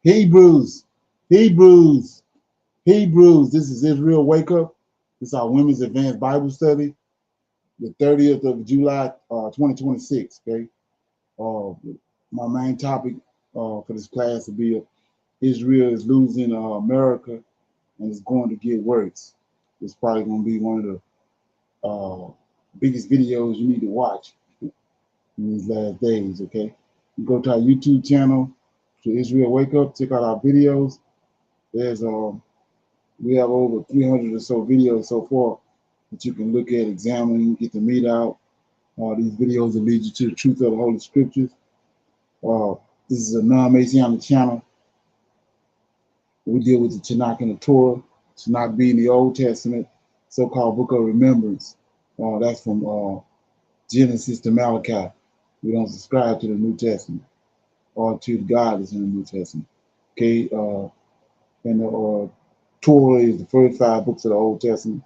Hebrews, Hebrews, Hebrews. This is Israel Wake Up. This is our Women's Advanced Bible Study, the 30th of July, 2026. Okay. Uh, my main topic for this class will be Israel is losing America and it's going to get worse. It's probably going to be one of the biggest videos you need to watch in these last days. Okay. You go to our YouTube channel, to Israel Wake Up, check out our videos. There's we have over 300 or so videos so far that you can look at, examine, get the meat out. These videos will lead you to the truth of the Holy Scriptures. Uh, this is a non-Messianic channel. We deal with the Tanak and the Torah. Tanak being the Old Testament, so-called Book of Remembrance. That's from Genesis to Malachi. We don't subscribe to the New Testament or to the God that's in the New Testament. Okay, and the Torah is the first 5 books of the Old Testament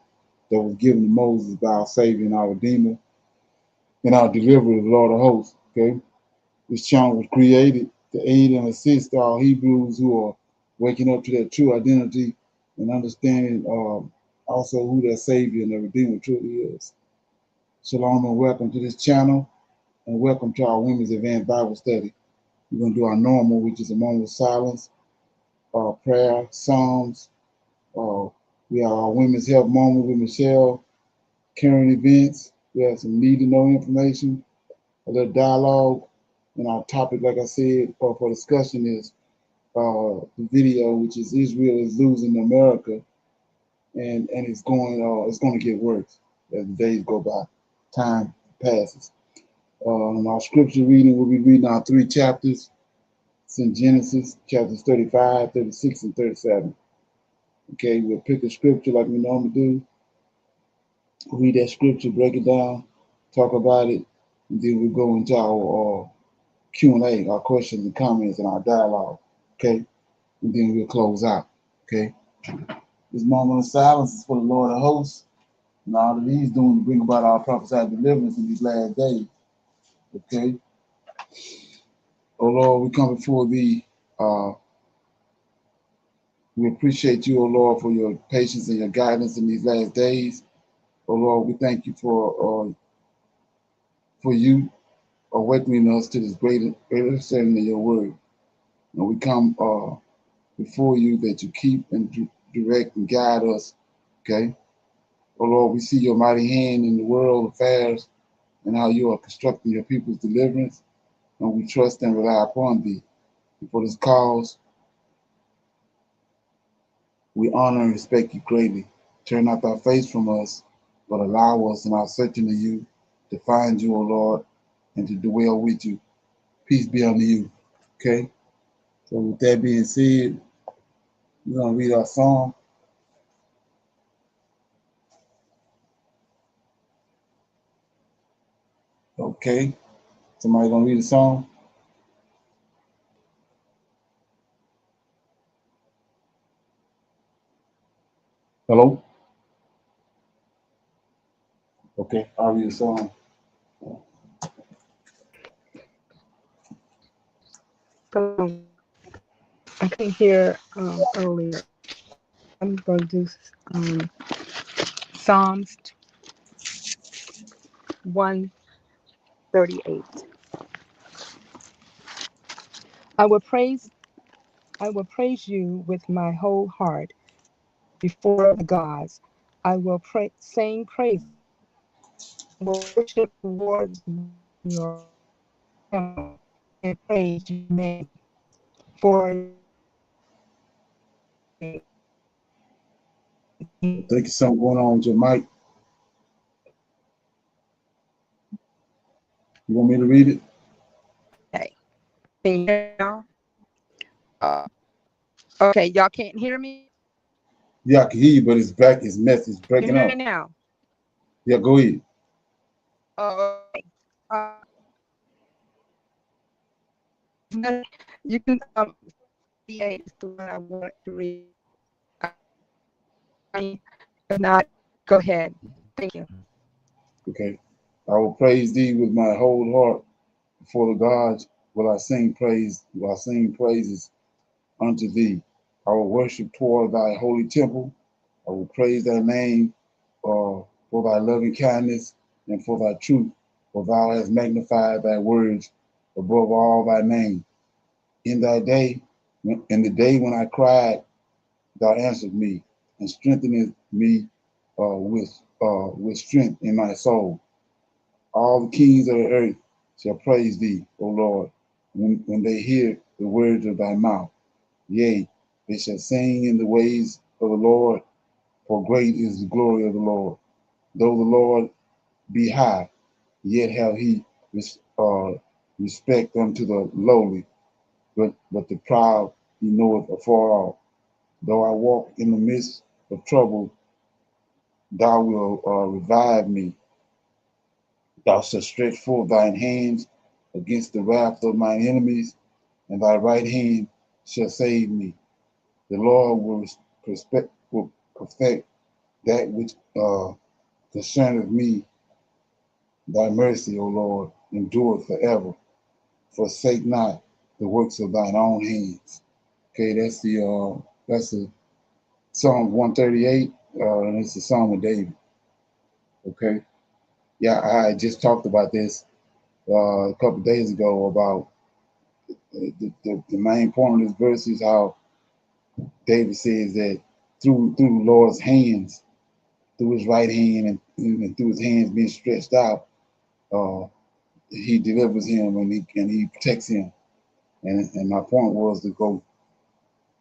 that was given to Moses by our Savior and our Redeemer and our Deliverer, the Lord of Hosts. Okay, this channel was created to aid and assist all Hebrews who are waking up to their true identity and understanding also who their Savior and their Redeemer truly is. Shalom and welcome to this channel, and welcome to our Women's Advanced Bible Study. We're going to do our normal, which is a moment of silence, prayer, psalms. We have our Women's Health Moment with Michelle, current events. We have some need to know information, a little dialogue, and our topic, like I said, for discussion is the video, which is Israel is losing America, and it's going to get worse as the days go by, time passes. In our scripture reading, we'll be reading our 3 chapters. It's in Genesis, chapters 35, 36, and 37. Okay, we'll pick a scripture like we normally do, read that scripture, break it down, talk about it, and then we'll go into our Q&A, our questions and comments, and our dialogue. Okay, and then we'll close out. Okay, this moment of silence is for the Lord of Hosts and all that He's doing to bring about our prophesied deliverance in these last days. Okay, oh Lord, we come before Thee. We appreciate You, oh Lord, for Your patience and Your guidance in these last days. Oh Lord, we thank You for You awakening us to this greater understanding of Your word. And we come before You that You keep and direct and guide us. Okay. Oh Lord, we see Your mighty hand in the world affairs and how You are constructing Your people's deliverance. And we trust and rely upon Thee. And for this cause, we honor and respect You greatly. Turn not Thy face from us, but allow us in our searching of You to find You, O Lord, and to dwell with You. Peace be unto You. Okay? So with that being said, we're going to read our song. Okay? Somebody going to read the song? Hello? Okay, I'll read the song. I couldn't hear earlier. I'm going to do Psalms 138. I will praise You with my whole heart before the gods. I will sing praise. I will worship the Lord in Your temple and praise Your name. For I think something going on with your mic. You want me to read it? okay, can you hear me now? Okay, y'all can't hear me. Yeah, I can hear you, but it's back. It's messy. It's You breaking hear me up. now? Yeah, go ahead. Oh, okay. You can 38 is the one I want to read. If not, go ahead. Thank you. Okay. I will praise Thee with my whole heart before the gods. Will I sing praise? Will I sing praises unto thee. I will worship toward thy holy temple. I will praise thy name for thy loving kindness and for thy truth, for thou hast magnified thy words above all thy name. In thy day, in the day when I cried, thou answered me and strengthened me with strength in my soul. All the kings of the earth shall praise thee, O Lord, when they hear the words of thy mouth. Yea, they shall sing in the ways of the Lord, for great is the glory of the Lord. Though the Lord be high, yet have he respect unto the lowly, but the proud he knoweth afar off. Though I walk in the midst of trouble, thou wilt revive me. Thou shalt stretch forth thine hands against the wrath of mine enemies, and thy right hand shall save me. The Lord will perfect that which concerneth me. Thy mercy, O Lord, endureth forever. Forsake not the works of thine own hands. Okay, that's the Psalm 138, and it's the Psalm of David. Okay, yeah, I just talked about this a couple of days ago about the main point of this verse is how David says that through the Lord's hands, through his right hand and through his hands being stretched out, uh, he delivers him and he protects him. And my point was to go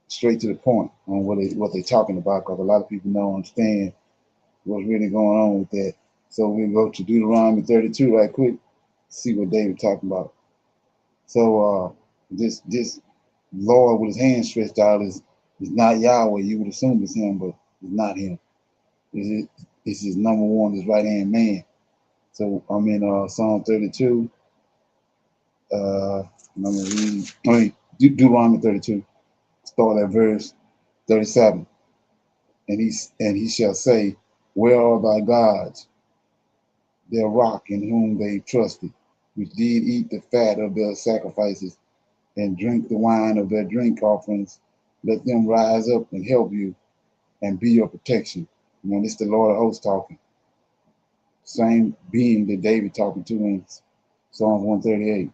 straight to the point on what they're talking about, because a lot of people don't understand what's really going on with that. So we'll go to Deuteronomy 32 right quick, see what David talking about. So this Lord with his hand stretched out is not Yahweh. You would assume it's him, but it's not him. It's his number one, his right hand man. So I'm in Psalm 32. I'm gonna read. Deuteronomy 32. Start at verse 37. And he shall say, where are thy gods, their rock in whom they trusted, which did eat the fat of their sacrifices and drink the wine of their drink offerings? Let them rise up and help you and be your protection. You know, it's the Lord of hosts talking. Same being that David talking to in Psalms 138.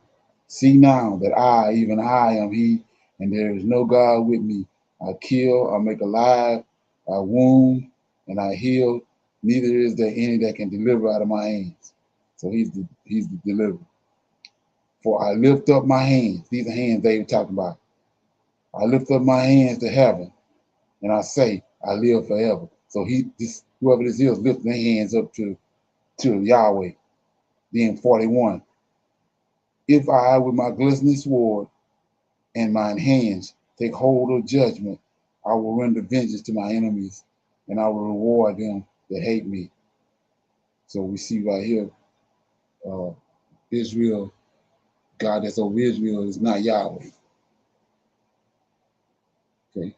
See now that I, even I, am he, and there is no God with me. I kill, I make alive, I wound, and I heal. Neither is there any that can deliver out of my hands. So he's the deliverer. For I lift up my hands. These are hands David talking about. I lift up my hands to heaven, and I say, I live forever. So whoever this is, lifting their hands up to Yahweh. Then 41. If I with my glistening sword and mine hands take hold of judgment, I will render vengeance to my enemies, and I will reward them that hate me. So we see right here, uh, Israel, God that's over Israel is not Yahweh. Okay,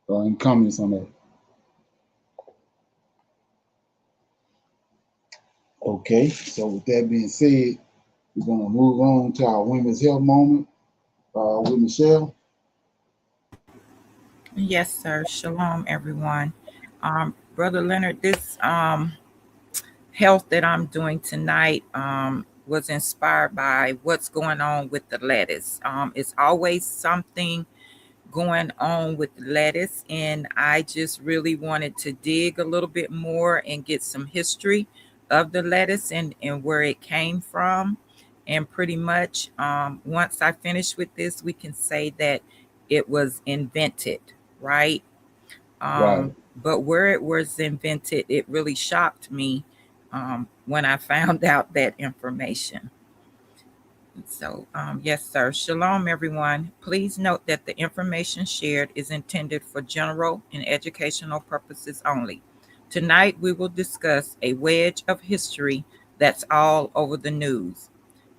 any comments on that? Okay, so with that being said, we're gonna move on to our women's health moment with Michelle. Yes, sir. Shalom, everyone. Brother Leonard, this health that I'm doing tonight was inspired by what's going on with the lettuce. It's always something going on with the lettuce, and I just really wanted to dig a little bit more and get some history of the lettuce and where it came from. And pretty much, once I finish with this, we can say that it was invented, right? Right. But where it was invented, it really shocked me when I found out that information. So, yes, sir. Shalom, everyone. Please note that the information shared is intended for general and educational purposes only. Tonight, we will discuss a wedge of history that's all over the news.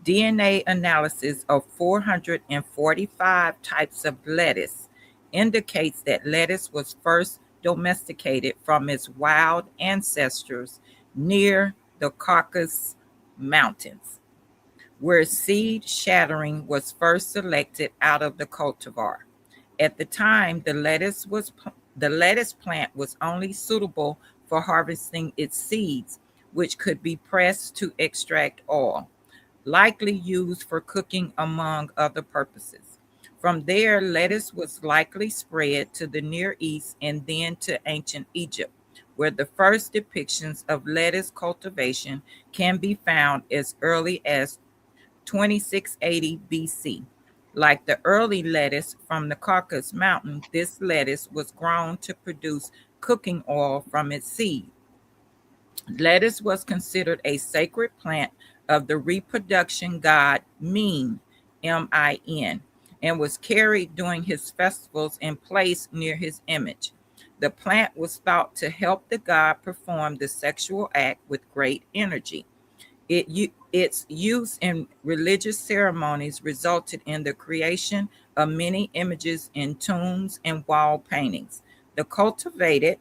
DNA analysis of 445 types of lettuce indicates that lettuce was first domesticated from its wild ancestors near the Caucasus Mountains. where seed shattering was first selected out of the cultivar. At the time, the lettuce plant was only suitable for harvesting its seeds, which could be pressed to extract oil, likely used for cooking among other purposes. From there, lettuce was likely spread to the Near East and then to ancient Egypt, where the first depictions of lettuce cultivation can be found as early as 2680 BC. Like the early lettuce from the Caucasus Mountain, this lettuce was grown to produce cooking oil from its seed. Lettuce was considered a sacred plant of the reproduction god Min, Min, and was carried during his festivals and placed near his image. The plant was thought to help the god perform the sexual act with great energy. Its use in religious ceremonies resulted in the creation of many images in tombs and wall paintings. The cultivated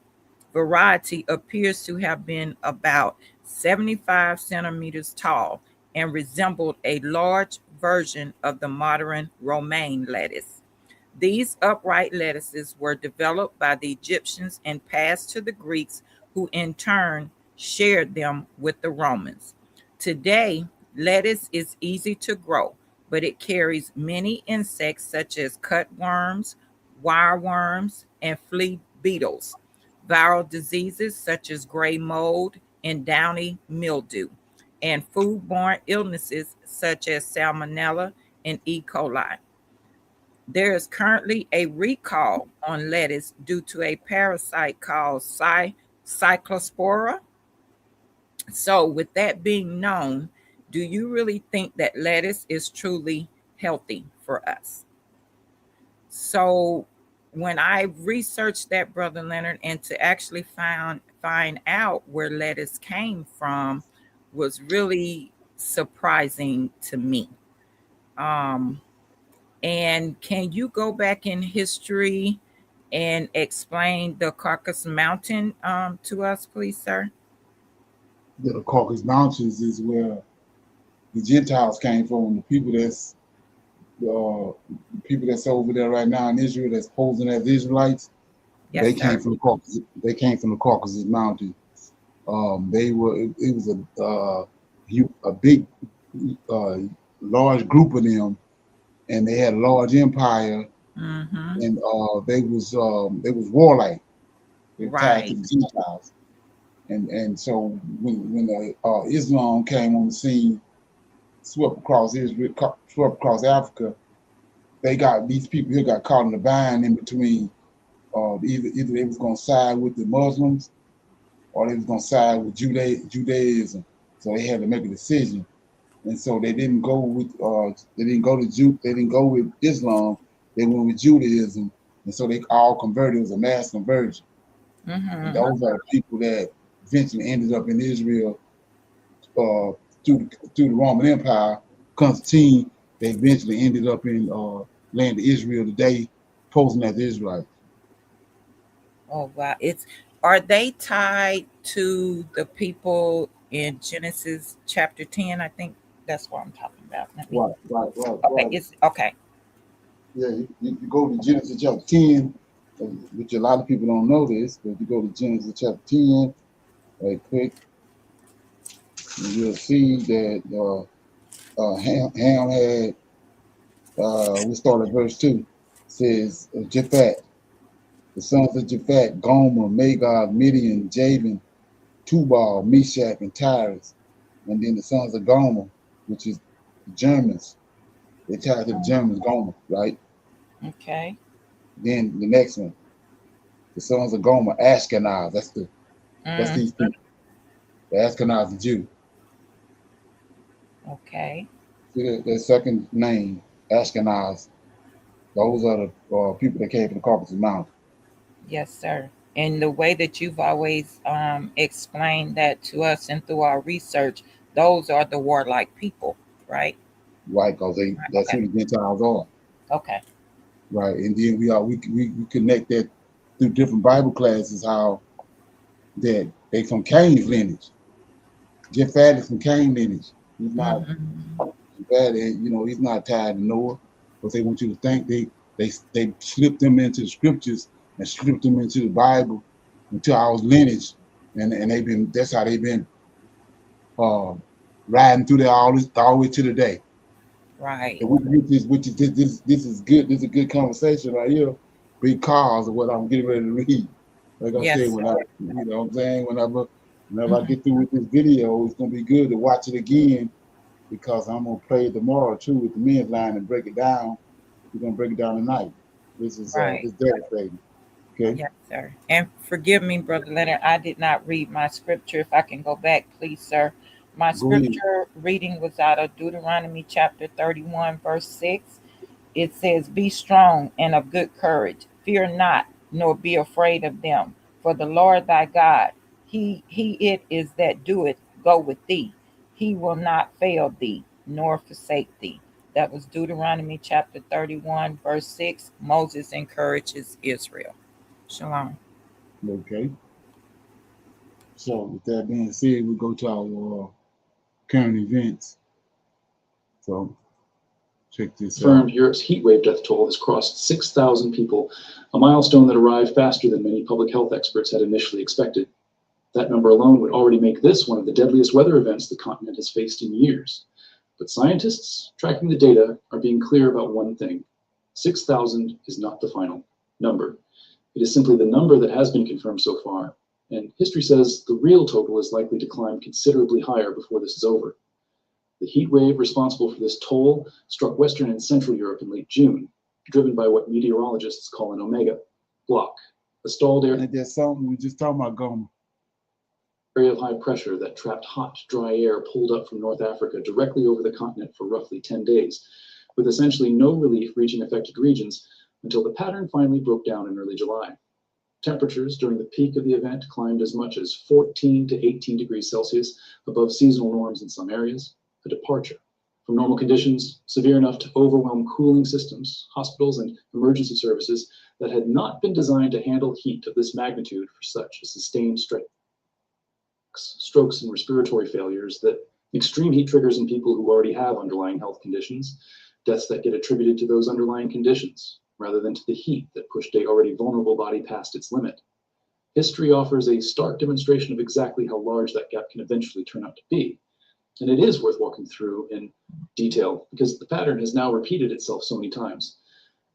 variety appears to have been about 75 centimeters tall and resembled a large version of the modern romaine lettuce. These upright lettuces were developed by the Egyptians and passed to the Greeks, who in turn shared them with the Romans. Today, lettuce is easy to grow, but it carries many insects such as cutworms, wireworms, and flea beetles, viral diseases such as gray mold and downy mildew, and foodborne illnesses such as salmonella and E. coli. There is currently a recall on lettuce due to a parasite called Cyclospora. So, with that being known, do you really think that lettuce is truly healthy for us? So, when I researched that, Brother Leonard, and to actually find out where lettuce came from was really surprising to me. Um, and can you go back in history and explain the Caucasus Mountain to us, please, sir? The Caucasus Mountains is where the Gentiles came from. The people that's over there right now in Israel that's posing as Israelites. Yes, They came sir. from the Caucasus. They came from the Caucasus Mountain. They were. It was a big, uh, large group of them, and they had a large empire, Mm-hmm. and they was warlike. They were tied to Right. the Gentiles, and so when the Islam came on the scene, swept across Israel, swept across Africa, they got these people here got caught in the bind in between. Either they was gonna side with the Muslims or they was gonna side with Judaism. So they had to make a decision, and so they didn't go to they didn't go with Islam. They went with Judaism, and so they all converted. It was a mass conversion, and Mm-hmm. those are the people that eventually ended up in Israel through the Roman Empire. Constantine, they eventually ended up in land of Israel today, posing as Israelites. Oh wow. It's Are they tied to the people in Genesis chapter 10? I think that's what I'm talking about. Let me Okay, Right. it's okay. Yeah, you go to Genesis chapter 10, which a lot of people don't know this, but you go to Genesis chapter 10, right quick, and you'll see that Ham had, we start at verse 2, says, Japhat, the sons of Japhat, Gomer, Magog, Midian, Javan, Tubal, Meshach, and Tyrus. And then the sons of Gomer, which is the Germans. They tied to the Germans, Gomer, right? Okay. Then the next one, the sons of Gomer, Ashkenaz. That's Mm, these people. The Ashkenazi Jew. okay. See the second name, Ashkenaz. Those are the people that came from the Caucasus Mountain. Yes, sir. And the way that you've always explained that to us and through our research, those are the warlike people, right? Right? Because Right. that's Okay. who the Gentiles are. Okay. Right? And then we connect that through different Bible classes how that they from Cain's lineage. Japhet is from Cain lineage. He's not Mm-hmm. that, and he's not tied to Noah, but they want you to think they slip them into the scriptures and slip them into the Bible into our lineage, and that's how they've been uh, riding through there all the way to today. Right. And this is good. This is a good conversation right here because of what I'm getting ready to read. Like I said, Yes, when sir. what I'm saying, whenever I Hmm. get through with this video, it's gonna be good to watch it again because I'm gonna play it tomorrow too with the men's line and break it down. We're gonna break it down tonight. Right. This devastating. Okay, Yes, sir. And forgive me, Brother Leonard, I did not read my scripture. If I can go back, please, sir. My go ahead. scripture reading was out of Deuteronomy chapter 31, verse 6. It says, "Be strong and of good courage. Fear not, nor be afraid of them. For the Lord thy God, he it is that doeth go with thee. He will not fail thee, nor forsake thee." That was Deuteronomy chapter 31, verse 6. Moses encourages Israel. Shalom. Okay. So with that being said, we go to our current events. So check this Confirmed out. Europe's heat wave death toll has crossed 6,000 people, a milestone that arrived faster than many public health experts had initially expected. That number alone would already make this one of the deadliest weather events the continent has faced in years. But scientists tracking the data are being clear about one thing: 6,000 is not the final number. It is simply the number that has been confirmed so far, and history says the real total is likely to climb considerably higher before this is over. The heat wave responsible for this toll struck Western and Central Europe in late June, driven by what meteorologists call an omega block, a stalled area And there's something we just talking about going. of high pressure that trapped hot, dry air pulled up from North Africa directly over the continent for roughly 10 days, with essentially no relief reaching affected regions until the pattern finally broke down in early July. Temperatures during the peak of the event climbed as much as 14 to 18 degrees Celsius above seasonal norms in some areas, a departure from normal conditions severe enough to overwhelm cooling systems, hospitals, and emergency services that had not been designed to handle heat of this magnitude for such a sustained stretch. Strokes and respiratory failures that extreme heat triggers in people who already have underlying health conditions, deaths that get attributed to those underlying conditions rather than to the heat that pushed a already vulnerable body past its limit. History offers a stark demonstration of exactly how large that gap can eventually turn out to be. And it is worth walking through in detail because the pattern has now repeated itself so many times.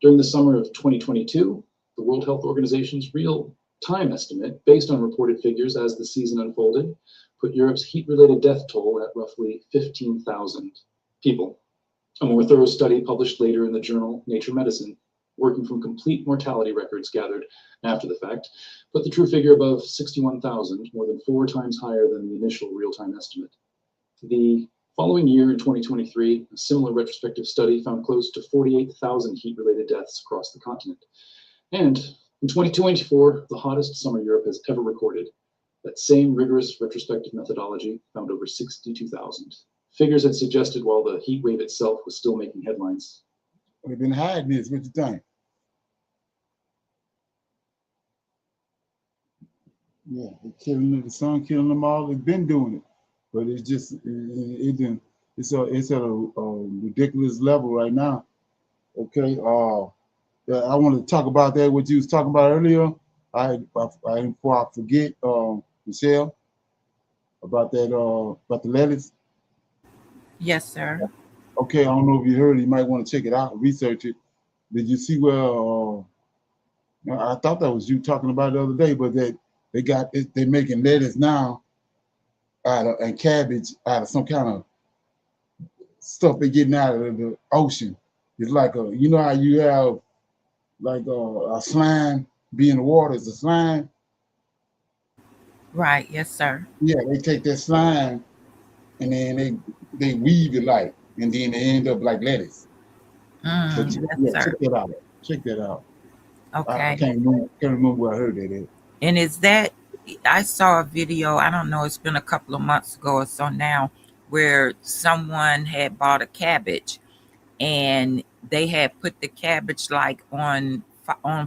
During the summer of 2022, the World Health Organization's real time estimate, based on reported figures as the season unfolded, put Europe's heat-related death toll at roughly 15,000 people. A more thorough study published later in the journal Nature Medicine, working from complete mortality records gathered after the fact, put the true figure above 61,000, more than 4 times higher than the initial real-time estimate. The following year, in 2023, a similar retrospective study found close to 48,000 heat-related deaths across the continent. And in 2024, the hottest summer Europe has ever recorded, that same rigorous retrospective methodology found over 62,000. Figures had suggested while the heat wave itself was still making headlines. We've been hiding this. What you think? Yeah, the sun killing them all. They've been doing it, but it's just it's at a ridiculous level right now. Okay. Yeah, I want to talk about that. What you was talking about earlier. Before I forget, Michelle, about that about the lettuce. Yes, sir. Okay, I don't know if you heard it. You might want to check it out, research it. Did you see where? I thought that was you talking about the other day, but that they're making lettuce now and cabbage out of some kind of stuff they're getting out of the ocean. It's like how you have like a slime be in the water. It's a slime. Right. Yes, sir. Yeah, they take that slime and then they weave it and then they end up like lettuce. But Yes, yeah, check sir. that out. Check that out. I Okay. can't remember where I heard that at. And is that, I saw a video, I don't know, it's been a couple of months ago or so now, where someone had bought a cabbage and they had put the cabbage like on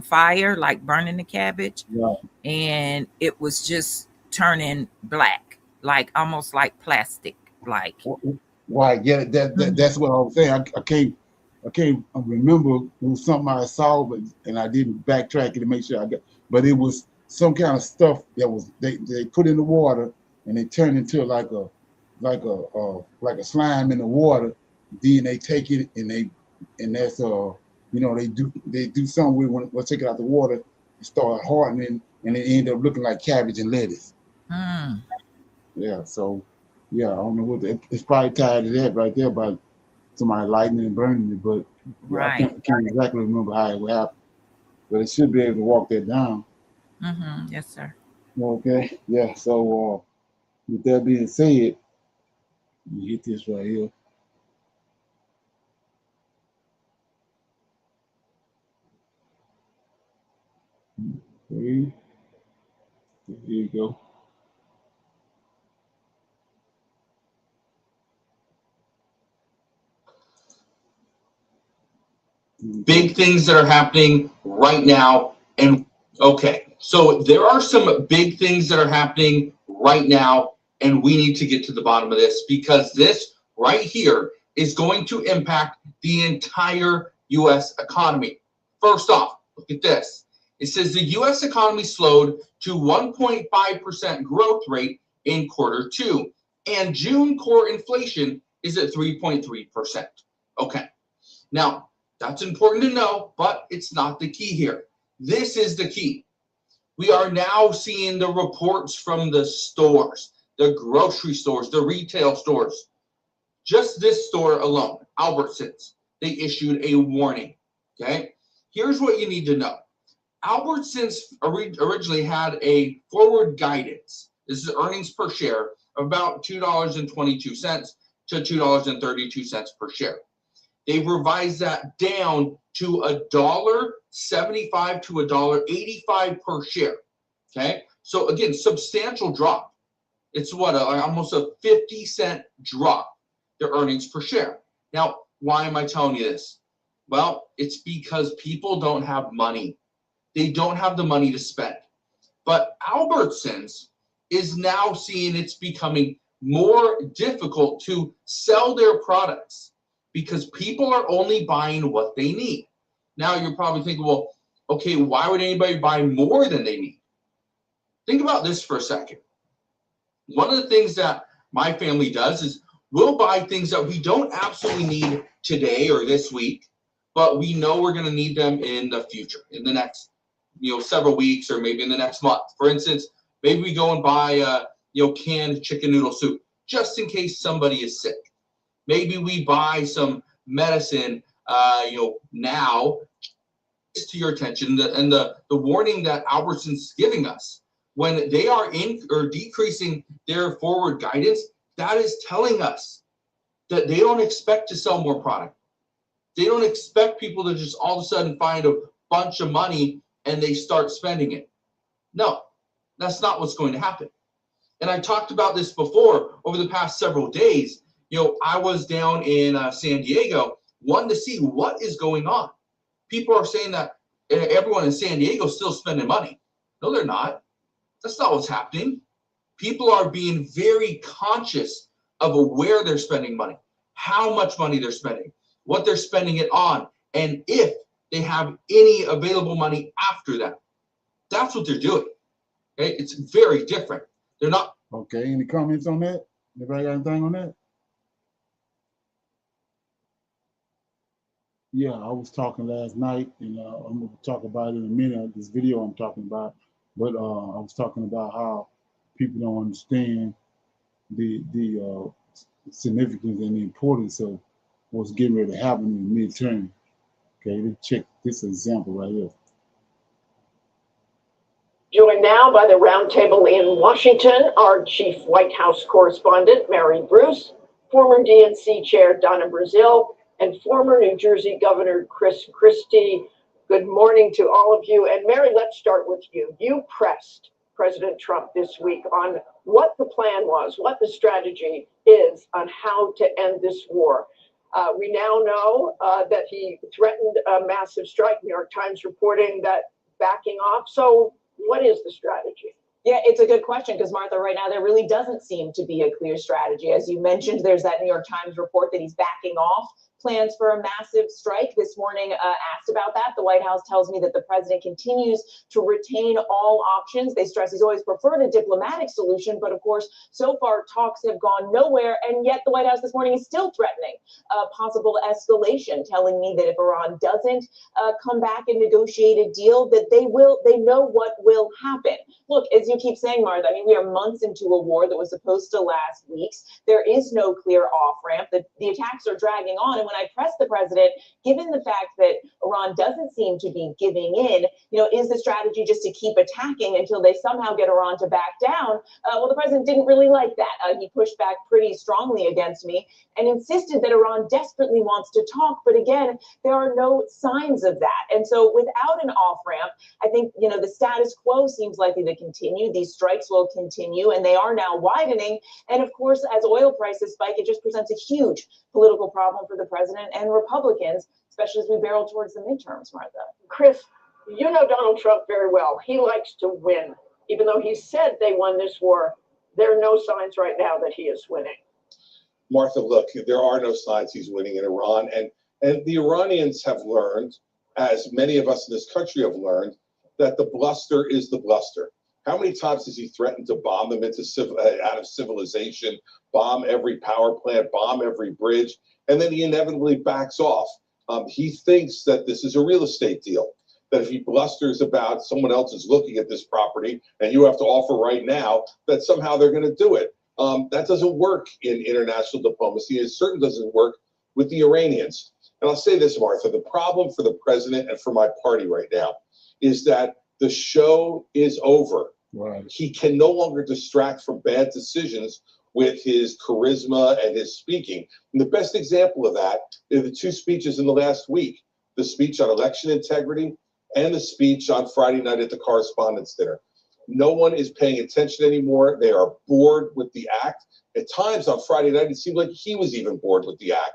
fire, like burning the cabbage, Right. and it was just turning black, like almost like plastic, like. Right. Yeah. That's what I was saying. I can't remember. It was something I saw, but and I didn't backtrack it to make sure I got. But it was some kind of stuff that was they put in the water and they turned into like a slime in the water. Then they take it and that's they do something with when take it out the water, it start hardening and it end up looking like cabbage and lettuce. Mm, Yeah. So yeah, I don't know what it's probably tied to that right there by somebody lighting it and burning it, but yeah, right. can't exactly remember how it would happen. But it should be able to walk that down. Yes, sir. Okay. Yeah. So with that being said, you hit this right here. Okay. There you go. Big things that are happening right now. And okay, so there are some big things that are happening right now, and we need to get to the bottom of this because this right here is going to impact the entire U.S. economy. First off, look at this. It says the U.S. economy slowed to 1.5% growth rate in Q2, and June core inflation is at 3.3%. Okay, now that's important to know, but it's not the key here. This is the key. We are now seeing the reports from the stores, the grocery stores, the retail stores. Just this store alone, Albertsons, they issued a warning. Okay, here's what you need to know. Albertsons originally had a forward guidance. This is earnings per share of about $2.22 to $2.32 per share. They've revised that down to $1.75 to $1.85 per share. Okay, so again, substantial drop. It's almost a 50-cent drop, the earnings per share. Now, why am I telling you this? Well, it's because people don't have money. They don't have the money to spend. But Albertsons is now seeing it's becoming more difficult to sell their products because people are only buying what they need. Now you're probably thinking, well, okay, why would anybody buy more than they need? Think about this for a second. One of the things that my family does is we'll buy things that we don't absolutely need today or this week, but we know we're going to need them in the future, in the next, several weeks or maybe in the next month. For instance, maybe we go and buy, canned chicken noodle soup just in case somebody is sick. Maybe we buy some medicine, now. To your attention, the warning that Albertsons is giving us when they are decreasing their forward guidance, that is telling us that they don't expect to sell more product. They don't expect people to just all of a sudden find a bunch of money and they start spending it. No, that's not what's going to happen. And I talked about this before over the past several days. I was down in San Diego, wanting to see what is going on. People are saying that everyone in San Diego is still spending money. No, they're not. That's not what's happening. People are being very conscious of where they're spending money, how much money they're spending, what they're spending it on, and if they have any available money after that. That's what they're doing. Okay, it's very different. They're not. Okay, any comments on that? Anybody got anything on that? Yeah, I was talking last night, and I'm going to talk about it in a minute. This video I'm talking about, but I was talking about how people don't understand the significance and the importance of what's getting ready to happen in the midterm. Okay, let's check this example right here. Joined now by the roundtable in Washington, our chief White House correspondent, Mary Bruce, former DNC chair, Donna Brazile, and former New Jersey Governor Chris Christie. Good morning to all of you. And Mary, let's start with you. You pressed President Trump this week on what the plan was, what the strategy is on how to end this war. We now know that he threatened a massive strike. New York Times reporting that backing off. So what is the strategy? Yeah, it's a good question because, Martha, right now there really doesn't seem to be a clear strategy. As you mentioned, there's that New York Times report that he's backing off plans for a massive strike. This morning, asked about that. The White House tells me that the president continues to retain all options. They stress he's always preferred a diplomatic solution, but of course, so far talks have gone nowhere. And yet the White House this morning is still threatening possible escalation, telling me that if Iran doesn't come back and negotiate a deal, that they know what will happen. Look, as you keep saying, Martha, I mean, we are months into a war that was supposed to last weeks. There is no clear off-ramp. The attacks are dragging on. And when I pressed the president, given the fact that Iran doesn't seem to be giving in, is the strategy just to keep attacking until they somehow get Iran to back down? Well, the president didn't really like that. He pushed back pretty strongly against me and insisted that Iran desperately wants to talk. But again, there are no signs of that. And so without an off-ramp, I think, the status quo seems likely to continue. These strikes will continue, and they are now widening. And of course, as oil prices spike, it just presents a huge political problem for the president and Republicans, especially as we barrel towards the midterms, Martha. Chris, you know Donald Trump very well. He likes to win. Even though he said they won this war, there are no signs right now that he is winning. Martha, look, there are no signs he's winning in Iran. And the Iranians have learned, as many of us in this country have learned, that the bluster is the bluster. How many times has he threatened to bomb them out of civilization, bomb every power plant, bomb every bridge, and then he inevitably backs off? He thinks that this is a real estate deal, that if he blusters about someone else is looking at this property and you have to offer right now, that somehow they're going to do it. That doesn't work in international diplomacy. It certainly doesn't work with the Iranians. And I'll say this, Martha, the problem for the president and for my party right now is that the show is over. Right. He can no longer distract from bad decisions with his charisma and his speaking. And the best example of that are the two speeches in the last week, the speech on election integrity and the speech on Friday night at the Correspondents' Dinner. No one is paying attention anymore. They are bored with the act. At times on Friday night, it seemed like he was even bored with the act.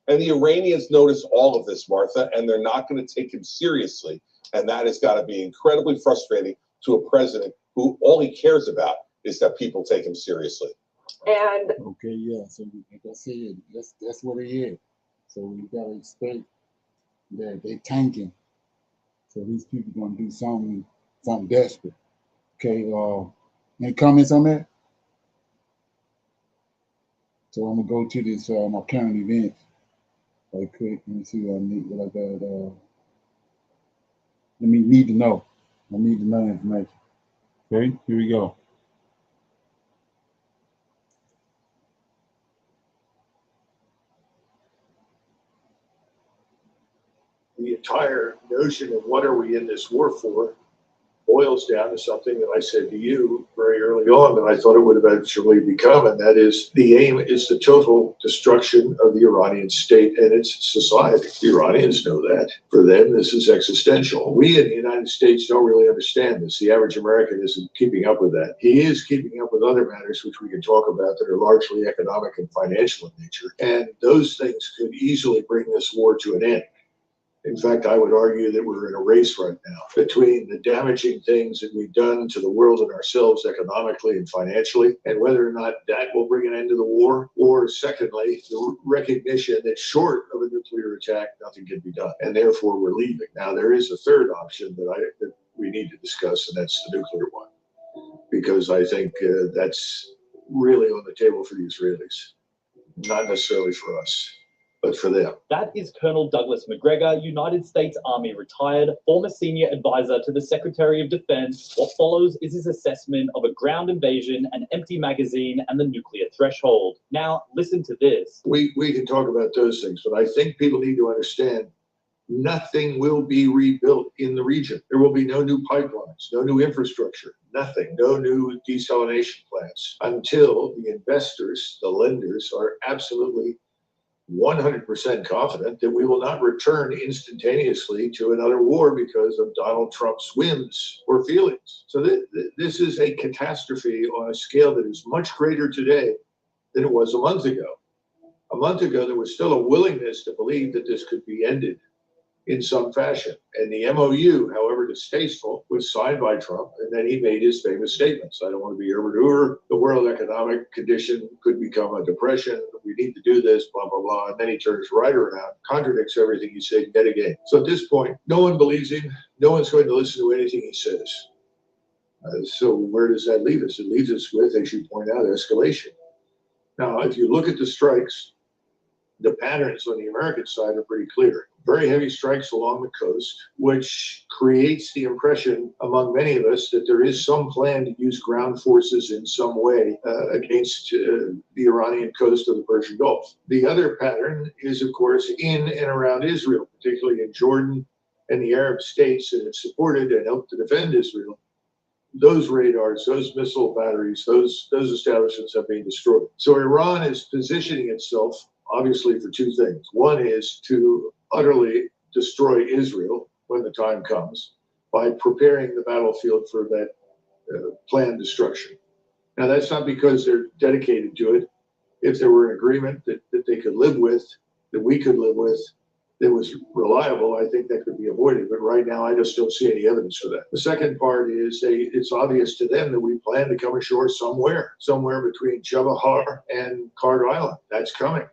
And the Iranians notice all of this, Martha, and they're not going to take him seriously. And that has got to be incredibly frustrating to a president who all he cares about is that people take him seriously. And okay, yeah. So like I said, that's what it is. So we gotta expect that they tanking. So these people gonna do something desperate. Okay. Any comments on that? So I'm gonna go to this my current events. Right quick. Let me see what I need. What I got. Let me need to know. I need to know information. Okay, here we go. The entire notion of what are we in this war for boils down to something that I said to you very early on that I thought it would eventually become, and that is the aim is the total destruction of the Iranian state and its society. The Iranians know that. For them, this is existential. We in the United States don't really understand this. The average American isn't keeping up with that. He is keeping up with other matters, which we can talk about, that are largely economic and financial in nature, and those things could easily bring this war to an end. In fact, I would argue that we're in a race right now between the damaging things that we've done to the world and ourselves economically and financially, and whether or not that will bring an end to the war, or secondly, the recognition that short of a nuclear attack, nothing can be done, and therefore we're leaving. Now, there is a third option that we need to discuss, and that's the nuclear one, because I think that's really on the table for the Israelis, not necessarily for us, but for them. That is Colonel Douglas Macgregor, United States Army retired, former senior advisor to the Secretary of Defense. What follows is his assessment of a ground invasion, an empty magazine, and the nuclear threshold. Now, listen to this. We can talk about those things, but I think people need to understand nothing will be rebuilt in the region. There will be no new pipelines, no new infrastructure, nothing, no new desalination plants until the investors, the lenders, are absolutely 100% confident that we will not return instantaneously to another war because of Donald Trump's whims or feelings. So this is a catastrophe on a scale that is much greater today than it was a month ago. A month ago, there was still a willingness to believe that this could be ended in some fashion. And the MOU, however distasteful, was signed by Trump, and then he made his famous statements. I don't want to be ever-doer. The world economic condition could become a depression. We need to do this, blah, blah, blah. And then he turns right around, contradicts everything he said yet again. So at this point, no one believes him. No one's going to listen to anything he says. So where does that leave us? It leaves us with, as you point out, escalation. Now, if you look at the strikes, the patterns on the American side are pretty clear. Very heavy strikes along the coast, which creates the impression among many of us that there is some plan to use ground forces in some way against the Iranian coast of the Persian Gulf. The other pattern is, of course, in and around Israel, particularly in Jordan and the Arab states that have supported and helped to defend Israel. Those radars, those missile batteries, those establishments have been destroyed. So Iran is positioning itself, obviously, for two things. One is to utterly destroy Israel when the time comes by preparing the battlefield for that planned destruction. Now, that's not because they're dedicated to it. If there were an agreement that they could live with, that we could live with, that was reliable, I think that could be avoided. But right now, I just don't see any evidence for that. The second part is it's obvious to them that we plan to come ashore somewhere between Chabahar and Card Island. That's coming.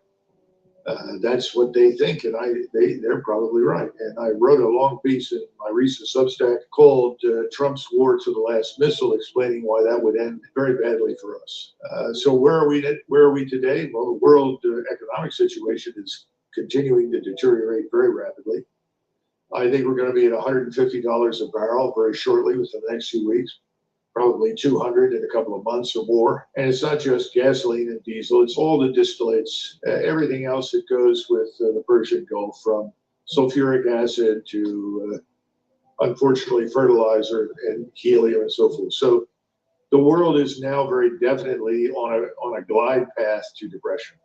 That's what they think, and they're probably right. And I wrote a long piece in my recent Substack called Trump's War to the Last Missile, explaining why that would end very badly for us. So where are we today? Well, the world economic situation is continuing to deteriorate very rapidly. I think we're going to be at $150 a barrel very shortly within the next few weeks. Probably 200 in a couple of months or more. And it's not just gasoline and diesel, it's all the distillates, everything else that goes with the Persian Gulf, from sulfuric acid to, unfortunately, fertilizer and helium and so forth. So the world is now very definitely on a glide path to depression.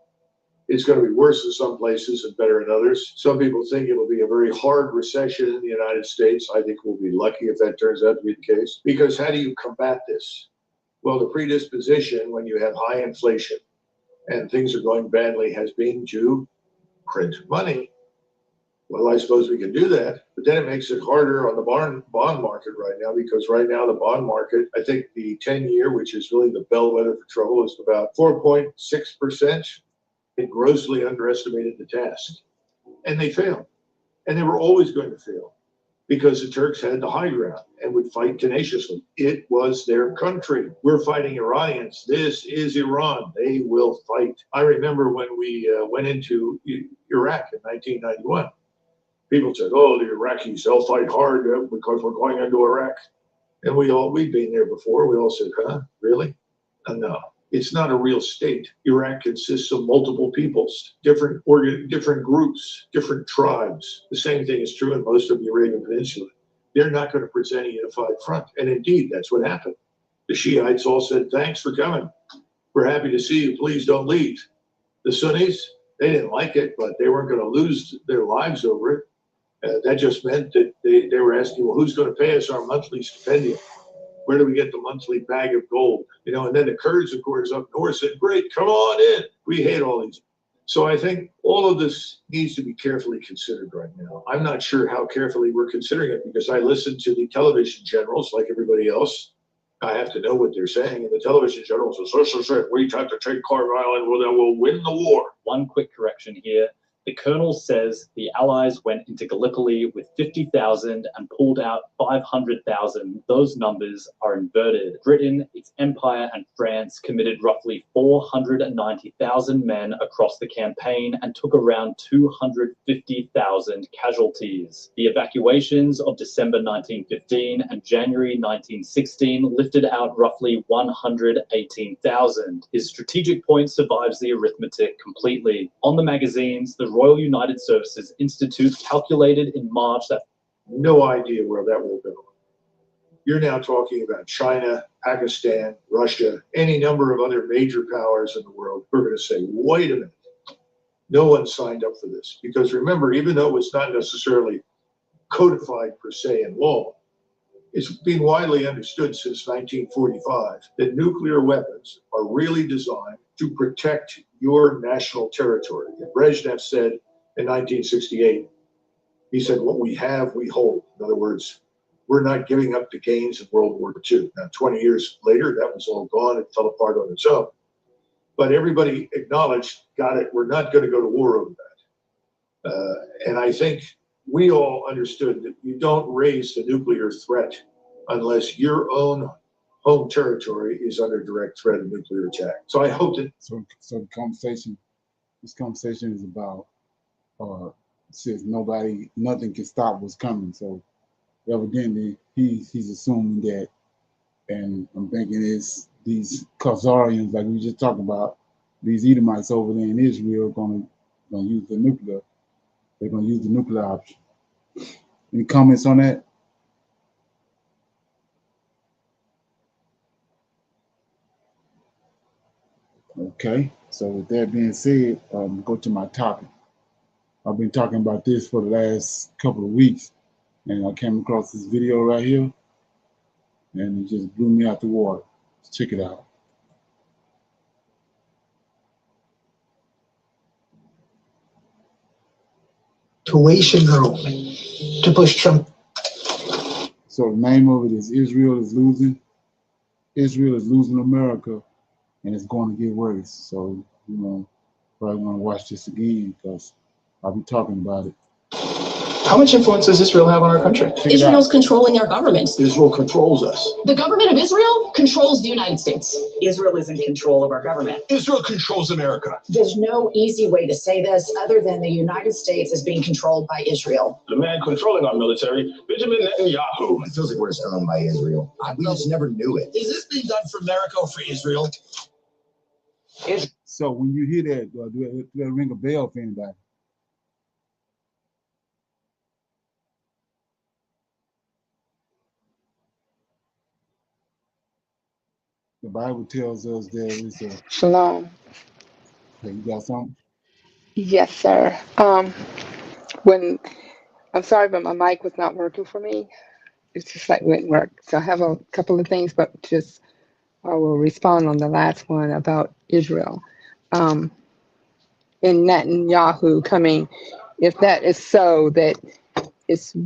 It's going to be worse in some places and better in others. Some people think it'll be a very hard recession in the United States. I think we'll be lucky if that turns out to be the case. Because how do you combat this? Well, the predisposition when you have high inflation and things are going badly has been to print money. Well, I suppose we can do that, but then it makes it harder on the bond market right now, because right now the bond market, I think the 10-year, which is really the bellwether for trouble, is about 4.6%. They grossly underestimated the task, and they failed. And they were always going to fail because the Turks had the high ground and would fight tenaciously. It was their country. We're fighting Iranians. This is Iran. They will fight. I remember when we went into Iraq in 1991. People said, oh, the Iraqis, they'll fight hard because we're going into Iraq. And we'd been there before. We all said, huh, really? No. It's not a real state. Iraq consists of multiple peoples, different groups, different tribes. The same thing is true in most of the Arabian Peninsula. They're not going to present a unified front. And indeed, that's what happened. The Shiites all said, thanks for coming. We're happy to see you. Please don't leave. The Sunnis, they didn't like it, but they weren't going to lose their lives over it. That just meant that they were asking, well, who's going to pay us our monthly stipendium? Where do we get the monthly bag of gold? And then the Kurds, of course, up north said, great, come on in. We hate all these. So I think all of this needs to be carefully considered right now. I'm not sure how carefully we're considering it, because I listen to the television generals like everybody else. I have to know what they're saying. And the television generals say, we have to take Card Island, well, then we'll win the war. One quick correction here. The colonel says the Allies went into Gallipoli with 50,000 and pulled out 500,000. Those numbers are inverted. Britain, its empire, and France committed roughly 490,000 men across the campaign and took around 250,000 casualties. The evacuations of December 1915 and January 1916 lifted out roughly 118,000. His strategic point survives the arithmetic completely. On the magazines, the Royal United Services Institute calculated in March that no idea where that will go. You're now talking about China, Pakistan, Russia, any number of other major powers in the world. We're going to say, wait a minute, no one signed up for this. Because remember, even though it's not necessarily codified per se in law, it's been widely understood since 1945 that nuclear weapons are really designed to protect your national territory. And Brezhnev said in 1968, He said, what we have, we hold. In other words, we're not giving up the gains in World War II. Now, 20 years later, that was all gone. It fell apart on its own. But everybody acknowledged, got it, we're not going to go to war over that. And I think we all understood that you don't raise the nuclear threat unless your own home territory is under direct threat of nuclear attack. So I hope that. So the conversation, this conversation is about, says nothing can stop what's coming. So evidently he's assuming that, and I'm thinking it's these Khazarians, like we just talked about, these Edomites over there in Israel are gonna use the nuclear. They're gonna use the nuclear option. Any comments on that? Okay, so with that being said, go to my topic. I've been talking about this for the last couple of weeks, and I came across this video right here, and it just blew me out the water. Let's check it out. Situation room to push Trump. So the name of it is Israel is losing. Israel is losing America, and it's going to get worse. So, probably want to watch this again because I'll be talking about it. How much influence does Israel have on our country? Israel's controlling our government. Israel controls us. The government of Israel controls the United States. Israel is in control of our government. Israel controls America. There's no easy way to say this other than the United States is being controlled by Israel. The man controlling our military, Benjamin Netanyahu. It feels like we're owned by Israel. We just never knew it. Is this being done for America or for Israel? So when you hear that, do that ring a bell for anybody? The Bible tells us there is a. Shalom. Okay, you got something? Yes, sir. I'm sorry, but my mic was not working for me. It's just like wouldn't work. So I have a couple of things, but I will respond on the last one about Israel. In Netanyahu coming, if that is so, that it's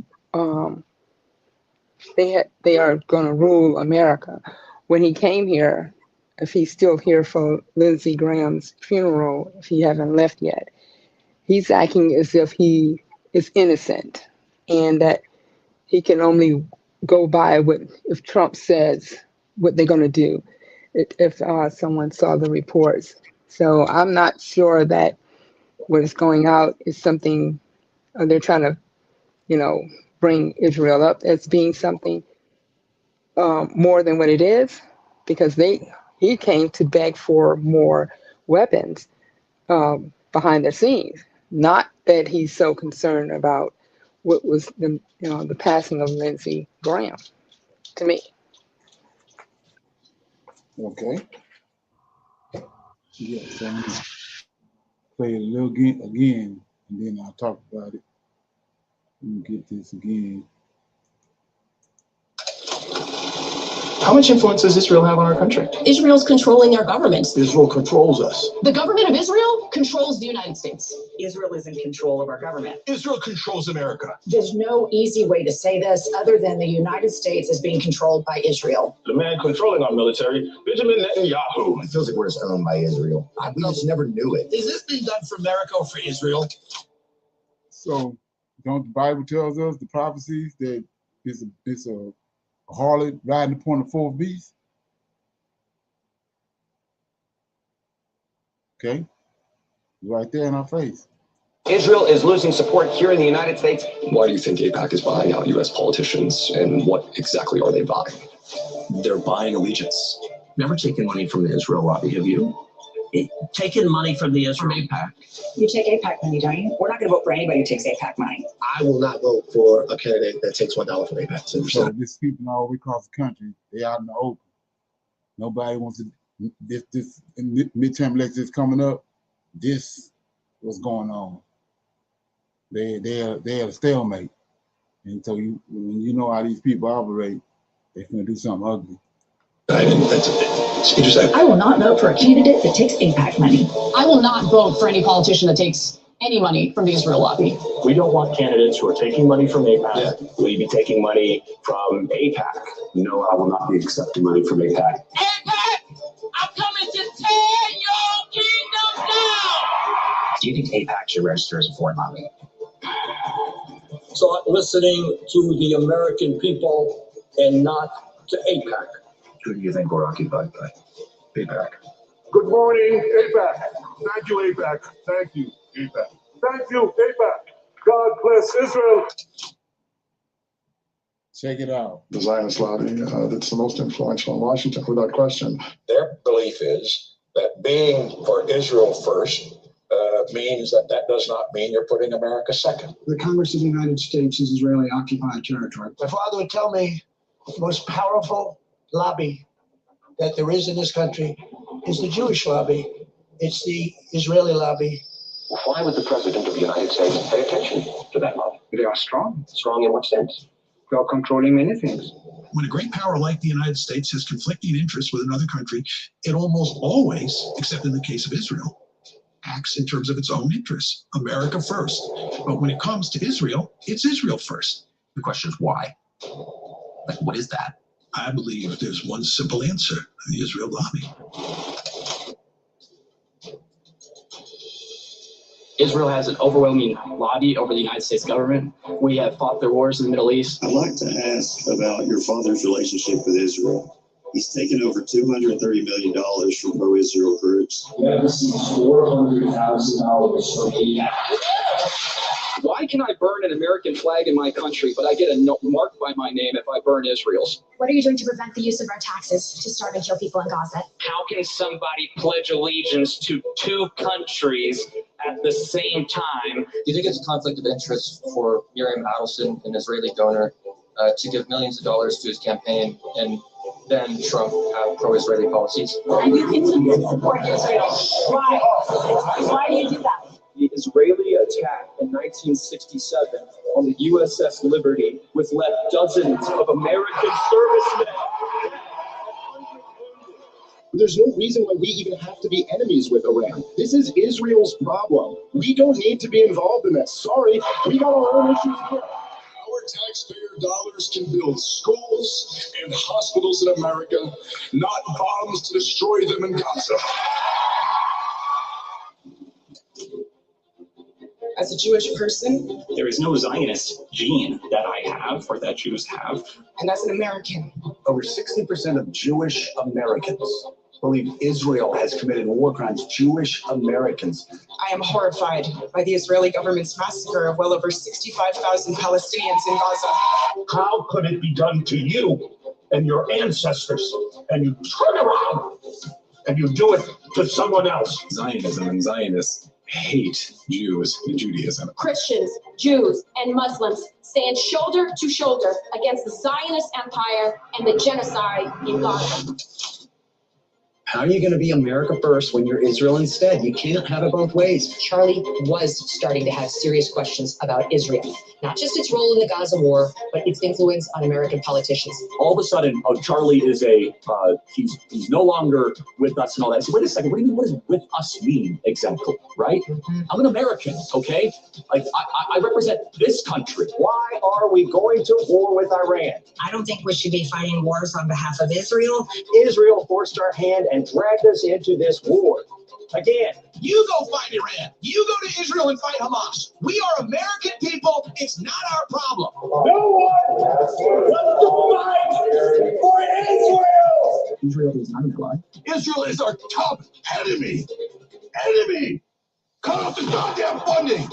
they are going to rule America. When he came here, if he's still here for Lindsey Graham's funeral, if he haven't left yet, he's acting as if he is innocent and that he can only go by if Trump says what they're going to do, if someone saw the reports. So I'm not sure that what is going out is something they're trying to, bring Israel up as being something more than what it is, because he came to beg for more weapons behind the scenes. Not that he's so concerned about what was the passing of Lindsey Graham, to me. Okay. Yeah, so I'm gonna play it a little again, and then I'll talk about it. Let me get this again. How much influence does Israel have on our country? Israel's controlling our government. Israel controls us. The government of Israel controls the United States. Israel is in control of our government. Israel controls America. There's no easy way to say this other than the United States is being controlled by Israel. The man controlling our military, Benjamin Netanyahu. It feels like we're owned by Israel. We just never knew it. Is this being done for America or for Israel? So, don't the Bible tells us the prophecies that it's a harlot riding upon the fourth beast? Okay, right there in our face. Israel is losing support here in the United States. Why do you think AIPAC is buying out U.S. politicians, and what exactly are they buying? They're buying allegiance. Never taken money from the Israel lobby, have you? Taken money from the Israel AIPAC. You take AIPAC money, don't you? We're not going to vote for anybody who takes AIPAC money. I will not vote for a candidate that takes $1 from AIPAC. So this people all across the country, they out in the open. Nobody wants to. This midterm elections coming up. This what's going on. They are a stalemate, and so when you know how these people operate, they're gonna do something ugly. I will not vote for a candidate that takes AIPAC money. I will not vote for any politician that takes any money from the Israel lobby. We don't want candidates who are taking money from AIPAC. Yeah. Will you be taking money from AIPAC? No, I will not be accepting money from AIPAC. AIPAC, I'm coming to tear your kingdom down. Do you think AIPAC should register as a foreign lobby? Start listening to the American people and not to AIPAC. Who do you think we're occupied by? AIPAC. Good morning, AIPAC. Thank you, AIPAC. Thank you, AIPAC. Thank you, AIPAC. God bless Israel. Check it out. The Zionist lobby, that's the most influential in Washington, without question. Their belief is that being for Israel first means that does not mean you're putting America second. The Congress of the United States is Israeli occupied territory. My father would tell me the most powerful lobby that there is in this country is the Jewish lobby. It's the Israeli lobby. Why would the President of the United States pay attention to that lobby? They are strong. Strong in what sense? They are controlling many things. When a great power like the United States has conflicting interests with another country, it almost always, except in the case of Israel, acts in terms of its own interests. America first. But when it comes to Israel, it's Israel first. The question is why? Like, what is that? I believe there's one simple answer: the Israel lobby. Israel has an overwhelming lobby over the United States government. We have fought their wars in the Middle East. I'd like to ask about your father's relationship with Israel. He's taken over $230 million from pro-Israel groups. Yeah, this is $400,000 from AIPAC. Why can I burn an American flag in my country, but I get a note marked by my name if I burn Israel's? What are you doing to prevent the use of our taxes to starve and kill people in Gaza? How can somebody pledge allegiance to two countries at the same time? Do you think it's a conflict of interest for Miriam Adelson, an Israeli donor, to give millions of dollars to his campaign and then Trump have pro-Israeli policies? And you continue to support Israel. Why? Why do you do that? The Israeli attack in 1967 on the USS Liberty, which left dozens of American servicemen. There's no reason why we even have to be enemies with Iran. This is Israel's problem. We don't need to be involved in this. Sorry, we got our own issues here. Our taxpayer dollars can build schools and hospitals in America, not bombs to destroy them in Gaza. As a Jewish person, there is no Zionist gene that I have or that Jews have. And as an American, over 60% of Jewish Americans believe Israel has committed war crimes. Jewish Americans. I am horrified by the Israeli government's massacre of well over 65,000 Palestinians in Gaza. How could it be done to you and your ancestors, and you turn around and you do it to someone else? Zionism and Zionists hate Jews and Judaism. Christians, Jews, and Muslims stand shoulder to shoulder against the Zionist empire and the genocide in Gaza. How are you going to be America first when you're Israel instead? You can't have it both ways. Charlie was starting to have serious questions about Israel, not just its role in the Gaza war, but its influence on American politicians. All of a sudden, Charlie is he's no longer with us and all that. So wait a second, what do you mean? What does with us mean exactly, right? I'm an American, okay? Like I represent this country. Why are we going to war with Iran? I don't think we should be fighting wars on behalf of Israel. Israel forced our hand and dragged us into this war. Again, You go fight Iran. You go to Israel and fight Hamas. We are American people. It's not our problem. No one wants to fight for Israel. Israel is not an ally. Israel is our top enemy. Enemy. Cut off the goddamn funding.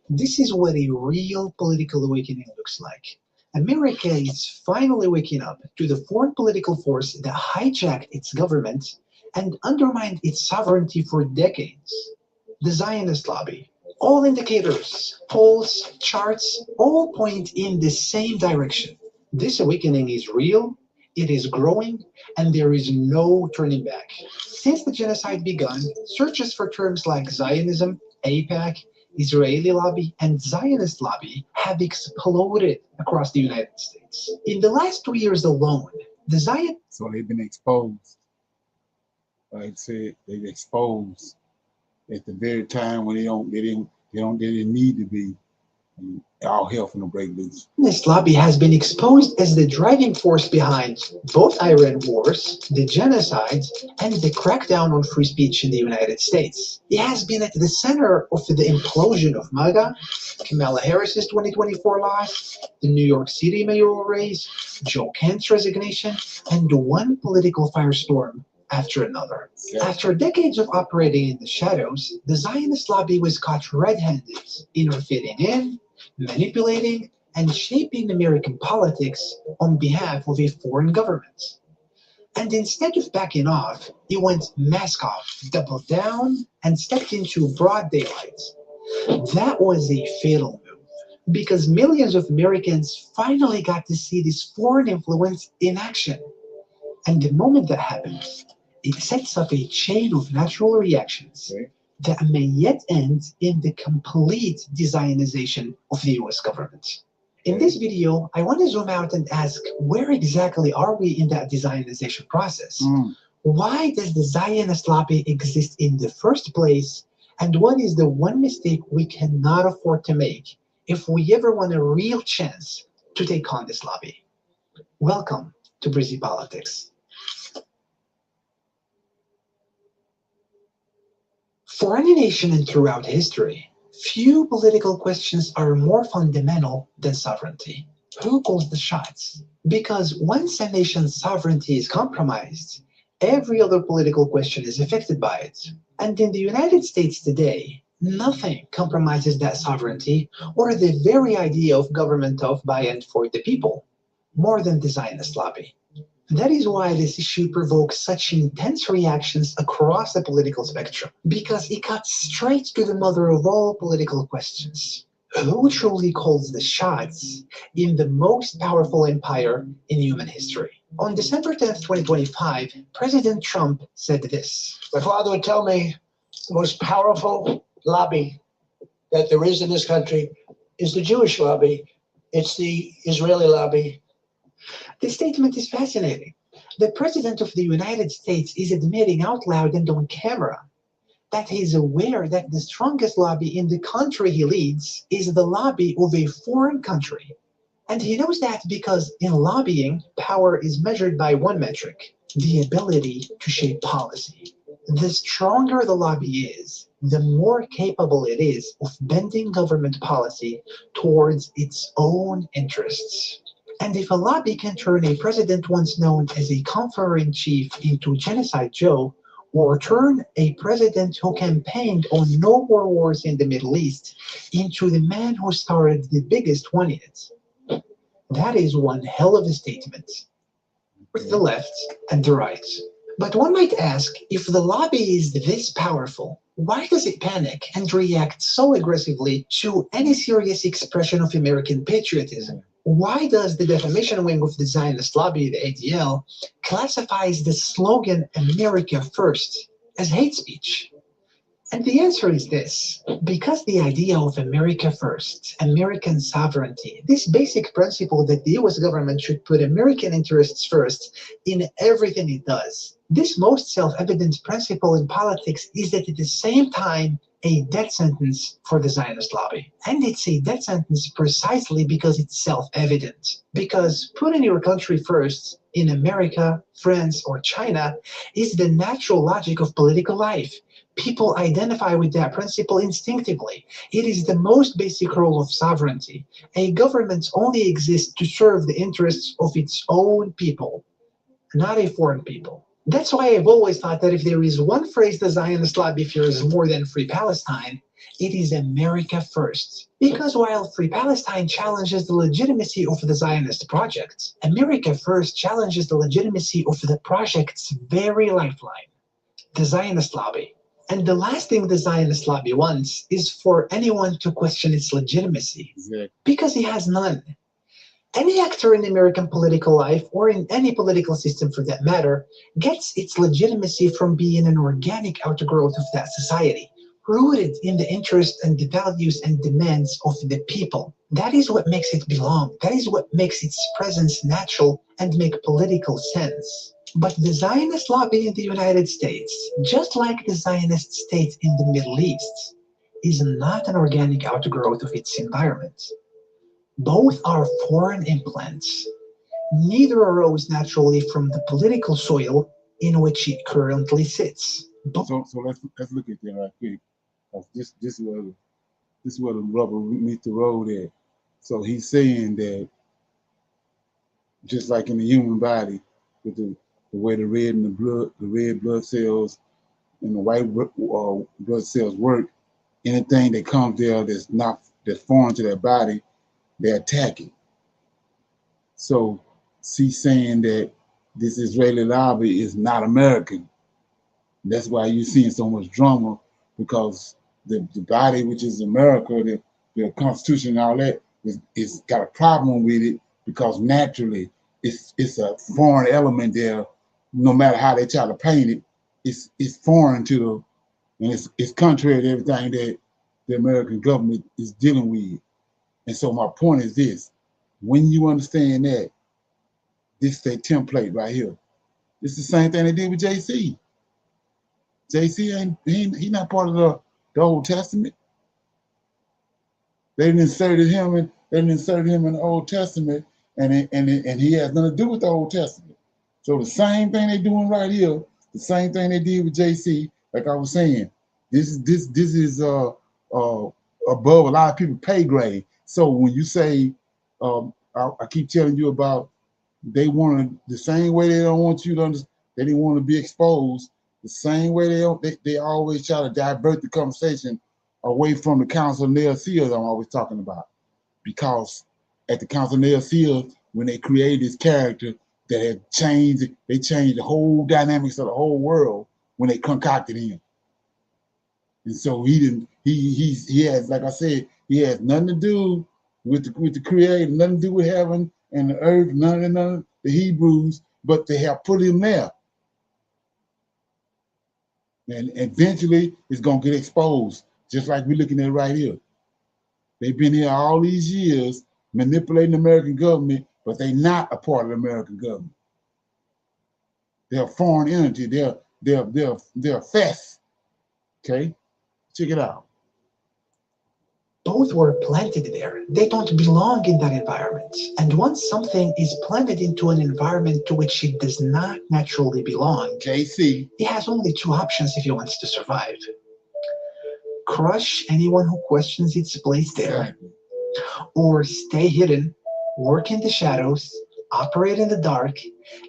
This is what a real political awakening looks like. America is finally waking up to the foreign political force that hijacked its government and undermined its sovereignty for decades. The Zionist lobby. All indicators, polls, charts, all point in the same direction. This awakening is real, it is growing, and there is no turning back. Since the genocide began, searches for terms like Zionism, AIPAC, Israeli lobby, and Zionist lobby have exploded across the United States. In the last 2 years alone, the So they've been exposed. Like I said, they've exposed at the very time when they didn't need to be. And all hell from the break loose. This lobby has been exposed as the driving force behind both Iran wars, the genocides, and the crackdown on free speech in the United States. It has been at the center of the implosion of MAGA, Kamala Harris's 2024 loss, the New York City mayoral race, Joe Kent's resignation, and one political firestorm after another. After decades of operating in the shadows, the Zionist lobby was caught red-handed in fitting in, manipulating, and shaping American politics on behalf of a foreign government. And instead of backing off, it went mask off, doubled down, and stepped into broad daylight. That was a fatal move, because millions of Americans finally got to see this foreign influence in action. And the moment that happened, it sets up a chain of natural reactions that may yet end in the complete de-Zionization of the US government. In this video, I want to zoom out and ask, where exactly are we in that de-Zionization process? Why does the Zionist lobby exist in the first place? And what is the one mistake we cannot afford to make if we ever want a real chance to take on this lobby? Welcome to Breezy Politics. For any nation and throughout history, few political questions are more fundamental than sovereignty. Who calls the shots? Because once a nation's sovereignty is compromised, every other political question is affected by it. And in the United States today, nothing compromises that sovereignty or the very idea of government of, by, and for the people, more than the Zionist lobby. That is why this issue provokes such intense reactions across the political spectrum, because it cuts straight to the mother of all political questions. Who truly calls the shots in the most powerful empire in human history? On December 10th, 2025, President Trump said this. My father would tell me the most powerful lobby that there is in this country is the Jewish lobby. It's the Israeli lobby. This statement is fascinating. The President of the United States is admitting out loud and on camera that he's aware that the strongest lobby in the country he leads is the lobby of a foreign country. And he knows that because in lobbying, power is measured by one metric, the ability to shape policy. The stronger the lobby is, the more capable it is of bending government policy towards its own interests. And if a lobby can turn a president once known as a conqueror-in-chief into Genocide Joe, or turn a president who campaigned on no more wars in the Middle East into the man who started the biggest one yet, that is one hell of a statement. With the left and the right. But one might ask, if the lobby is this powerful, why does it panic and react so aggressively to any serious expression of American patriotism? Why does the defamation wing of the Zionist lobby, the ADL, classifies the slogan America First as hate speech? And the answer is this: because the idea of America First, American sovereignty, this basic principle that the US government should put American interests first in everything it does, this most self-evident principle in politics is at the same time a death sentence for the Zionist lobby. And it's a death sentence precisely because it's self-evident. Because putting your country first in America, France, or China is the natural logic of political life. People identify with that principle instinctively. It is the most basic role of sovereignty. A government only exists to serve the interests of its own people, not a foreign people. That's why I've always thought that if there is one phrase the Zionist lobby fears more than Free Palestine, it is America First. Because while Free Palestine challenges the legitimacy of the Zionist project, America First challenges the legitimacy of the project's very lifeline, the Zionist lobby. And the last thing the Zionist lobby wants is for anyone to question its legitimacy, because it has none. Any actor in American political life, or in any political system for that matter, gets its legitimacy from being an organic outgrowth of that society, rooted in the interests and the values and demands of the people. That is what makes it belong. That is what makes its presence natural and make political sense. But the Zionist lobby in the United States, just like the Zionist state in the Middle East, is not an organic outgrowth of its environment. Both are foreign implants. Neither arose naturally from the political soil in which it currently sits. So let's look at that right quick. This is where the rubber meets the road at. So he's saying that just like in the human body, with the way the red and the red blood cells and the white blood cells work, anything that comes there that's foreign to their body, they attack it. So he's saying that this Israeli lobby is not American. That's why you're seeing so much drama, because the body, which is America, the Constitution and all that, is got a problem with it, because naturally it's a foreign element there. No matter how they try to paint it, it's foreign to the, and it's contrary to everything that the American government is dealing with. And so my point is this: when you understand that, this is a template right here. It's the same thing they did with JC. JC he not part of the Old Testament. They inserted him in the Old Testament, and he has nothing to do with the Old Testament. So the same thing they're doing right here, the same thing they did with JC, like I was saying, this is above a lot of people's pay grade. So when you say, I keep telling you about, they wanted the same way they don't want you to understand, they didn't want to be exposed. The same way they always try to divert the conversation away from the Council of Nicaea I'm always talking about. Because at the Council of Nicaea, when they created this character that had changed, they changed the whole dynamics of the whole world when they concocted him. And so he has, like I said, he has nothing to do with the creator, nothing to do with heaven and the earth, none of the Hebrews, but they have put him there. And eventually it's gonna get exposed, just like we're looking at right here. They've been here all these years manipulating the American government, but they're not a part of the American government. They're a foreign entity. They're a fest. Okay, check it out. Both were planted there. They don't belong in that environment. And once something is planted into an environment to which it does not naturally belong, JC, it has only two options if it wants to survive: crush anyone who questions its place there, or stay hidden, work in the shadows, operate in the dark,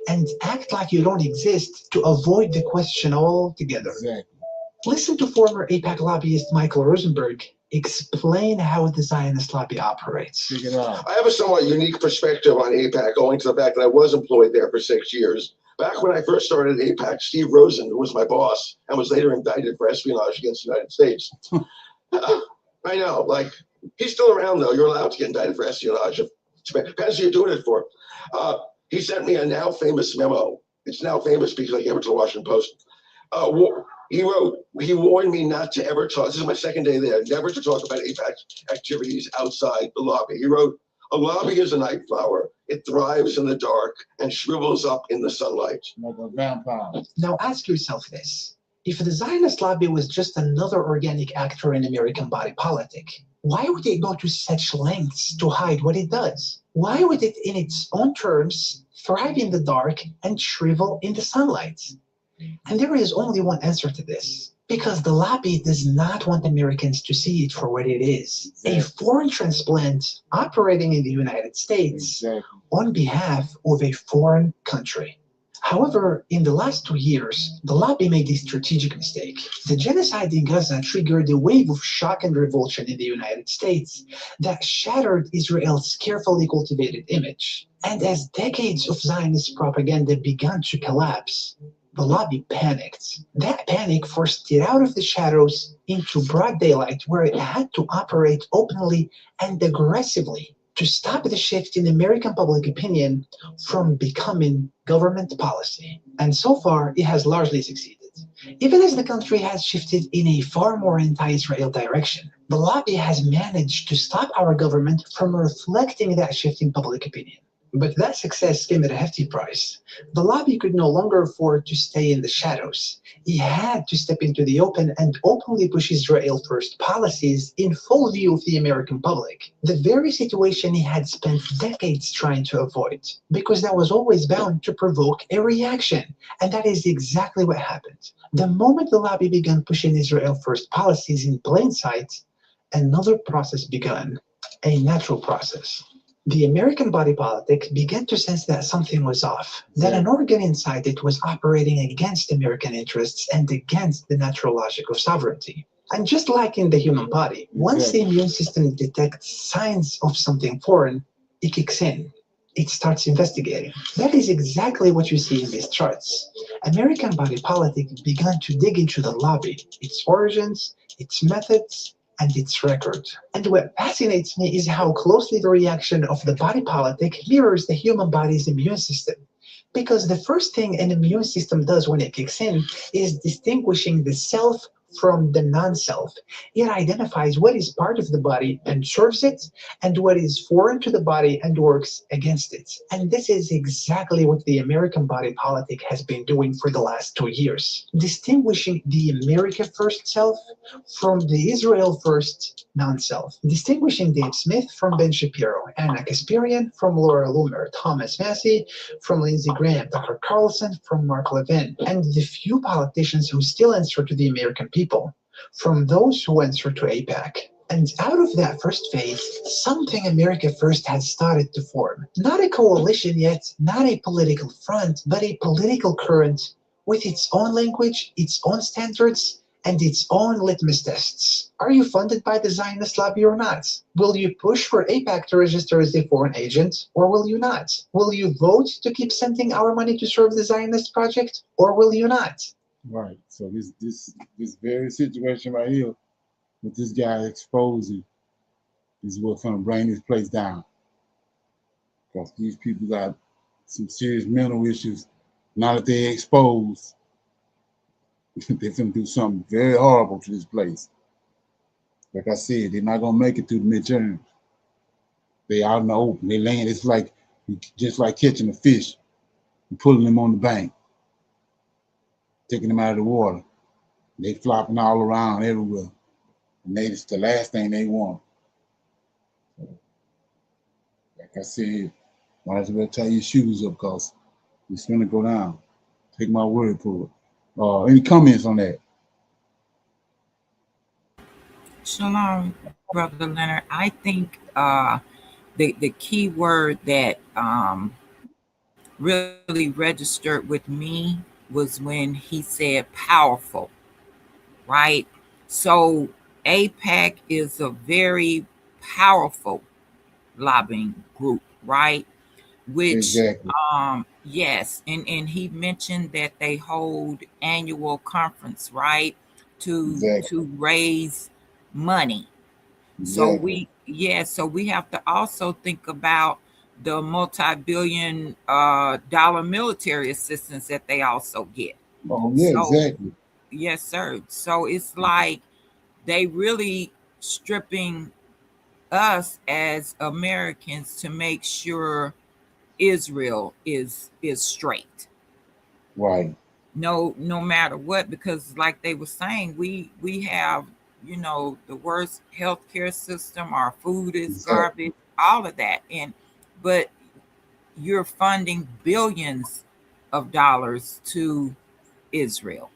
and act like you don't exist to avoid the question altogether. Exactly. Listen to former AIPAC lobbyist Michael Rosenberg explain how the Zionist lobby operates. Check it out. I have a somewhat unique perspective on AIPAC, owing to the fact that I was employed there for 6 years. Back when I first started AIPAC, Steve Rosen, who was my boss and was later indicted for espionage against the United States. I know, like, he's still around though. You're allowed to get indicted for espionage. Depends who you're doing it for. He sent me a now famous memo. It's now famous because I gave it to the Washington Post. He wrote, he warned me not to ever talk, this is my second day there, never to talk about AIPAC activities outside the lobby. He wrote, a lobby is a night flower. It thrives in the dark and shrivels up in the sunlight. Like a vampire. Now ask yourself this. If the Zionist lobby was just another organic actor in American body politic, why would it go to such lengths to hide what it does? Why would it, in its own terms, thrive in the dark and shrivel in the sunlight? And there is only one answer to this. Because the lobby does not want Americans to see it for what it is. Exactly. A foreign transplant operating in the United States. Exactly. On behalf of a foreign country. However, in the last 2 years, the lobby made a strategic mistake. The genocide in Gaza triggered a wave of shock and revulsion in the United States that shattered Israel's carefully cultivated image. And as decades of Zionist propaganda began to collapse, the lobby panicked. That panic forced it out of the shadows into broad daylight, where it had to operate openly and aggressively to stop the shift in American public opinion from becoming government policy. And so far, it has largely succeeded. Even as the country has shifted in a far more anti-Israel direction, the lobby has managed to stop our government from reflecting that shift in public opinion. But that success came at a hefty price. The lobby could no longer afford to stay in the shadows. He had to step into the open and openly push Israel first policies in full view of the American public. The very situation he had spent decades trying to avoid, because that was always bound to provoke a reaction. And that is exactly what happened. The moment the lobby began pushing Israel first policies in plain sight, another process began, a natural process. The American body politic began to sense that something was off, that an organ inside it was operating against American interests and against the natural logic of sovereignty. And just like in the human body, once the immune system detects signs of something foreign, it kicks in. It starts investigating. That is exactly what you see in these charts. American body politic began to dig into the lobby, its origins, its methods, and its record. And what fascinates me is how closely the reaction of the body politic mirrors the human body's immune system. Because the first thing an immune system does when it kicks in is distinguishing the self from the non-self. It identifies what is part of the body and serves it, and what is foreign to the body and works against it. And this is exactly what the American body politic has been doing for the last 2 years, distinguishing the America first self from the Israel first non-self, distinguishing Dave Smith from Ben Shapiro, Anna Kasparian from Laura Loomer, Thomas Massey from Lindsey Graham, Tucker Carlson from Mark Levin, and the few politicians who still answer to the American people from those who answer to AIPAC. And out of that first phase, something America First has started to form. Not a coalition yet, not a political front, but a political current with its own language, its own standards, and its own litmus tests. Are you funded by the Zionist lobby or not? Will you push for AIPAC to register as a foreign agent, or will you not? Will you vote to keep sending our money to serve the Zionist project, or will you not? Right. So this very situation right here with this guy exposing is what's gonna bring this place down. Because these people got some serious mental issues. Now that they're exposed, they're gonna do something very horrible to this place. Like I said, they're not gonna make it through the midterms. They out in the open. They land. It's like just like catching a fish and pulling them on the bank, taking them out of the water. They flopping all around everywhere. And it's the last thing they want. Like I said, might as well tie your shoes up because it's gonna go down. Take my word for it. Any comments on that? Shalom, Brother Leonard. I think the key word that really registered with me was when he said powerful, right? So AIPAC is a very powerful lobbying group, right? Which exactly. Yes, and he mentioned that they hold annual conference, right? To raise money. Exactly. So we have to also think about the multi-billion dollar military assistance that they also get. Oh yeah, So exactly. yes, sir. So it's like they really stripping us as Americans to make sure Israel is straight. Right. No matter what, because like they were saying, we have, the worst healthcare system, our food is garbage, all of that. But you're funding billions of dollars to Israel.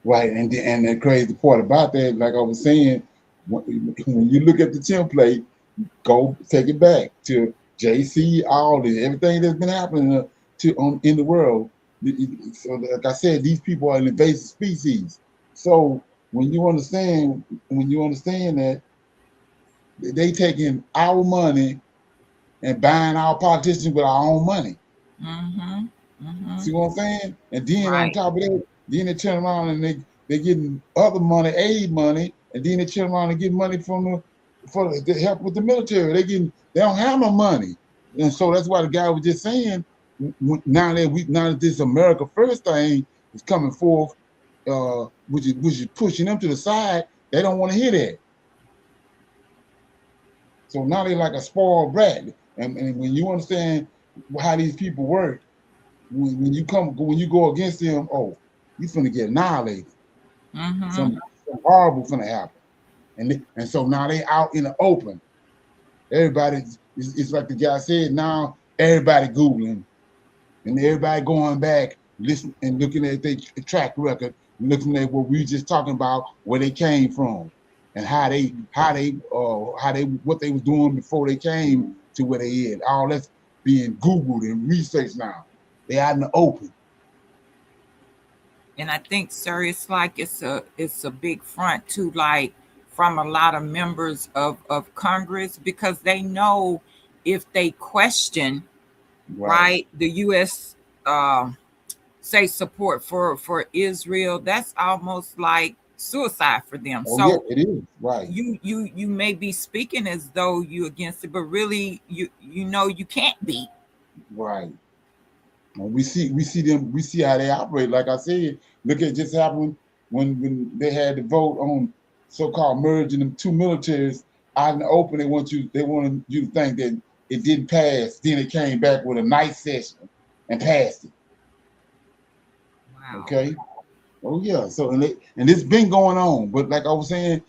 Right, and the crazy part about that, like I was saying, when you look at the template, go take it back to JC, all this, everything that's been happening in the world. So, like I said, these people are an invasive species. So when you understand that they taking our money and buying our politicians with our own money. Mm-hmm. Mm-hmm. See what I'm saying? And then on top of that, then they turn around and they getting other money, aid money, and then they turn around and get money for the help with the military. They don't have no money, and so that's why the guy was just saying now that this America First thing is coming forth, which is pushing them to the side. They don't want to hear that. So now they're like a spoiled brat. And when you understand how these people work, when you go against them, oh, you finna get annihilated. Something horrible finna happen. And so now they out in the open. Everybody, it's like the guy said, now everybody Googling and everybody going back, listening and looking at their track record, looking at what we were just talking about, where they came from and what they was doing before they came to where they is. All that's being Googled and researched now. They out in the open. And I think, sir, it's like it's a big front too, like from a lot of members of Congress, because they know if they question right the U.S. Say support for Israel, that's almost like suicide for them. Oh, so yeah, it is right. You may be speaking as though you against it, but really you know you can't be. Right. And we see how they operate. Like I said, look at just happened when they had the vote on so-called merging them two militaries out in the open. They wanted you to think that it didn't pass. Then it came back with a nice session and passed it. Wow. Okay. Oh yeah. So and it's been going on, but like I was saying,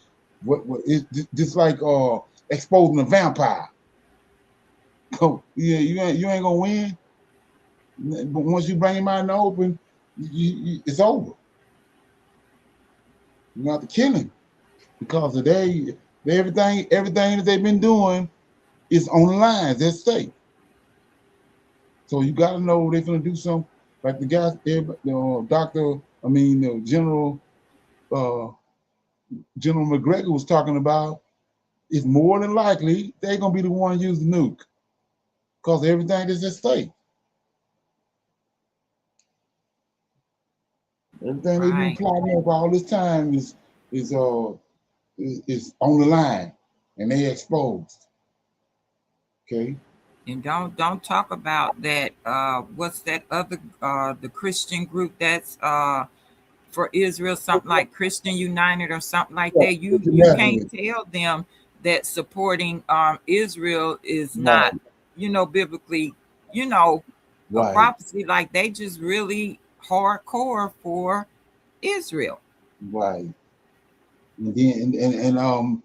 what it's just like exposing a vampire. Oh yeah, you ain't gonna win. But once you bring him out in the open, it's over. You have to kill him because today everything that they've been doing is on the lines at stake. So you got to know they're gonna do something. Like the guy, General McGregor was talking about. It's more than likely they're gonna be the one to use the nuke because everything is at stake. Everything they've been plotting up all this time is on the line, and they exposed. Okay. And don't talk about that. What's that other the Christian group that's for Israel, something like Christian United or something like that. You can't tell them that supporting Israel is not, biblically, a prophecy. Like they just really hardcore for Israel. Right. And then and I don't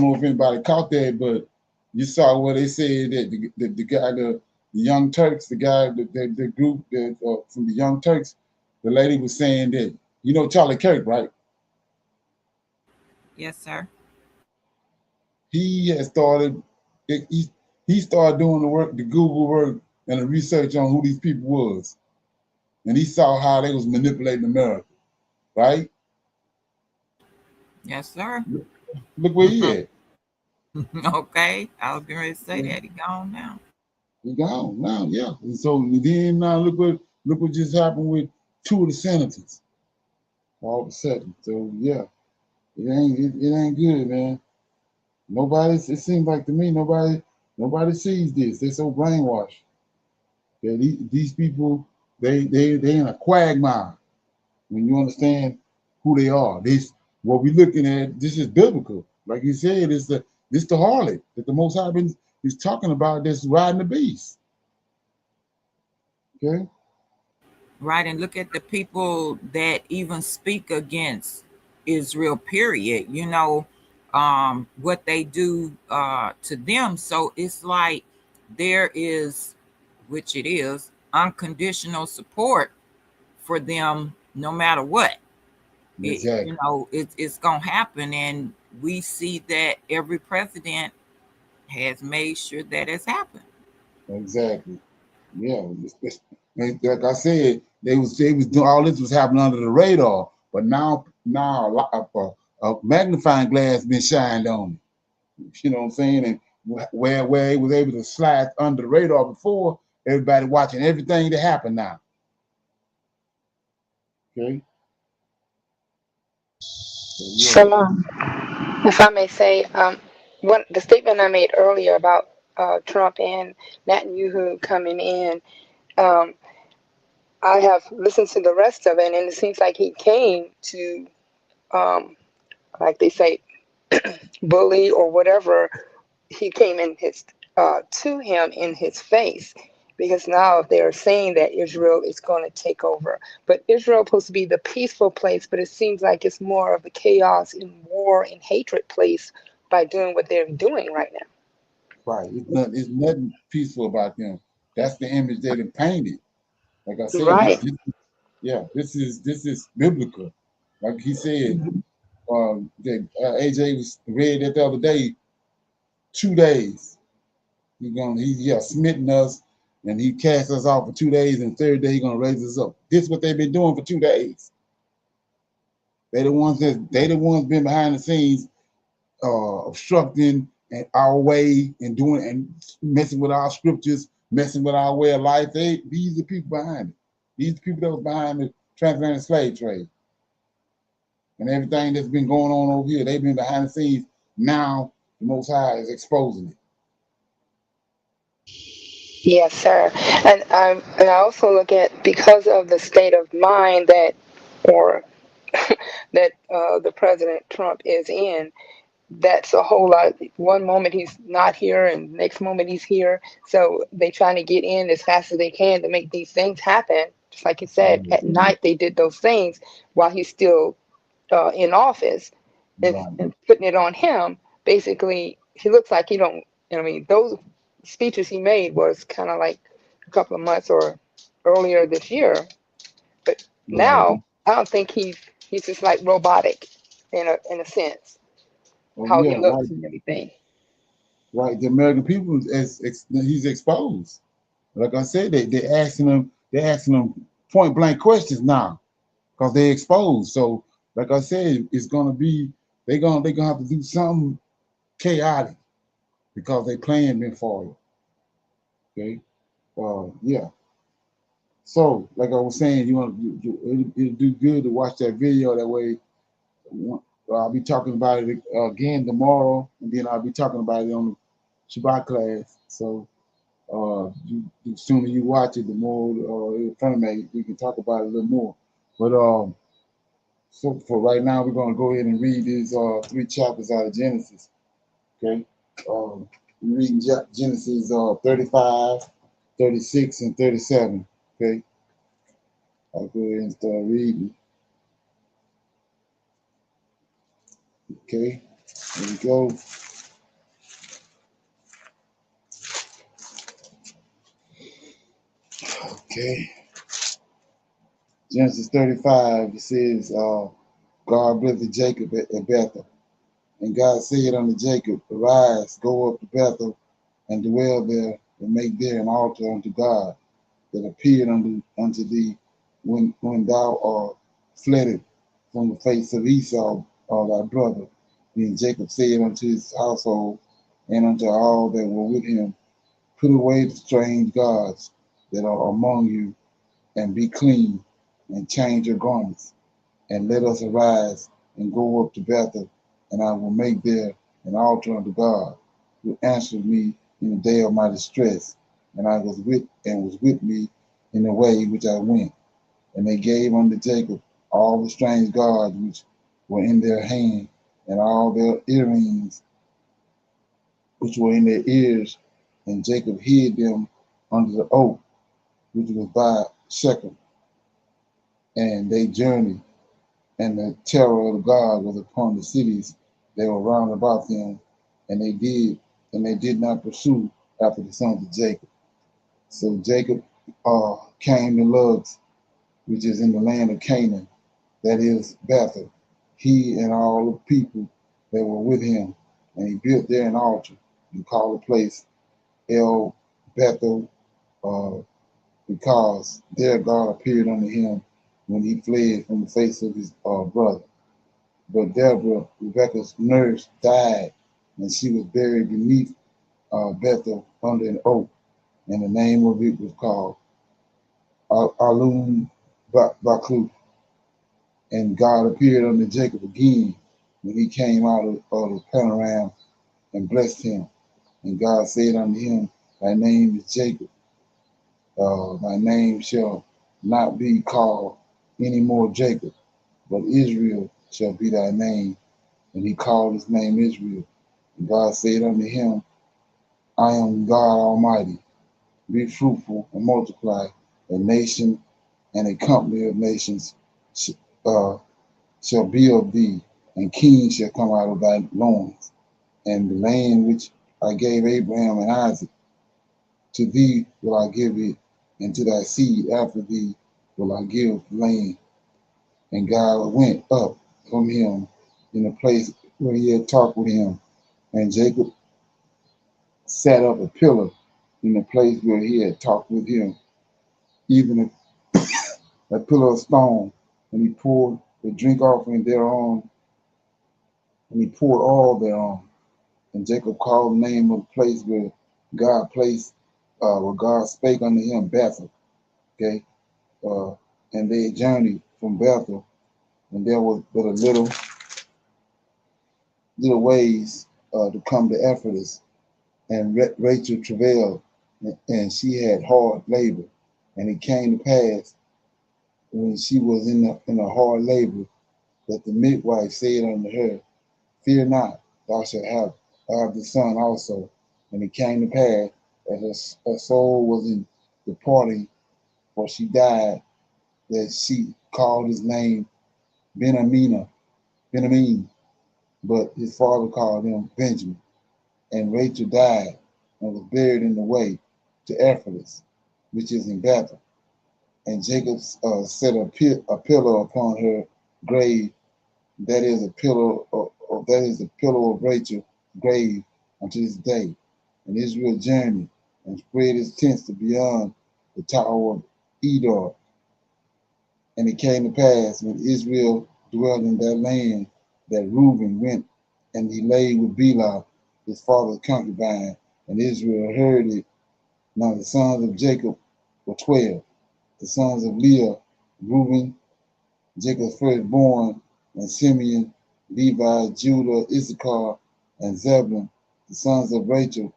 know if anybody caught that, but you saw where they said that the guy, the Young Turks, the guy, the group that from the Young Turks, the lady was saying that, Charlie Kirk, right? Yes, sir. He has started. He started doing the work, the Google work, and the research on who these people was, and he saw how they was manipulating America, right? Yes, sir. Look where he at. Okay, I was going to say that he gone now. He gone now, yeah. And so then now look what just happened with two of the senators. All of a sudden, so yeah, it ain't good, man. It seems like to me nobody sees this. They're so brainwashed. Yeah, these people they in a quagmire. When you understand who they are, what we're looking at. This is biblical, like you said. This the harlot that the Most High is talking about. That's riding the beast. Okay. Right, and look at the people that even speak against Israel, period. What they do to them. So it's like there is, which it is, unconditional support for them no matter what. Exactly. It's going to happen. And we see that every president has made sure that it's happened. Exactly. Yeah. Like I said, they was doing all this was happening under the radar, but now a magnifying glass been shined on. You know what I'm saying? And where it was able to slide under the radar before, everybody watching everything that happened now. Okay. Shalom. If I may say, the statement I made earlier about Trump and Netanyahu coming in, I have listened to the rest of it, and it seems like he came to, like they say, bully or whatever. He came in his to him in his face, because now they're saying that Israel is going to take over. But Israel is supposed to be the peaceful place, but it seems like it's more of a chaos and war and hatred place by doing what they're doing right now. Right. It's nothing peaceful about them. That's the image they done painted. Like I said, Right. this is biblical. Like he said, that AJ was read that the other day. 2 days. He smitten us, and he cast us off for 2 days, and third day he's gonna raise us up. This is what they've been doing for 2 days. They the ones been behind the scenes, obstructing our way and doing and messing with our scriptures, messing with our way of life. These are the people behind it. These are the people that was behind the transatlantic slave trade and everything that's been going on over here. They've been behind the scenes. Now the Most High is exposing it. Yes, sir. And I also look at, because of the state of mind that, or that the President Trump is in, that's a whole lot. One moment he's not here, and next moment he's here. So they trying to get in as fast as they can to make these things happen. Just like you said, at night they did those things while he's still in office, and putting it on him. Basically, he looks like he don't. I mean, those speeches he made was kind of like a couple of months or earlier this year, but now I don't think he's just like robotic in a sense, how he looks and everything. Right, the American people he's exposed. Like I said, they're asking him point blank questions now because they're exposed. So, like I said, it's gonna be they're gonna have to do something chaotic because they plan been foiled. Okay, yeah. So, like I was saying, it'll do good to watch that video. That way, I'll be talking about it again tomorrow, and then I'll be talking about it on the Shabbat class. So. The sooner you watch it, the more we can talk about it a little more. But so for right now, we're going to go ahead and read these 3 chapters out of Genesis. Okay, we're reading Genesis 35, 36, and 37. Okay, I'll go ahead and start reading. Okay, here we go. Okay. Genesis 35, it says, God blessed Jacob at Bethel. And God said unto Jacob, arise, go up to Bethel, and dwell there, and make there an altar unto God that appeared unto thee when thou art fled from the face of Esau, thy brother. Then Jacob said unto his household and unto all that were with him, put away the strange gods that are among you, and be clean, and change your garments, and let us arise and go up to Bethel, and I will make there an altar unto God, who answered me in the day of my distress, and was with me in the way which I went. And they gave unto Jacob all the strange gods which were in their hand, and all their earrings which were in their ears, and Jacob hid them under the oak which was by Shechem. And they journeyed, and the terror of God was upon the cities that were round about them, and they did not pursue after the sons of Jacob. So Jacob came to Luz, which is in the land of Canaan, that is Bethel, he and all the people that were with him, and he built there an altar and called the place El Bethel, because there God appeared unto him when he fled from the face of his brother. But Deborah, Rebekah's nurse, died, and she was buried beneath Bethel under an oak, and the name of it was called Alun Baklu. And God appeared unto Jacob again when he came out of the panorama and blessed him. And God said unto him, thy name is Jacob. Thy name shall not be called any more Jacob, but Israel shall be thy name. And he called his name Israel. And God said unto him, I am God Almighty. Be fruitful and multiply. A nation and a company of nations shall be of thee, and kings shall come out of thy loins. And the land which I gave Abraham and Isaac, to thee will I give it, and to thy seed after thee will I give the land. And God went up from him in the place where he had talked with him, and Jacob set up a pillar in the place where he had talked with him, even a pillar of stone, and he poured the drink offering thereon, and he poured all thereon. And Jacob called the name of the place where God placed, where God spake unto him, Bethel. Okay, and they journeyed from Bethel, and there was but a little ways to come to Ephrata, and Rachel travailed, and she had hard labor. And it came to pass when she was in a hard labor that the midwife said unto her, Fear not, thou shalt have the son also. And it came to pass as her soul was in departing, for she died, that she called his name Benjamin, but his father called him Benjamin. And Rachel died and was buried in the way to Ephrata, which is in Bethel. And Jacob set a pillow upon her grave. That is a pillow of Rachel's grave unto this day. And Israel journeyed and spread his tents to beyond the tower of Edar. And it came to pass when Israel dwelt in that land that Reuben went and he lay with Bilhah, his father's concubine, and Israel heard it. Now the sons of Jacob were 12. The sons of Leah, Reuben, Jacob's firstborn, and Simeon, Levi, Judah, Issachar, and Zebulun. The sons of Rachel,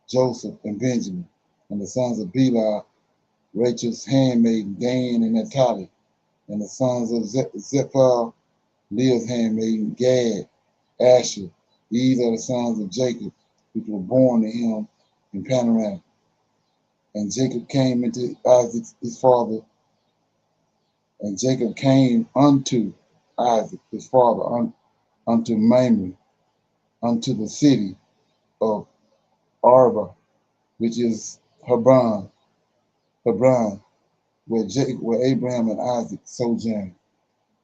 Joseph, and Benjamin. And the sons of Bilhah, Rachel's handmaiden, Dan and Naphtali. And the sons of Zephael, Leah's handmaiden, Gad, Asher. These are the sons of Jacob, which were born to him in Panorama. And Jacob came into Isaac his father, and Jacob came unto Isaac his father, unto Mamre, unto the city of Arba, which is Hebron, where Abraham and Isaac sojourned.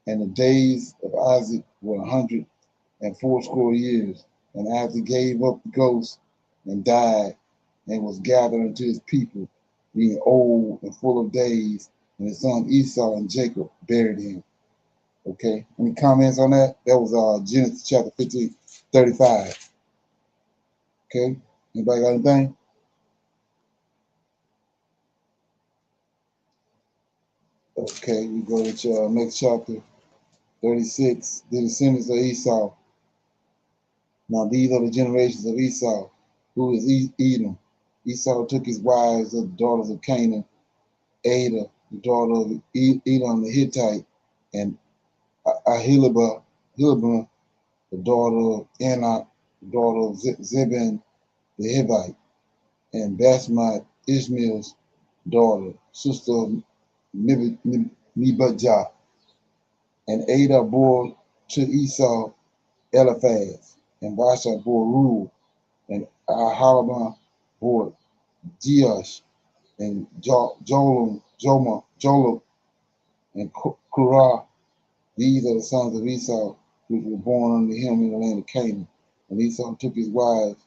And the days of Isaac were 180 years. And Isaac gave up the ghost and died, and was gathered unto his people, being old and full of days. And his son Esau and Jacob buried him. Okay, any comments on that? That was Genesis chapter 15, 35. Okay, anybody got anything? Okay, we go to next chapter, 36. The descendants of Esau. Now these are the generations of Esau, who is Edom. Esau took his wives of the daughters of Canaan, Ada, the daughter of Edom the Hittite, and Ahilibah, the daughter of Anak, the daughter of Zebin the Hivite, and Basmat, Ishmael's daughter, sister of Nebuchadnezzar. And Ada bore to Esau Eliphaz, and Basha bore Reuel, and Ahalabah bore Jeush, and Jolam, and Korah. These are the sons of Esau, which were born unto him in the land of Canaan. And Esau took his wives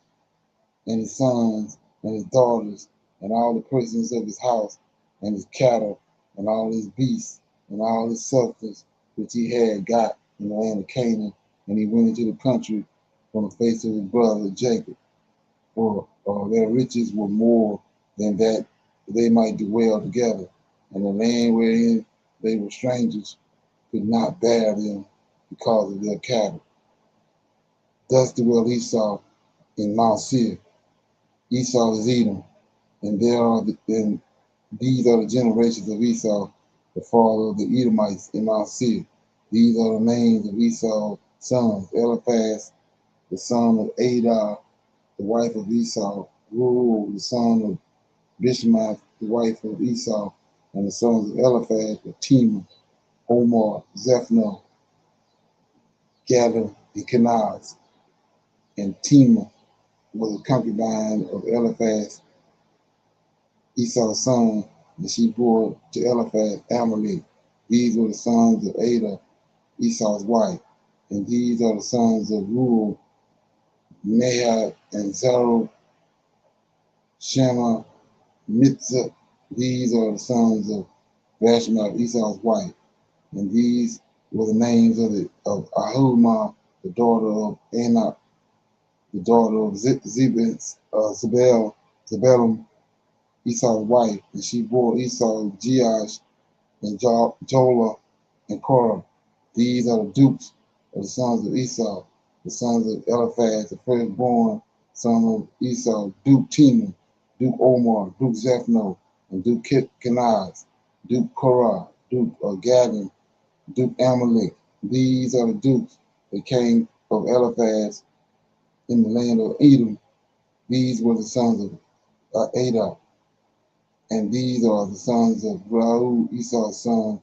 and his sons and his daughters and all the persons of his house and his cattle and all his beasts and all his substance which he had got in the land of Canaan, and he went into the country from the face of his brother Jacob, for their riches were more than that they might dwell together, and the land wherein they were strangers could not bear them because of their cattle. Thus dwelt Esau in Mount Seir. Esau is Edom, and these are the generations of Esau, the father of the Edomites in Mount Seir. These are the names of Esau's sons: Eliphaz, the son of Adar, the wife of Esau, Reuel, the son of Bishmath, the wife of Esau, and the sons of Eliphaz were Tema, Omar, Zephon, Gather, and Kenaz. And Tema was a concubine of Eliphaz, Esau's son, and she bore to Eliphaz Amalek. These were the sons of Ada, Esau's wife. And these are the sons of Reuel, Nahat, and Zerah, Shema, Mitzah. These are the sons of Bashmath, Esau's wife. And these were the names of Ahumah, the daughter of Anak, the daughter of Zebelum, Esau's wife. And she bore Esau Jeash and Jola and Korah. These are the dukes of the sons of Esau, the sons of Eliphaz, the firstborn son of Esau, Duke Tema, Duke Omar, Duke Zephon, and Duke Kenaz, Duke Korah, Duke Gavin, Duke Amalek. These are the dukes that came of Eliphaz in the land of Edom. These were the sons of Ada. And these are the sons of Reuel, Esau's son,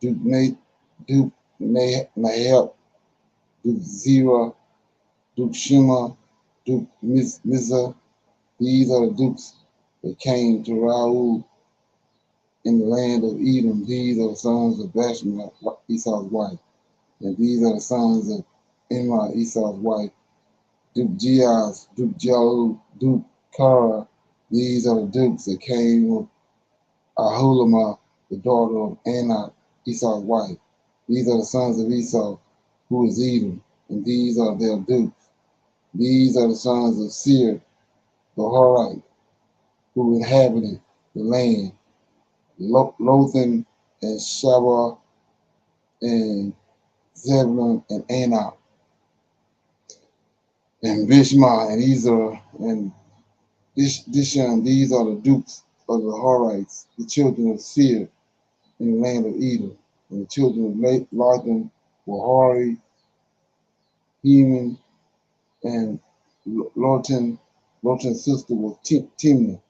Duke Nahab, Duke Zerah, Duke Shema, Duke Mizah. These are the dukes that came to Reuel in the land of Edom. These are the sons of Bashmath, Esau's wife. And these are the sons of Emma, Esau's wife, Duke Jeaz, Duke Jalud, Duke Kara. These are the dukes that came with Ahulamah, the daughter of Anak, Esau's wife. These are the sons of Esau, who is Edom, and these are their dukes. These are the sons of Seir, the Horite, who inhabited the land, Lothan and Shabah and Zebulun and Anak, and Bishma and Ezer and Dishan. These are the dukes of the Horites, the children of Seir in the land of Edom. And the children of Lothan were Hori, Heman, and Lothan. Lothan's sister was Timnah.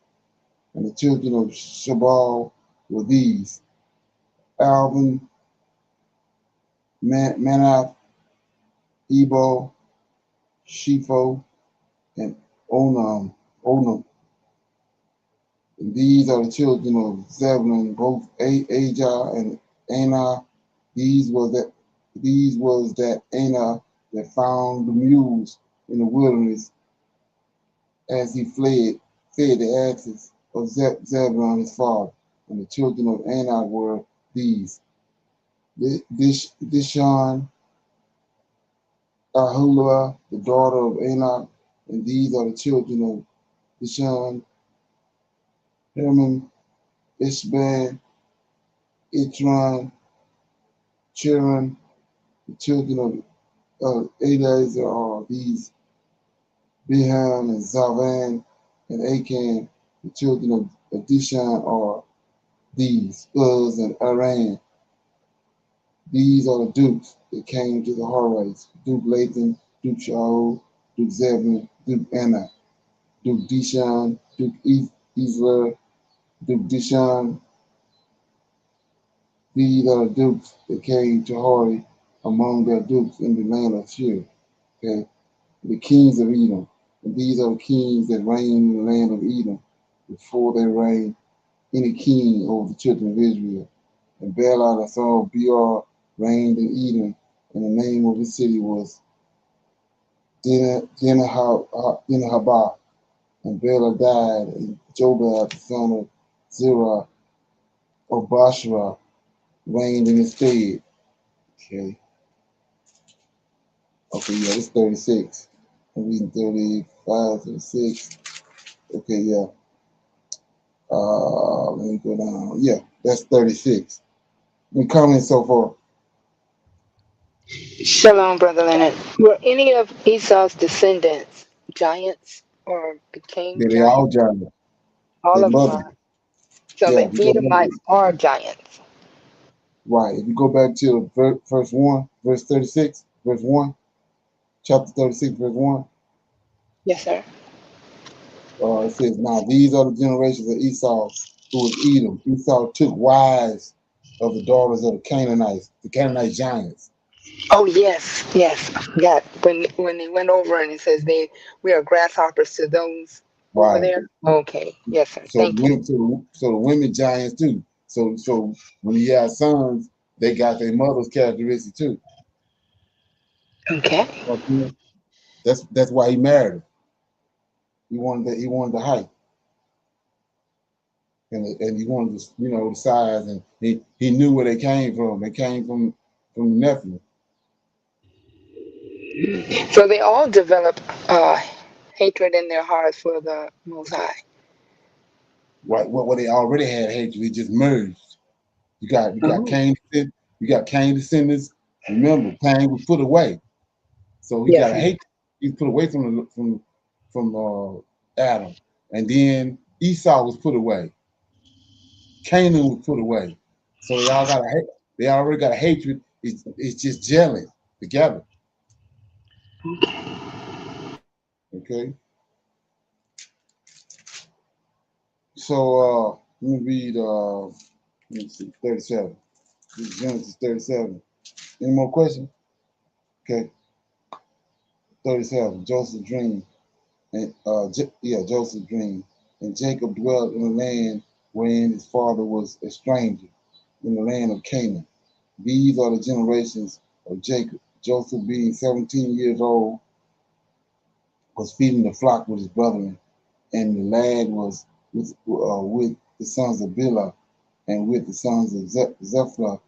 And the children of Shabal were these: Alvin, Manath, Ebo, Shepho, and Onam. And these are the children of Zebulun, both Ajah and Anah. These was that Anah that found the mules in the wilderness as he fed the asses of Zebulun his father. And the children of Anah were these: Dishan, Ahullah, the daughter of Anak. And these are the children of Dishan, Herman, Ishban, Itran, Chiran. The children of Eleazar are these: Bihan and Zavan and Achan. The children of Dishan are these: Uz and Aran. These are the dukes that came to the Horites: Duke Lathan, Duke Shaul, Duke Zebulun, Duke Anak, Duke Dishan, Duke Isler, Duke Dishan. These are the dukes that came to Hori among their dukes in the land of Shir. Okay, the kings of Edom. And these are the kings that reigned in the land of Edom before they reigned any king over the children of Israel. And Bela, the son of Beor, reigned in Edom, and the name of his city was Dinahaba. And Bela died, and Jobab, the son of Zerah of Bashra, reigned in his stead. Okay, yeah, it's 36. I'm reading 35, 36. Okay, yeah. Let me go down. Yeah, that's 36. Any comments so far? Shalom, Brother Leonard. Were any of Esau's descendants giants or became Yeah, they all giants? giants. All They of them mother. are. So Yeah, the if you go back, Edomites are giants. right. If you go back to verse 1, verse 36, verse 1, chapter 36, verse 1. Yes, sir. It says, now these are the generations of Esau, who was Edom. Esau took wives of the daughters of the Canaanite giants. Oh yes, yes. I forgot when they went over and it says we are grasshoppers to those over Right. there. Okay, yes, sir. So Thank you. the women giants too. So when he had sons, they got their mother's characteristic too. Okay. Okay. That's why he married her. He wanted the height. And he wanted the size, and he knew where they came from. They came from the nephew. So they all develop hatred in their hearts for the Most High. Right. What they already had hatred, it just merged. You got Oh. Cain. You got Cain descendants. Remember, Cain was put away, so he Yes. got a hate. He put away from Adam, and then Esau was put away. Canaan was put away. So they all got a hate. They already got a hatred. It's just gelling together. Okay. So let me read. Let me see. 37. This is Genesis 37. Any more questions? Okay. 37. Joseph dreamed. And Joseph dreamed. And Jacob dwelt in a land wherein his father was a stranger, in the land of Canaan. These are the generations of Jacob. Joseph, being 17 years old, was feeding the flock with his brethren, and the lad was with the sons of Bilhah and with the sons of Zephalah,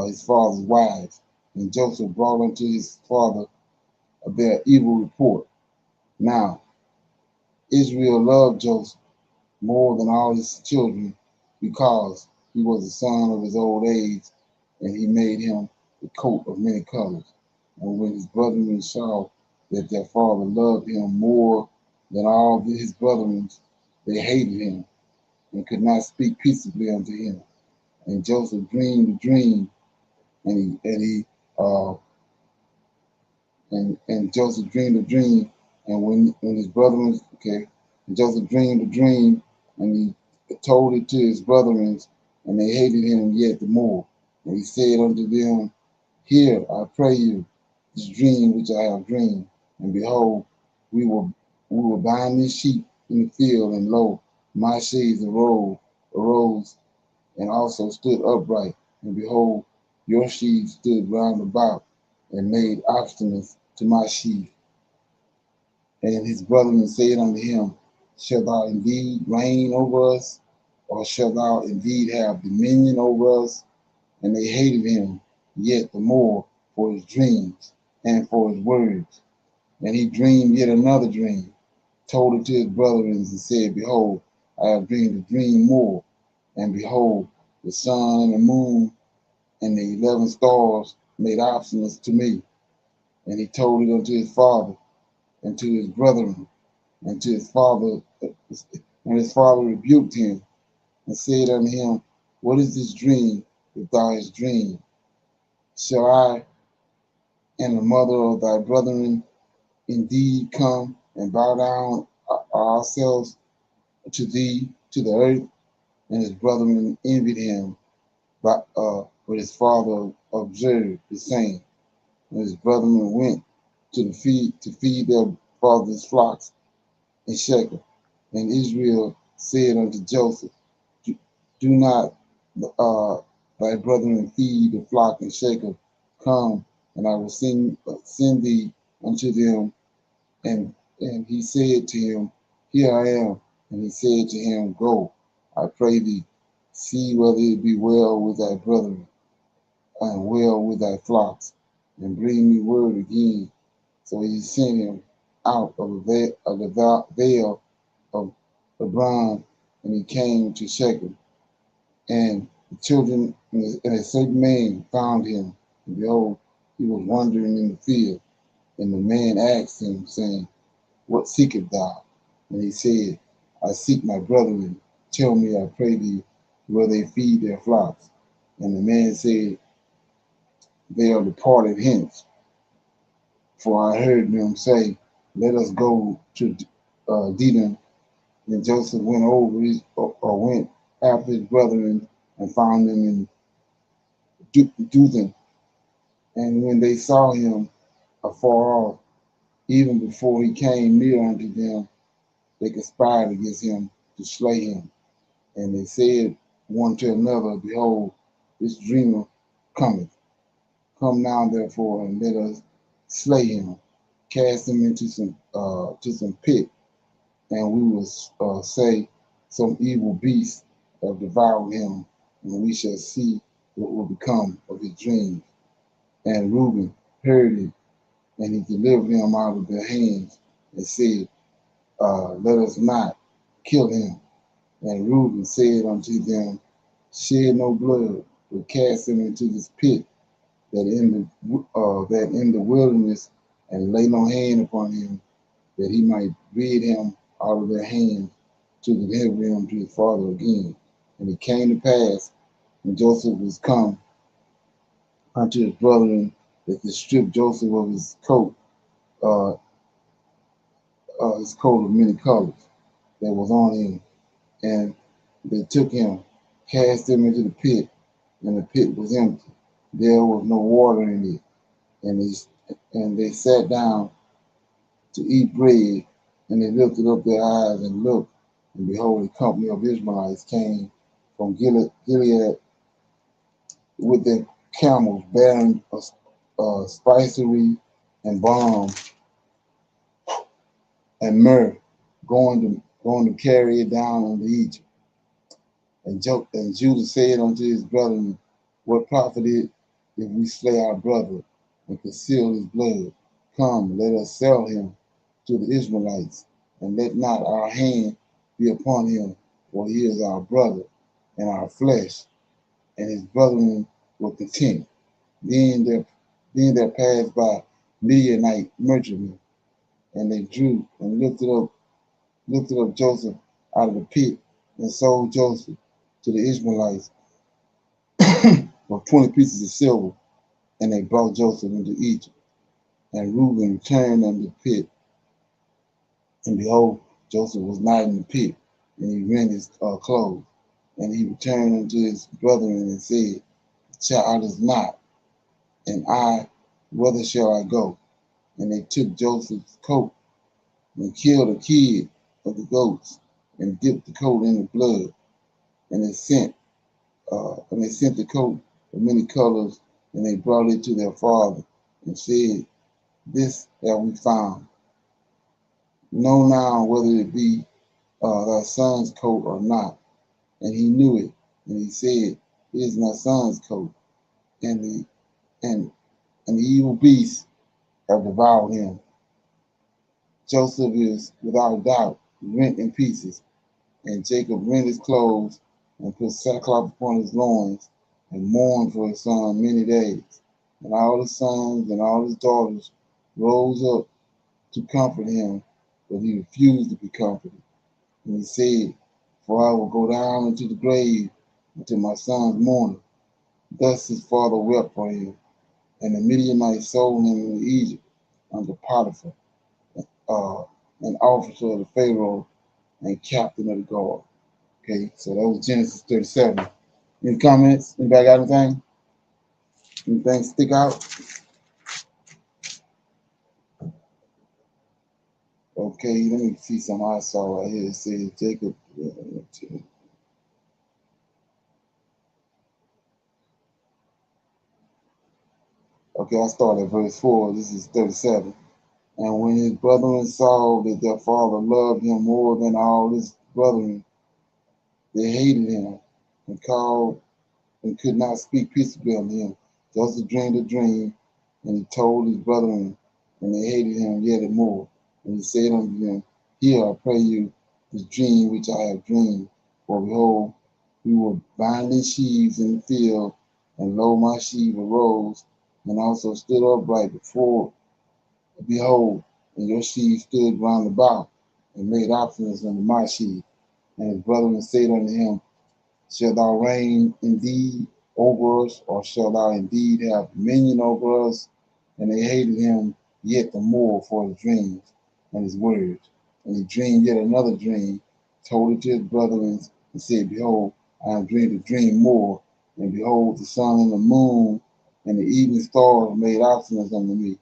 his father's wives. And Joseph brought unto his father their evil report. Now Israel loved Joseph more than all his children, because he was the son of his old age, and he made him a coat of many colors. And when his brethren saw that their father loved him more than all his brethren, they hated him and could not speak peaceably unto him. And Joseph dreamed a dream, uh, and Joseph dreamed a dream, and when his brethren, and Joseph dreamed a dream, and he told it to his brethren, and they hated him yet the more. And he said unto them, hear, I pray you, this dream which I have dreamed. And behold, we were binding sheep in the field, and lo, my shades arose, and also stood upright. And behold, your sheep stood round about, and made obstinance to my sheep. And his brethren said unto him, shalt thou indeed reign over us, or shalt thou indeed have dominion over us? And they hated him yet the more for his dreams and for his words. And he dreamed yet another dream, told it to his brethren, and said, behold, I have dreamed a dream more. And behold, the sun and the moon and the 11 stars made obstinance to me. And he told it unto his father and to his brethren and to his father. And his father rebuked him and said unto him, what is this dream that thou hast dreamed? Shall I and the mother of thy brethren indeed come and bow down ourselves to thee, to the earth? And his brethren envied him, but his father observed the same. And his brethren went to feed their father's flocks in Shechem. And Israel said unto Joseph, do not thy brethren feed the flock in Shechem. Come, and I will send thee unto them. And he said to him, here I am. And he said to him, go, I pray thee, see whether it be well with thy brethren, and well with thy flocks, and bring me word again. So he sent him out of the vale of Hebron, and he came to Shechem. And the children and a certain man found him, and behold, he was wandering in the field. And the man asked him, saying, what seekest thou? And he said, I seek my brethren. Tell me, I pray thee, where they feed their flocks. And the man said, they are departed hence. For I heard them say, let us go to Dedan, Then Joseph went over or went after his brethren and found them in Dothan. And when they saw him afar off, even before he came near unto them, they conspired against him to slay him. And they said one to another, Behold, this dreamer cometh. Come now, therefore, and let us slay him, cast him into some pit, and we will say some evil beast have devoured him, and we shall see what will become of his dreams. And Reuben heard it, and he delivered him out of their hands, and said, Let us not kill him. And Reuben said unto them, Shed no blood, but cast him into this pit that in the wilderness, and lay no hand upon him, that he might rid him out of their hands, to deliver him to his father again. And it came to pass, when Joseph was come unto his brethren, that they stripped Joseph of his coat of many colors that was on him, and they took him, cast him into the pit, and the pit was empty. There was no water in it. And they sat down to eat bread, and they lifted up their eyes and looked, and behold, a company of Israelites came from Gilead with their camels bearing spicery and balm and myrrh, going to carry it down unto Egypt. And Judah said unto his brethren, What profit it if we slay our brother and conceal his blood? Come, let us sell him to the Ishmaelites, and let not our hand be upon him, for he is our brother and our flesh. And his brethren were content. Then there passed by Midianite merchantmen, and they drew and lifted up Joseph out of the pit, and sold Joseph to the Ishmaelites for 20 pieces of silver, and they brought Joseph into Egypt. And Reuben returned unto the pit, and behold, Joseph was not in the pit, and he rent his clothes. And he returned unto his brethren and said, The child is not, and I, whither shall I go? And they took Joseph's coat and killed a kid of the goats, and dipped the coat in the blood, and they sent the coat of many colors, and they brought it to their father, and said, This have we found. Know now whether it be thy son's coat or not. And he knew it, and he said, It is my son's coat, and the evil beasts have devoured him. Joseph is without doubt rent in pieces, and Jacob rent his clothes and put sackcloth upon his loins, and mourned for his son many days. And all his sons and all his daughters rose up to comfort him, but he refused to be comforted. And he said, For I will go down into the grave until my son's mourning. Thus his father wept for him. And the Midianites sold him into Egypt under Potiphar, an officer of the Pharaoh and captain of the guard. Okay, so that was Genesis 37. Any comments? Anybody got anything? Anything stick out? Okay, let me see something I saw right here. It says Jacob. Okay, I start at verse 4. This is 37. And when his brethren saw that their father loved him more than all his brethren, they hated him and could not speak peaceably unto him. Joseph dreamed a dream, and he told his brethren, and they hated him yet more. And he said unto them, Hear, I pray you, this dream which I have dreamed. For behold, we were binding sheaves in the field, and lo, my sheaf arose, and also stood upright before. Behold, and your sheaves stood round about, and made obstacles unto my sheaf. And his brethren said unto him, Shall thou reign indeed over us, or shall thou indeed have dominion over us? And they hated him yet the more for his dreams and his words. And he dreamed yet another dream, told it to his brethren, and said, Behold, I have dreamed a dream more, and behold, the sun and the moon and the evening stars made obstacles unto me.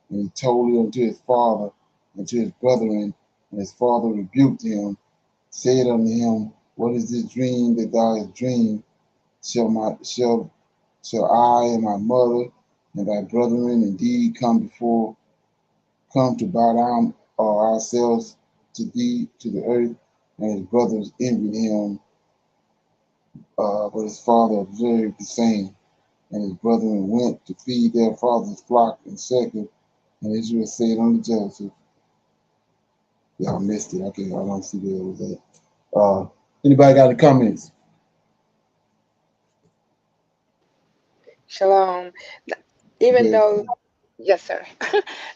And he told it unto his father and to his brethren, and his father rebuked him, said unto him, What is this dream that thou hast dreamed? Shall I and my mother and thy brethren indeed come to bow down ourselves to thee to the earth? And his brothers envied him, but his father observed the same. And his brethren went to feed their father's flock in Shechem. And Israel said unto Joseph, y'all missed it. I don't see where it was at. Anybody got any comments? Shalom. Even though, yes, sir.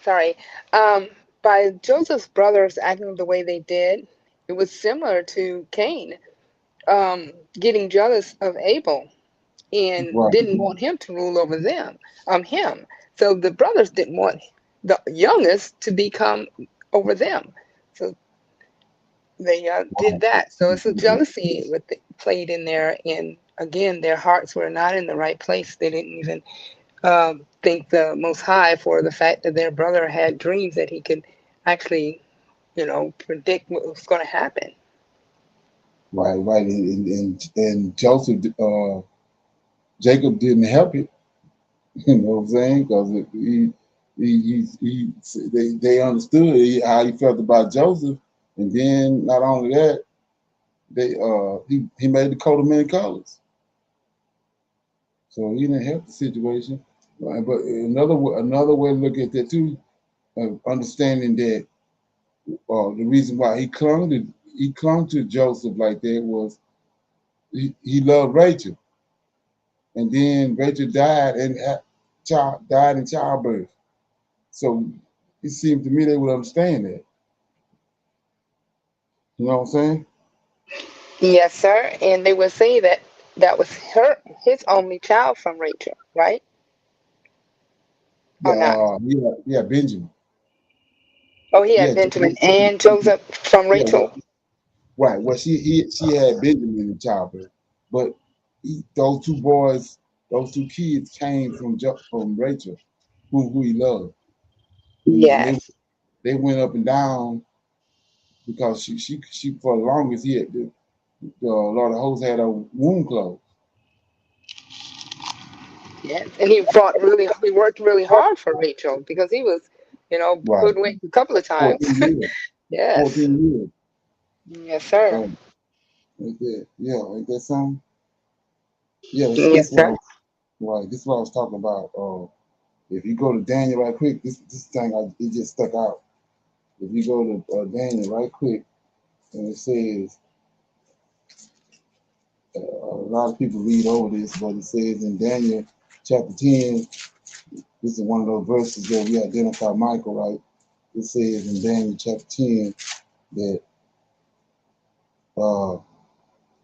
Sorry. By Joseph's brothers acting the way they did, it was similar to Cain getting jealous of Abel and Right. didn't want him to rule over him. So the brothers didn't want the youngest to become over them. So they did that. So it's a jealousy played in there. And again, their hearts were not in the right place. They didn't even thank the Most High for the fact that their brother had dreams that he could actually, predict what was going to happen. Right. And Joseph, Jacob didn't help it. You know what I'm saying? Because they understood how he felt about Joseph, and then not only that, he made the coat of many colors. So he didn't help the situation. Right? But another way to look at that too, understanding that the reason why he clung to Joseph like that was he loved Rachel, and then Rachel died died in childbirth. So it seemed to me they would understand that. You know what I'm saying? Yes, sir. And they would say that that was his only child from Rachel, right? Or not? Yeah, Benjamin. Oh, he had Yeah, Benjamin and Joseph from yeah, Rachel. right. Well, she had Benjamin in childbirth, but those two kids came from Rachel, who he loved, and Yes. they went up and down because she for the longest the Lord of hosts had her womb closed. Yes. And he worked really hard for Rachel because he was, Right. hoodwinked a couple of times. 14 years. Yes. 14 years. Yes, sir. Ain't that something? Yeah, Yes, sir. this is what I was talking about. If you go to Daniel right quick, this thing it just stuck out. If you go to Daniel right quick, and it says a lot of people read over this, but it says in Daniel chapter 10, this is one of those verses that we identify Michael, right? It says in Daniel chapter 10 that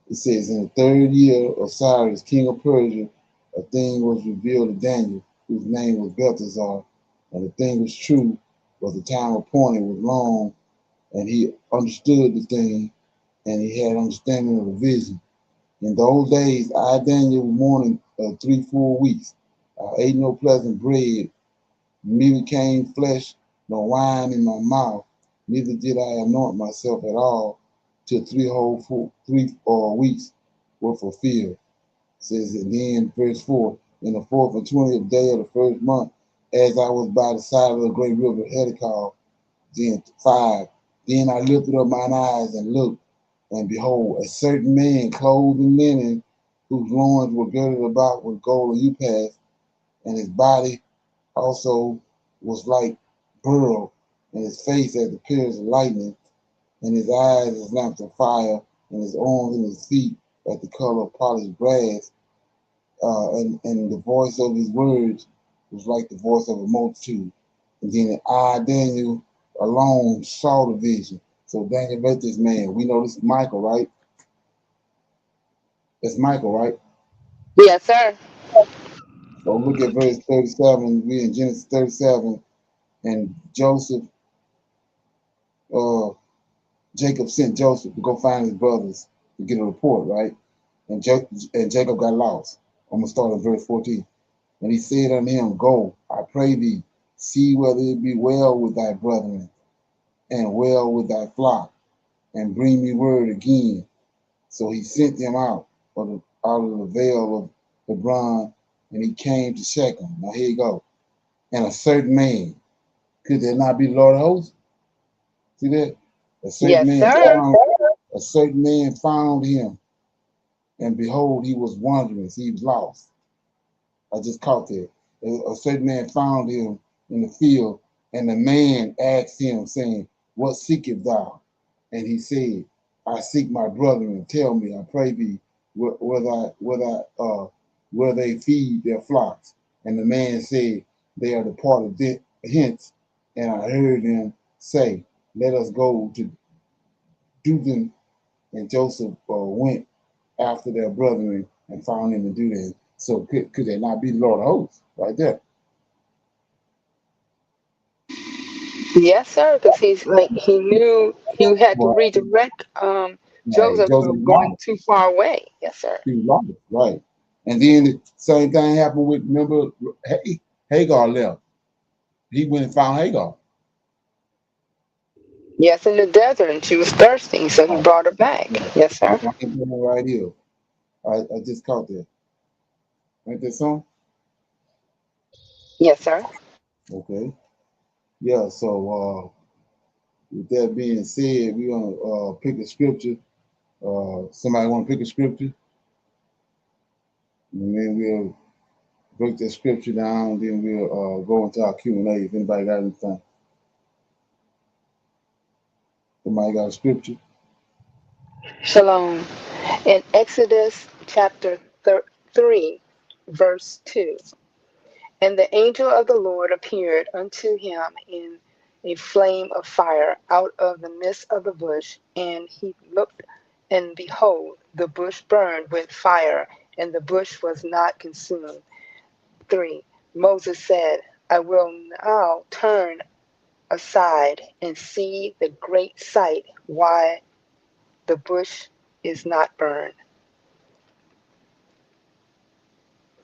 it says in the third year of Cyrus, king of Persia, a thing was revealed to Daniel, whose name was Belteshazzar, and the thing was true, but the time appointed was long, and he understood the thing, and he had understanding of the vision. In those days, I, Daniel, was mourning 3 full weeks. I ate no pleasant bread, neither came flesh nor wine in my mouth, neither did I anoint myself at all, till 3 weeks were fulfilled. It says, and then verse 4, in the 4th and 20th day of the first month, as I was by the side of the great river Hiddekel, then 5, then I lifted up mine eyes and looked, and behold, a certain man clothed in linen, whose loins were girded about with gold and upas, and his body also was like beryl, and his face as the appearance of lightning, and his eyes as lamps of fire, and his arms and his feet like the color of polished brass, and the voice of his words was like the voice of a multitude. And then I, Daniel, alone saw the vision. So Daniel met this man. We know this is Michael, right? That's Michael, right? Yes, sir. So look at verse 37. We in Genesis 37, and Joseph Jacob sent Joseph to go find his brothers to get a report, right? And Jacob got lost. I'm gonna start in verse 14. And he said unto him, Go, I pray thee, see whether it be well with thy brethren and well with thy flock, and bring me word again. So he sent them out of the vale of Hebron, and he came to Shechem. Now here you go. And a certain man, could there not be the Lord of hosts? See that? A certain Yes, man sir. found a certain man found him, and behold, he was wandering. See, he was lost. I just caught that. A certain man found him in the field, and the man asked him, saying, What seekest thou? And he said, I seek my brethren. Tell me, I pray thee, where they feed their flocks. And the man said, They are departed hence. And I heard them say, Let us go to do them. And Joseph went after their brethren and found him to do that. So could they not be the Lord of hosts right there? Yes, sir. Because he knew he had to Well, redirect right. Joseph Joseph from going lost. too far away. Yes, sir. He lost, right. And then the same thing happened with, remember, Hagar left. He went and found Hagar. Yes, in the desert, and she was thirsty, so he Right. brought her back. Right. Yes, sir. Right here. I just caught that. Ain't that song? Yes, sir. Okay. Yeah, so with that being said, we're gonna pick a scripture. Somebody wanna pick a scripture? And then we'll break that scripture down, and then we'll go into our Q&A if anybody got anything. Somebody got a scripture? Shalom. In Exodus chapter 3, verse 2. And the angel of the Lord appeared unto him in a flame of fire out of the midst of the bush. And he looked, and behold, the bush burned with fire, and the bush was not consumed. 3. Moses said, I will now turn aside and see the great sight, why the bush is not burned.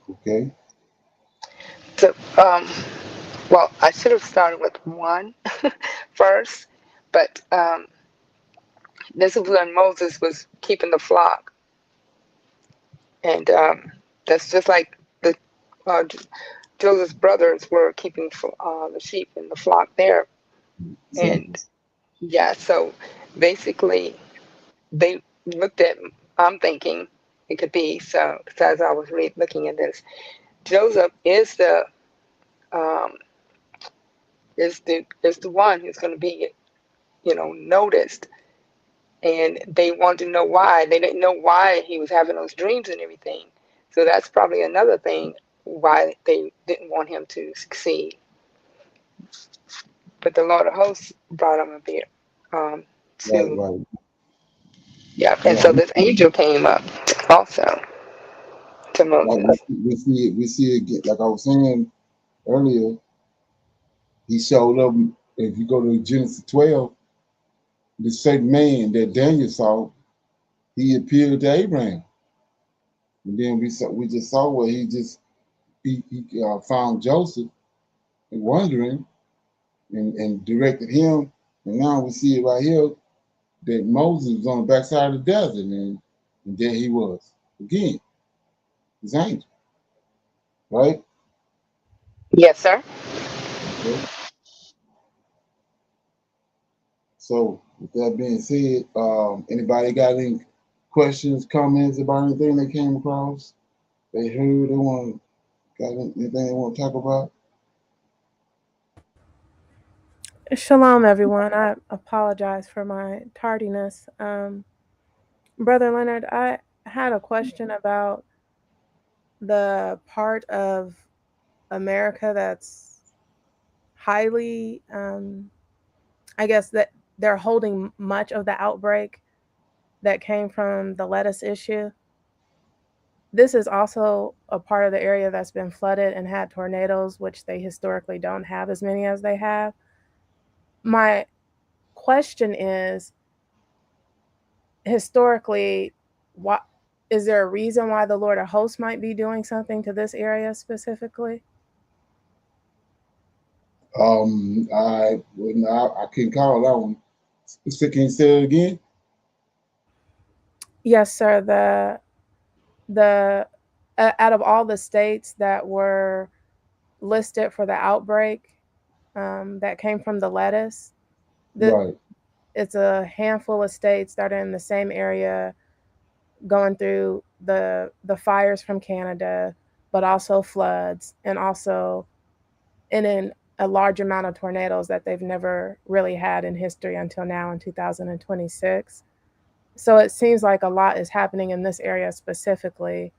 Okay. So, well, I should have started with 1 first, but this is when Moses was keeping the flock, and that's just like the Joseph's brothers were keeping the sheep in the flock there, Exactly. and yeah, so basically they looked at. I'm thinking it could be so. As I was looking at this, Joseph um, is the one who's going to be noticed, and they wanted to know why. They didn't know why he was having those dreams and everything. So that's probably another thing why they didn't want him to succeed. But the Lord of Hosts brought him a bit Right, to, right. yeah. And Yeah, so this angel came up also to like Moses. we see it again. Like I was saying earlier, he showed up. If you go to Genesis 12, the certain man that Daniel saw, he appeared to Abraham. And then we just saw where he found Joseph and wondering and directed him. And now we see it right here that Moses was on the backside of the desert, and there he was again, his angel, right? Yes, sir. Okay. So with that being said, anybody got any questions, comments about anything they came across? They heard, got anything they want to talk about? Shalom, everyone. I apologize for my tardiness. Brother Leonard, I had a question about the part of America that's highly, I guess, that they're holding much of the outbreak that came from the lettuce issue. This is also a part of the area that's been flooded and had tornadoes, which they historically don't have as many as they have. My question is, historically, what is there a reason why the Lord of Hosts might be doing something to this area specifically? I can call that one. Can you say it again? Yes, sir. The out of all the states that were listed for the outbreak, that came from the lettuce, Right. it's a handful of states that are in the same area going through the fires from Canada, but also floods, and also in a large amount of tornadoes that they've never really had in history until now in 2026. So it seems like a lot is happening in this area specifically.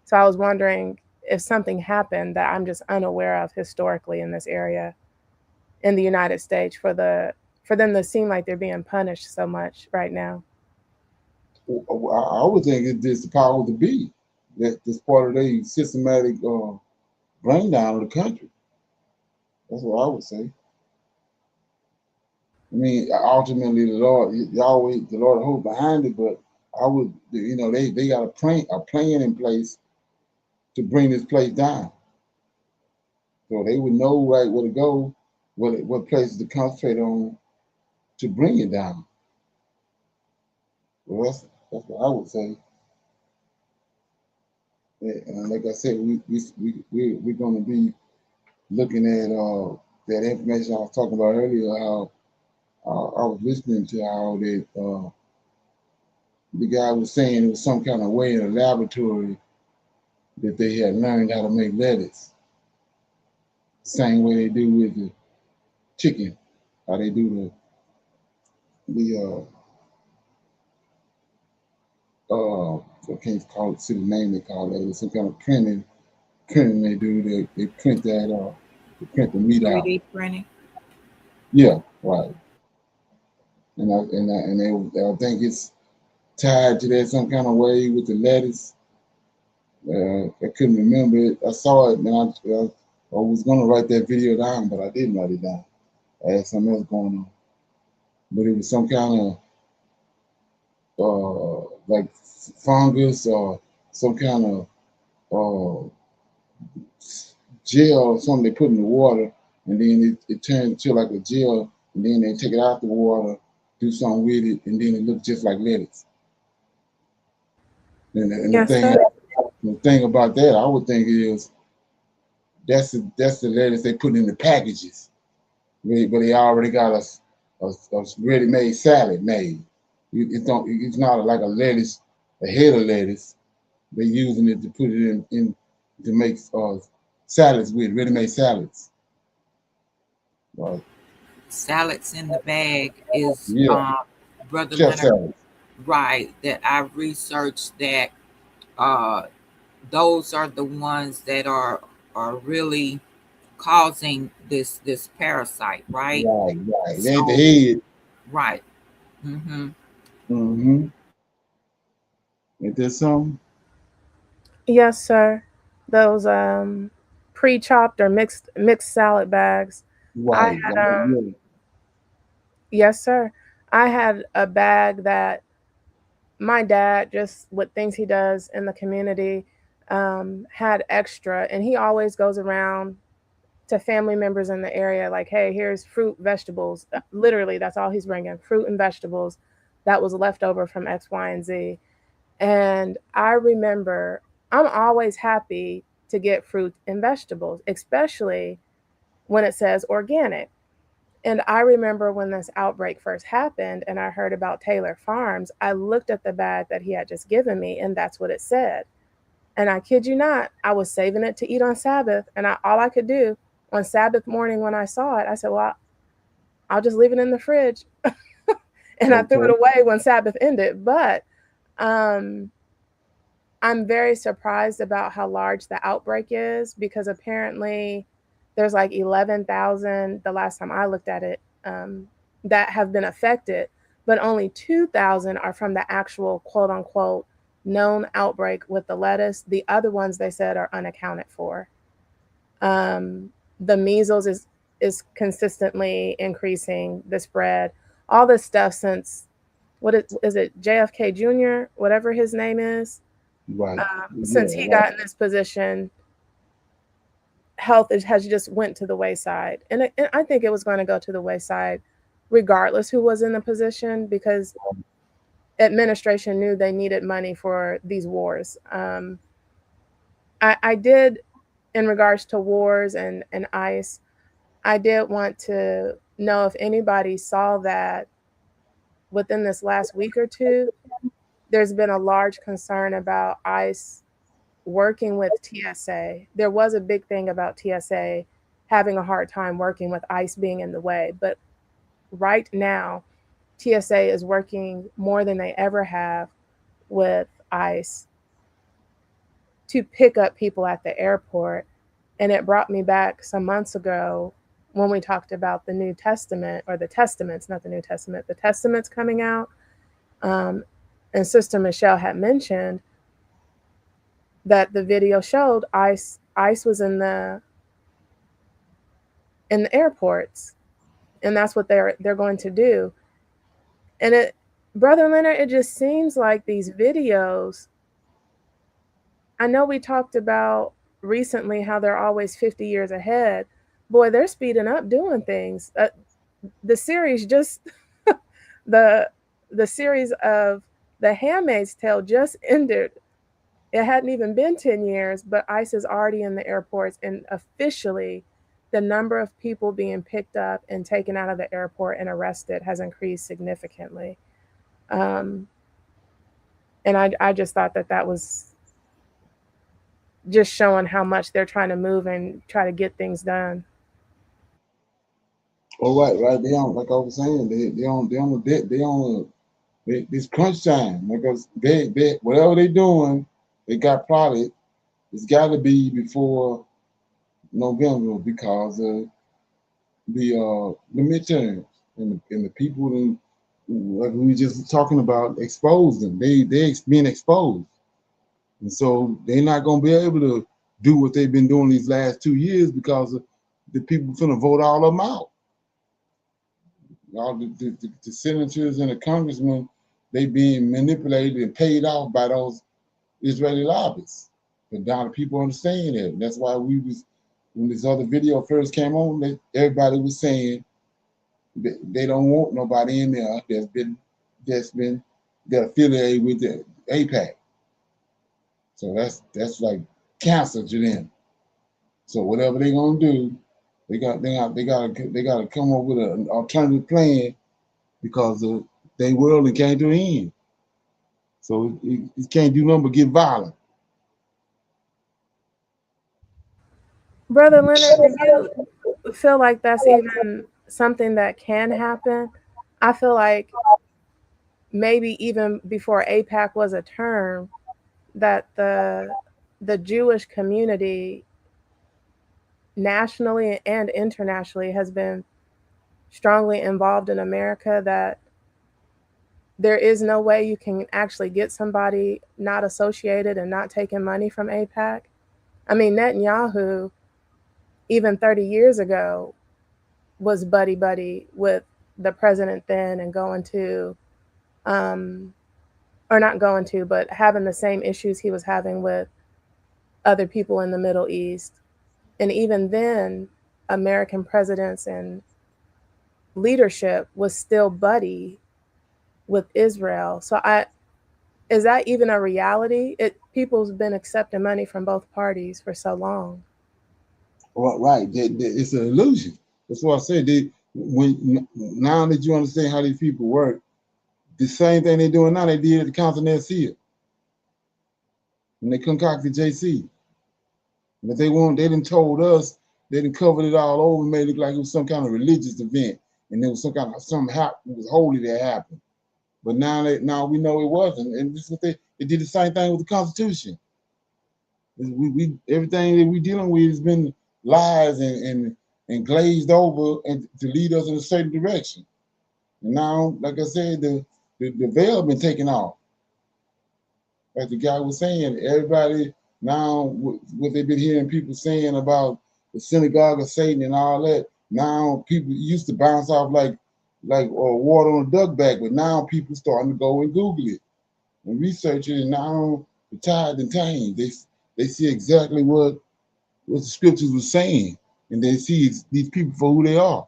So I was wondering if something happened that I'm just unaware of historically in this area in the United States for them to seem like they're being punished so much right now. I would think it's just the power to be. That's part of their systematic bring down of the country. That's what I would say. I mean, ultimately, the Lord, the Lord hold behind it, but I would, they got a plan in place to bring this place down. So they would know right where to go, what places to concentrate on to bring it down. Well, that's what I would say. And like I said, we're going to be looking at that information I was talking about earlier. How I was listening to how that the guy was saying it was some kind of way in a laboratory that they had learned how to make lettuce, same way they do with the chicken, how they do I can't call it, see the name they call it. It's some kind of printing they do. They print that they print the meat out. 3D printing. Yeah, right. And I think it's tied to that some kind of way with the lettuce. I couldn't remember it. I saw it, and I was gonna write that video down, but I didn't write it down. I had something else going on. But it was some kind of like fungus or some kind of uh, gel or something they put in the water, and then it turns to like a gel, and then they take it out the water, do something with it, and then it looks just like lettuce. And Yes, sir. the thing about that, I would think is that's the lettuce they put in the packages, but they already got a ready-made salad made. It's not like a lettuce, a head of lettuce. They're using it to put it in to make salads with, ready-made salads. Right. Salads in the bag is Yeah, Brother chef Leonard, salads. right? That I researched that uh, those are the ones that are really causing this parasite, right? Right, right. They ain't the So head. right. Mm-hmm. Mm-hmm. Ain't that something? Yes, sir. Those pre-chopped or mixed salad bags. I Right. had Yeah. yes, sir. I had a bag that my dad, just with things he does in the community, had extra, and he always goes around to family members in the area like, hey, here's fruit, vegetables. Literally, that's all he's bringing, fruit and vegetables that was left over from X, Y, and Z. And I remember I'm always happy to get fruit and vegetables, especially when it says organic. And I remember when this outbreak first happened and I heard about Taylor Farms, I looked at the bag that he had just given me, and that's what it said. And I kid you not, I was saving it to eat on Sabbath. And all I could do on Sabbath morning when I saw it, I said, well, I'll just leave it in the fridge. And I threw it Okay. away when Sabbath ended. But um, I'm very surprised about how large the outbreak is, because apparently there's like 11,000, the last time I looked at it, that have been affected, but only 2,000 are from the actual quote unquote known outbreak with the lettuce. The other ones they said are unaccounted for. The measles is consistently increasing the spread. All this stuff since is it JFK Jr., whatever his name is. Right. Since he got in this position, health has just went to the wayside, and I think it was going to go to the wayside regardless who was in the position, because administration knew they needed money for these wars. I did, in regards to wars and ICE, I did want to know if anybody saw that within this last week or two, there's been a large concern about ICE working with TSA. There was a big thing about TSA having a hard time working with ICE being in the way. But right now, TSA is working more than they ever have with ICE to pick up people at the airport. And it brought me back some months ago when we talked about the New Testament, or the Testaments, not the New Testament, the Testaments coming out. And Sister Michelle had mentioned that the video showed ICE was in the airports, and that's what they're going to do. And it, Brother Leonard, it just seems like these videos, I know we talked about recently how they're always 50 years ahead. Boy, they're speeding up doing things. The series just the series of The Handmaid's Tale just ended. It hadn't even been 10 years, but ICE is already in the airports, and officially the number of people being picked up and taken out of the airport and arrested has increased significantly. And I just thought that was just showing how much they're trying to move and try to get things done. Oh, right. They on, like I was saying, it's crunch time, because they whatever they doing, they got product. It's got to be before November, because of the midterms, and the people that, like we were just talking about, exposed them. They being exposed, and so they're not gonna be able to do what they've been doing these last 2 years, because the people finna vote all of them out. All the senators and the congressmen, they being manipulated and paid off by those Israeli lobbyists. But now the people understand it. That's why when this other video first came on, everybody was saying they don't want nobody in there that's been affiliated with the AIPAC. So that's like cancer to them. So whatever they're gonna do, they gotta come up with an alternative plan, because they world came to an end. So it can't do nothing but get violent. Brother Leonard, do you feel like that's even something that can happen? I feel like maybe even before AIPAC was a term, that the Jewish community nationally and internationally has been strongly involved in America, that there is no way you can actually get somebody not associated and not taking money from AIPAC. I mean, Netanyahu, even 30 years ago, was buddy with the president then, and going to, or not going to, but having the same issues he was having with other people in the Middle East. And even then, American presidents and leadership was still buddy with Israel. So is that even a reality? People's been accepting money from both parties for so long. Well, right, it's an illusion. That's what I said. Now that you understand how these people work, the same thing they're doing now, they did at the Council of Nicaea, when they concocted JC. But they didn't told us, they didn't covered it all over, and made it look like it was some kind of religious event, and there was something it was holy that happened. But now we know it wasn't, and this is what they did the same thing with the Constitution. We everything that we dealing with has been lies and glazed over, and to lead us in a certain direction. And now, like I said, the veil been taken off. Like the guy was saying, everybody now, what they've been hearing people saying about the synagogue of Satan and all that, now people used to bounce off like like water on a duck back, but now people starting to go and Google it and research it, and now the tide and tame. They see exactly what the scriptures were saying, and they see these people for who they are.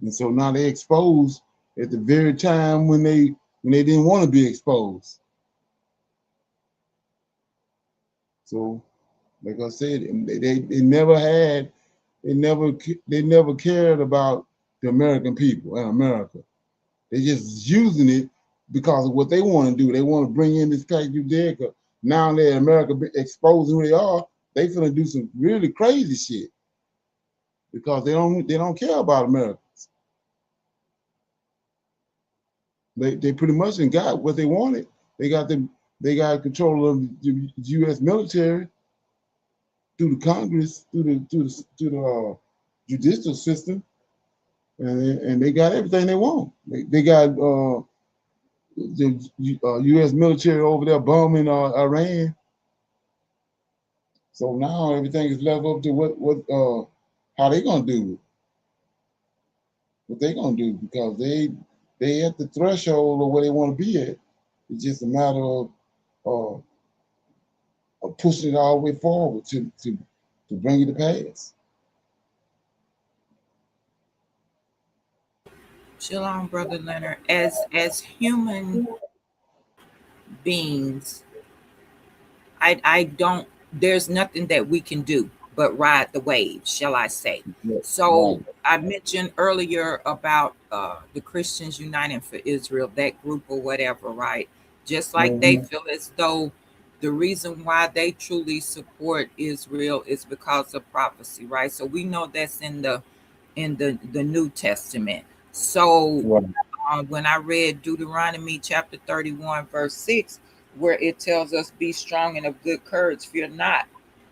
And so now they exposed at the very time when they didn't want to be exposed. So, like I said, they never cared about the American people and America. They just using it because of what they want to do. They want to bring in this pack Judaica. Now that America exposing who they are, they finna do some really crazy shit because they don't care about Americans. They pretty much got what they wanted. They got control of the U.S. military through the Congress, through the judicial system, and they got everything they want. They got the U.S. military over there bombing Iran. So now everything is left up to how they gonna do it. What they gonna do, because they at the threshold of where they want to be at. It's just a matter of pushing it all the way forward to bring it to pass. Shalom, Brother Leonard. As human beings, I don't, there's nothing that we can do but ride the waves, shall I say. So Right. I mentioned earlier about the Christians Uniting for Israel, that group or whatever, right? Just like they feel as though the reason why they truly support Israel is because of prophecy, right? So we know that's in the New Testament. So when I read Deuteronomy chapter 31, verse 6, where it tells us, be strong and of good courage, fear not,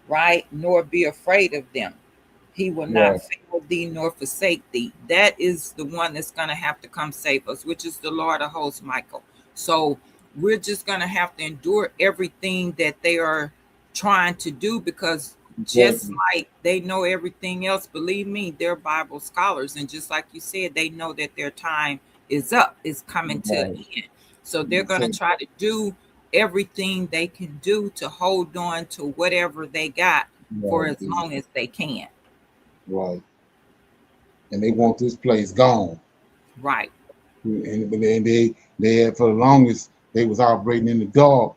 right? Nor be afraid of them. He will not fail thee nor forsake thee. That is the one that's going to have to come save us, which is the Lord of hosts, Michael. So we're just going to have to endure everything that they are trying to do, because just like they know everything else, believe me, they're Bible scholars. And just like you said, they know that their time is up, is coming to an end. So they're going to try to do everything they can do to hold on to whatever they got for as long as they can. Right. And they want this place gone. Right. And they had, for the longest, they was operating in the dark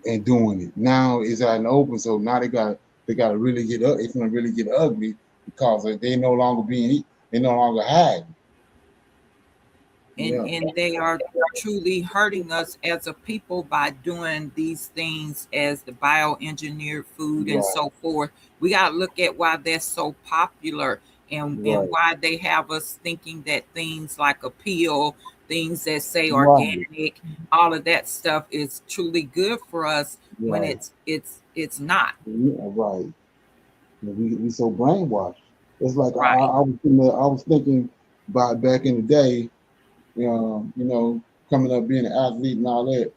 and doing it. Now it's out in the open, so now they got to really get up. It's gonna really get ugly because they no longer hiding. And they are truly hurting us as a people by doing these things as the bioengineered food and so forth. We got to look at why they're so popular and why they have us thinking that things like a peel, things that say organic, all of that stuff is truly good for us when it's not. Right. We so brainwashed. It's like I was thinking about back in the day, coming up being an athlete and all that.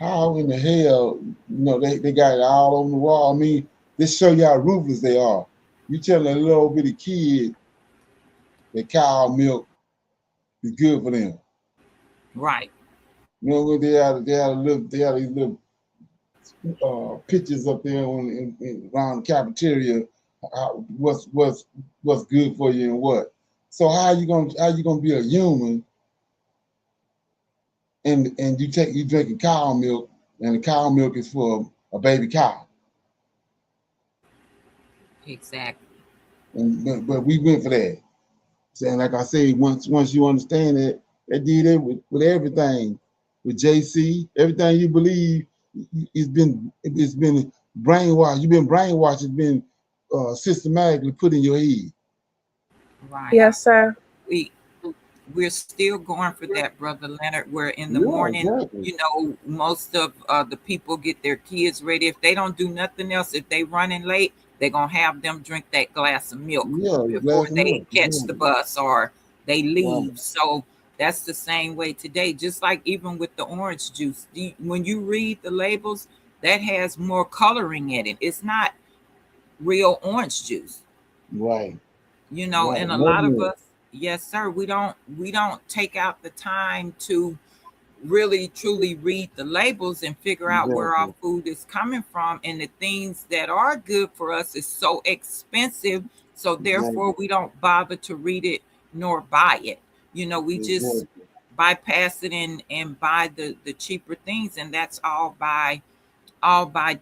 How in the hell, they got it all on the wall. I mean, this show you how ruthless they are. You tell a little bitty kid that cow milk is good for them. Right. You know, they had these little pictures up there around the cafeteria. What's good for you and what? So how you gonna be a human and you drinking cow milk, and the cow milk is for a baby cow? Exactly. But we went for that. Saying, like I say, once you understand it, they did it with everything, with JC, everything you believe, it's been brainwashed. You've been brainwashed. It's been systematically put in your head. Right. Yes, sir. We're still going for that, Brother Leonard, where in the morning, most of the people get their kids ready. If they don't do nothing else, if they running late, they're going to have them drink that glass of milk before they catch the bus or they leave. So that's the same way today. Just like even with the orange juice, when you read the labels, that has more coloring in it. It's not real orange juice. Right. And a lot of us, Yes, sir. We don't take out the time to really truly read the labels and figure out where our Exactly. food is coming from, and the things that are good for us is so expensive, so therefore Exactly. we don't bother to read it nor buy it. We just Exactly. bypass it and buy the cheaper things, and that's all by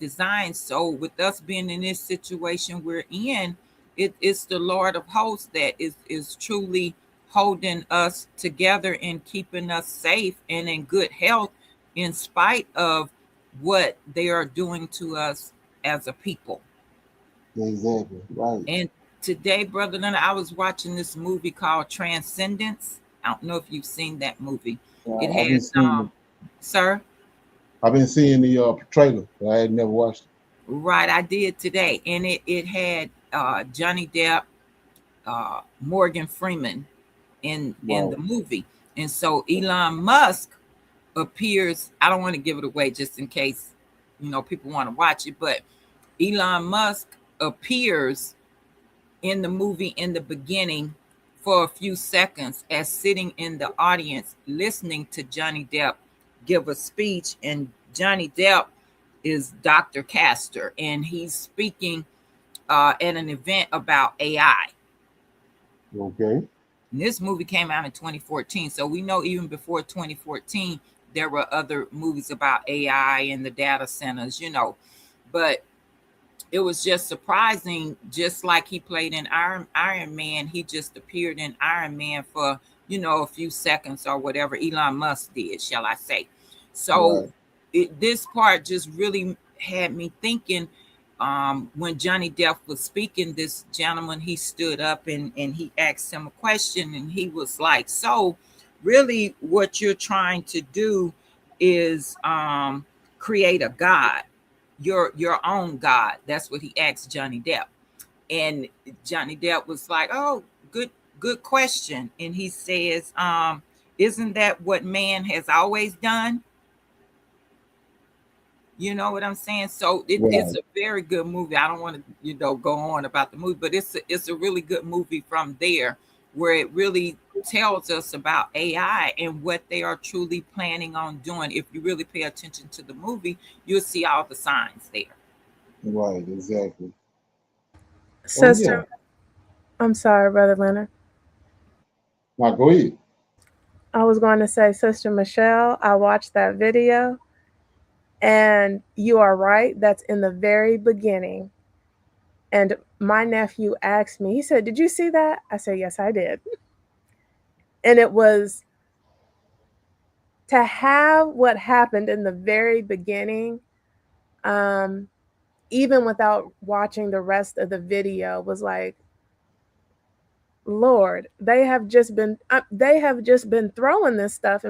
design. So with us being in this situation we're in, it's the Lord of hosts that is truly holding us together and keeping us safe and in good health in spite of what they are doing to us as a people. Exactly. Right. And today, Brother Leonard, I was watching this movie called Transcendence. I don't know if you've seen that movie. It I've been has seeing. sir. I've been seeing the trailer, but I had never watched it. Right, I did today, and it had Johnny Depp, Morgan Freeman in Right. the movie, and so Elon Musk appears. I don't want to give it away just in case people want to watch it, but Elon Musk appears in the movie in the beginning for a few seconds as sitting in the audience listening to Johnny Depp give a speech, and Johnny Depp is Dr. Castor, and he's speaking at an event about AI. Okay. And this movie came out in 2014, so we know even before 2014 there were other movies about AI and the data centers. But it was just surprising, just like he played in Iron Man, he just appeared in Iron Man for a few seconds or whatever. Elon Musk did, shall I say. So Right. this part just really had me thinking. When Johnny Depp was speaking, this gentleman, he stood up and he asked him a question, and he was like, so really what you're trying to do is create a god, your own god. That's what he asked Johnny Depp. And Johnny Depp was like, oh, good question. And he says, isn't that what man has always done? You know what I'm saying? So it's Right. a very good movie. I don't want to, go on about the movie, but it's a really good movie from there, where it really tells us about AI and what they are truly planning on doing. If you really pay attention to the movie, you'll see all the signs there. Right. Exactly. Oh yeah. Sister, I'm sorry, Brother Leonard. Now go ahead. I was going to say, Sister Michelle, I watched that video, and you are right. That's in the very beginning. And my nephew asked me, he said, did you see that? I said, yes, I did. And it was to have what happened in the very beginning, um, even without watching the rest of the video, was like, Lord, they have just been throwing this stuff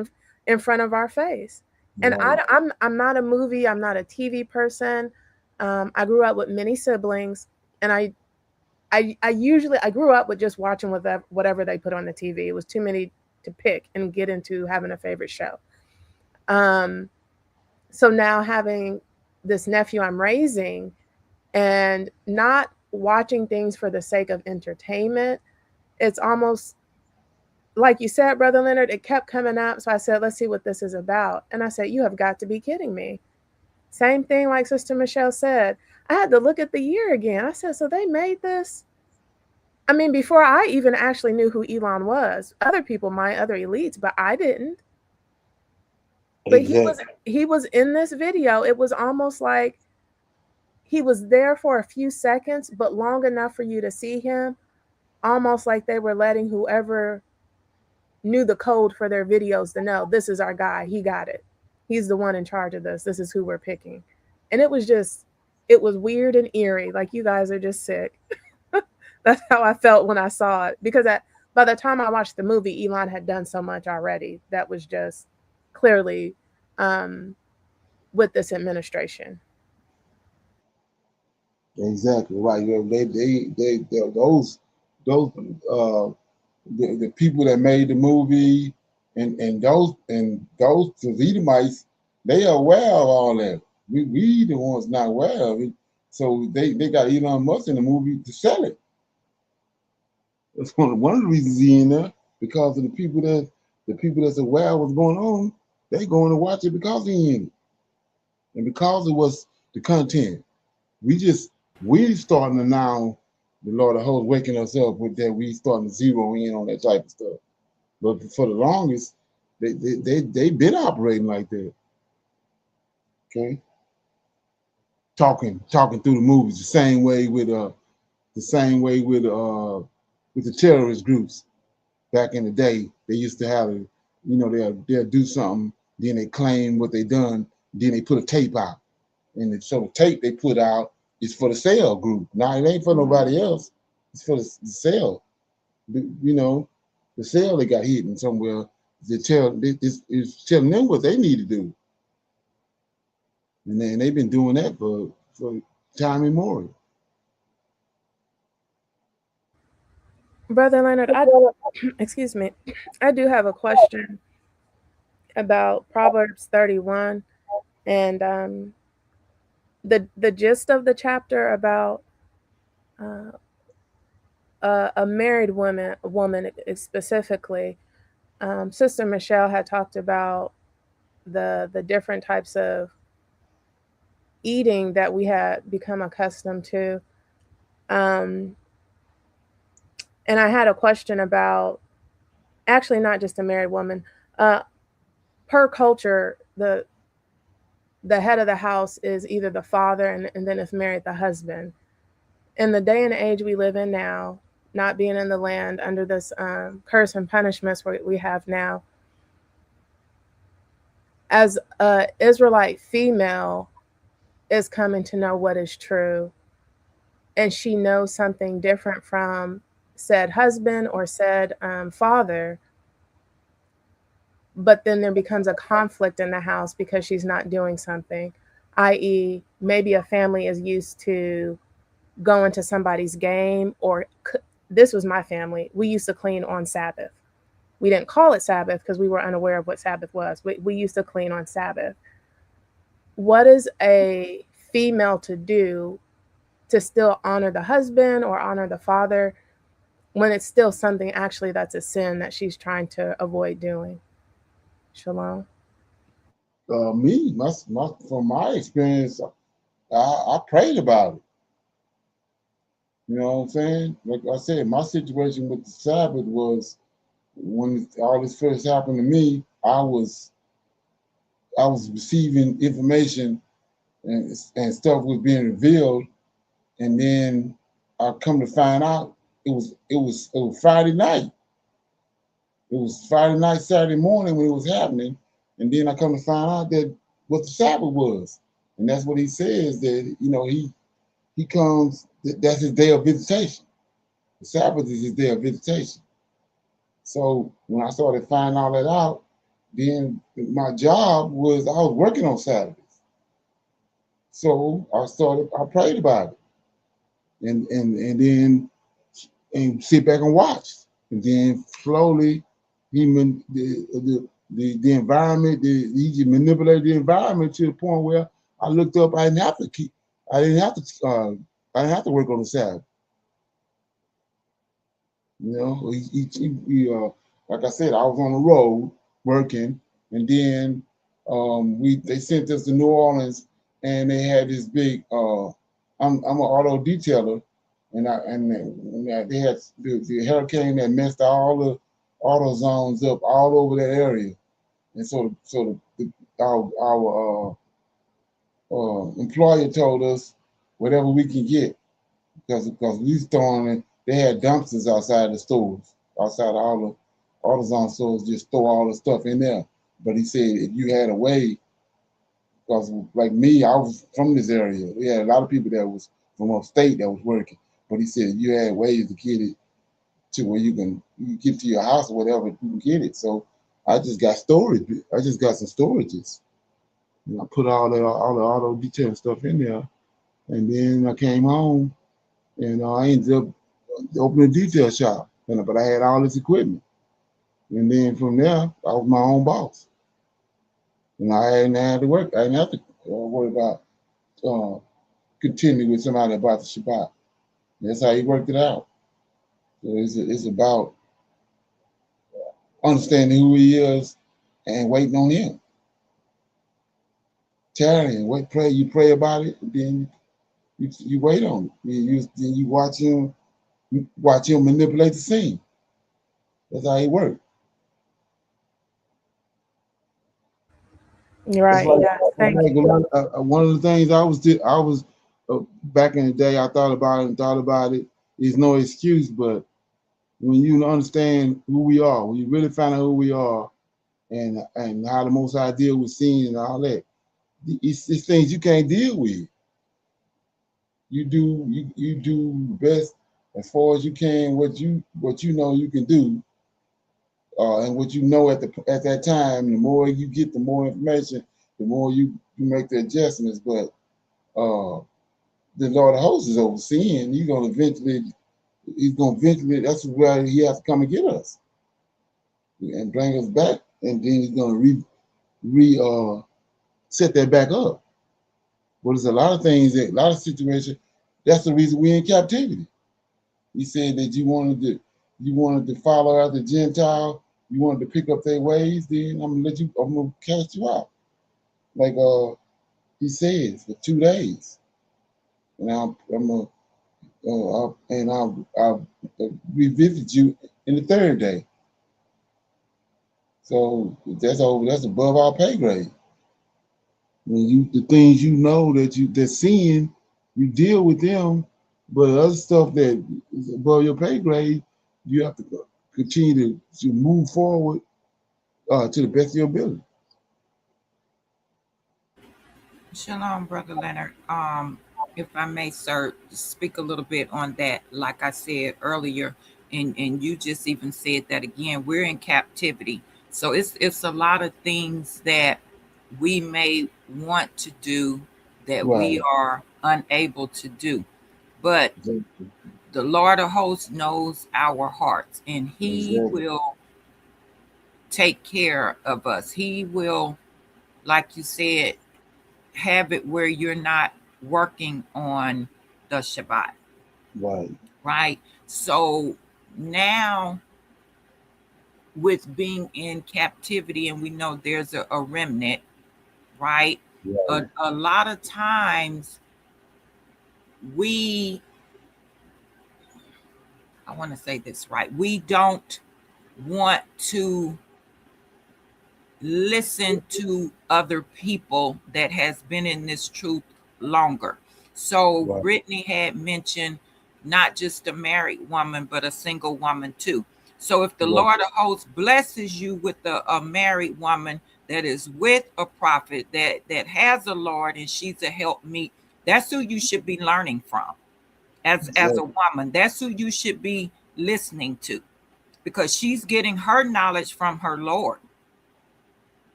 in front of our face. And Right. I'm not a movie, I'm not a TV person. I grew up with many siblings, and I grew up with just watching whatever they put on the TV. It was too many to pick and get into having a favorite show. Um, so now having this nephew I'm raising, and not watching things for the sake of entertainment, it's almost like you said, Brother Leonard, it kept coming up. So I said, let's see what this is about. And I said, you have got to be kidding me. Same thing like Sister Michelle said. I had to look at the year again. I said, so they made this? I mean, before I even actually knew who Elon was. Other people might, other elites, but I didn't. But Exactly. he was in this video. It was almost like he was there for a few seconds, but long enough for you to see him, almost like they were letting whoever knew the code for their videos to know, this is our guy. He got it. He's the one in charge of this. This is who we're picking. And it was weird and eerie. Like, you guys are just sick. That's how I felt when I saw it. Because by the time I watched the movie, Elon had done so much already that was just clearly with this administration. Exactly. Right. Yeah, those uh the people that made the movie and those Edomites, they are aware of all that. We the ones not aware of it. So they got Elon Musk in the movie to sell it. That's one of the reasons he in there, because of the people that's aware of what's going on. They going to watch it because he in it, and because it was the content. We starting to now. The Lord of hosts waking us up with that. We starting to zero in on that type of stuff. But for the longest, they been operating like that. Okay, talking through the movies the same way with the terrorist groups back in the day. They used to have they'll do something, then they claim what they done, then they put a tape out, and so the tape they put out is for the sale group. Now it ain't for nobody else. It's for the sale. The sale they got hidden somewhere. It's telling them what they need to do, and they've been doing that for time immemorial. Brother Leonard, excuse me, I do have a question about Proverbs 31 and the gist of the chapter about a married woman specifically. Sister Michelle had talked about the different types of eating that we had become accustomed to. And I had a question about, actually not just a married woman, per culture, the head of the house is either the father, and then if married, the husband. In the day and age we live in now, not being in the land under this curse and punishments we have now, as a Israelite female is coming to know what is true, and she knows something different from said husband or said father, but then there becomes a conflict in the house because she's not doing something, i.e. maybe a family is used to going to somebody's game, or this was my family. We used to clean on Sabbath. We didn't call it Sabbath because we were unaware of what Sabbath was. We used to clean on Sabbath. What is a female to do to still honor the husband or honor the father when it's still something actually that's a sin that she's trying to avoid doing? Shalom. From my experience, I prayed about it. You know what I'm saying? Like I said, my situation with the Sabbath was, when all this first happened to me, I was receiving information and stuff was being revealed, and then I come to find out it was Friday night. It was Friday night, Saturday morning when it was happening, and then I come to find out that what the Sabbath was, and that's what he says, that he comes. That's his day of visitation. The Sabbath is his day of visitation. So when I started finding all that out, then my job was, I was working on Saturdays. So I prayed about it, and then sit back and watch. And then slowly the environment, he manipulated the environment to the point where I looked up, I didn't have to work on the Sabbath. Like I said, I was on the road working, and then they sent us to New Orleans, and they had this big. I'm an auto detailer, and they had the hurricane that messed all the auto zones up all over that area, and so our employer told us whatever we can get, because we throwing it. They had dumpsters outside the stores, outside all the AutoZone stores, just throw all the stuff in there. But he said if you had a way, because like me, I was from this area. We had a lot of people that was from upstate that was working. But he said if you had ways to get it to where you can get to your house or whatever, you can get it. So I just got storage. I just got some storages. And I put all the auto detailing stuff in there, and then I came home, and I ended up opening a detail shop. But I had all this equipment, and then from there, I was my own boss, and I hadn't had to work. I didn't have to worry about continuing with somebody about the Shabbat. That's how he worked it out. So it's about understanding who he is and waiting on him. Tarrying, wait, pray. You pray about it, then you wait on it. Then you watch him. Watch him manipulate the scene. That's how he works. You're It's right. like, Yeah. Thank you. one of the things I was back in the day. I thought about it and thought about it. There's no excuse, but when you understand who we are, when you really find out who we are, and how the Most High deal with sin and all that, it's things you can't deal with. You do best as far as you can what you know you can do, and what you know at that time. The more you get, the more information, the more you make the adjustments. But the Lord of Hosts is overseeing. He's gonna eventually. That's where he has to come and get us and bring us back, and then he's gonna set that back up. But there's a lot of things, a lot of situations. That's the reason we're in captivity. He said that you wanted to follow after Gentile, you wanted to pick up their ways, then I'm gonna cast you out. Like he says, for 2 days. And I'll revisit you in the third day. So that's above our pay grade. When the things you know that's seeing, you deal with them, but other stuff that is above your pay grade, you have to continue to move forward to the best of your ability. Shalom, Brother Leonard. If I may, sir, speak a little bit on that. Like I said earlier, and you just even said that again, we're in captivity. So it's a lot of things that we may want to do that we Right. are unable to do. But Exactly. the Lord of hosts knows our hearts, and he Exactly. will take care of us. He will, like you said, have it where you're not working on the Shabbat, Right. right? So now, with being in captivity, and we know there's a remnant, right? Right. A lot of times we, I want to say this right, we don't want to listen to other people that has been in this truth longer. So Right. Brittany had mentioned not just a married woman, but a single woman too. So if the Right. Lord of hosts blesses you with a married woman that is with a prophet that has a Lord and she's a helpmeet, that's who you should be learning from as a Exactly. woman. That's who you should be listening to, because she's getting her knowledge from her Lord.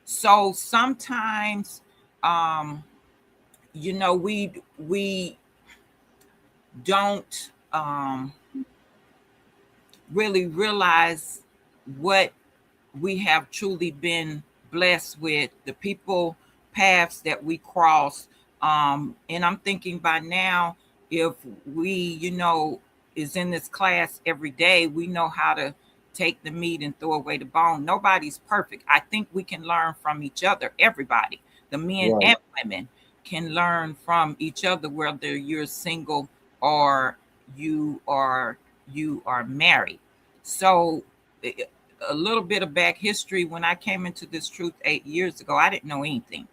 So sometimes, we don't really realize what we have truly been blessed with, the people paths that we cross. And I'm thinking by now, if we, is in this class every day, we know how to take the meat and throw away the bone. Nobody's perfect. I think we can learn from each other. Everybody, the men Right. and women, can learn from each other, whether you're single or you are married. So a little bit of back history: when I came into this truth 8 years ago, I didn't know anything.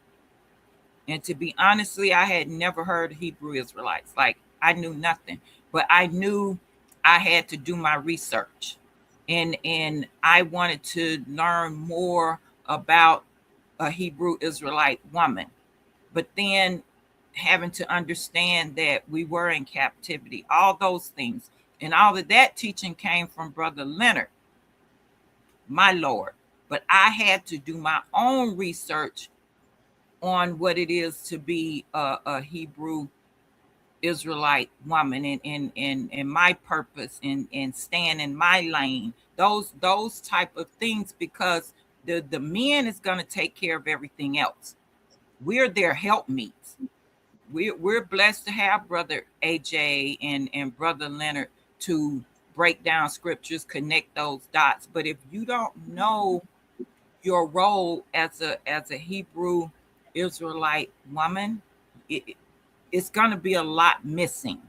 And to be honestly, I had never heard of Hebrew Israelites. Like, I knew nothing, but I knew I had to do my research. And I wanted to learn more about a Hebrew Israelite woman. But then having to understand that we were in captivity, all those things. And all of that teaching came from Brother Leonard, my Lord. But I had to do my own research on what it is to be a Hebrew Israelite woman, and my purpose, and staying in my lane, those type of things, because the men is going to take care of everything else. We're their helpmeets. We're blessed to have Brother AJ and Brother Leonard to break down scriptures, connect those dots. But if you don't know your role as a Hebrew Israelite woman, it's going to be a lot missing,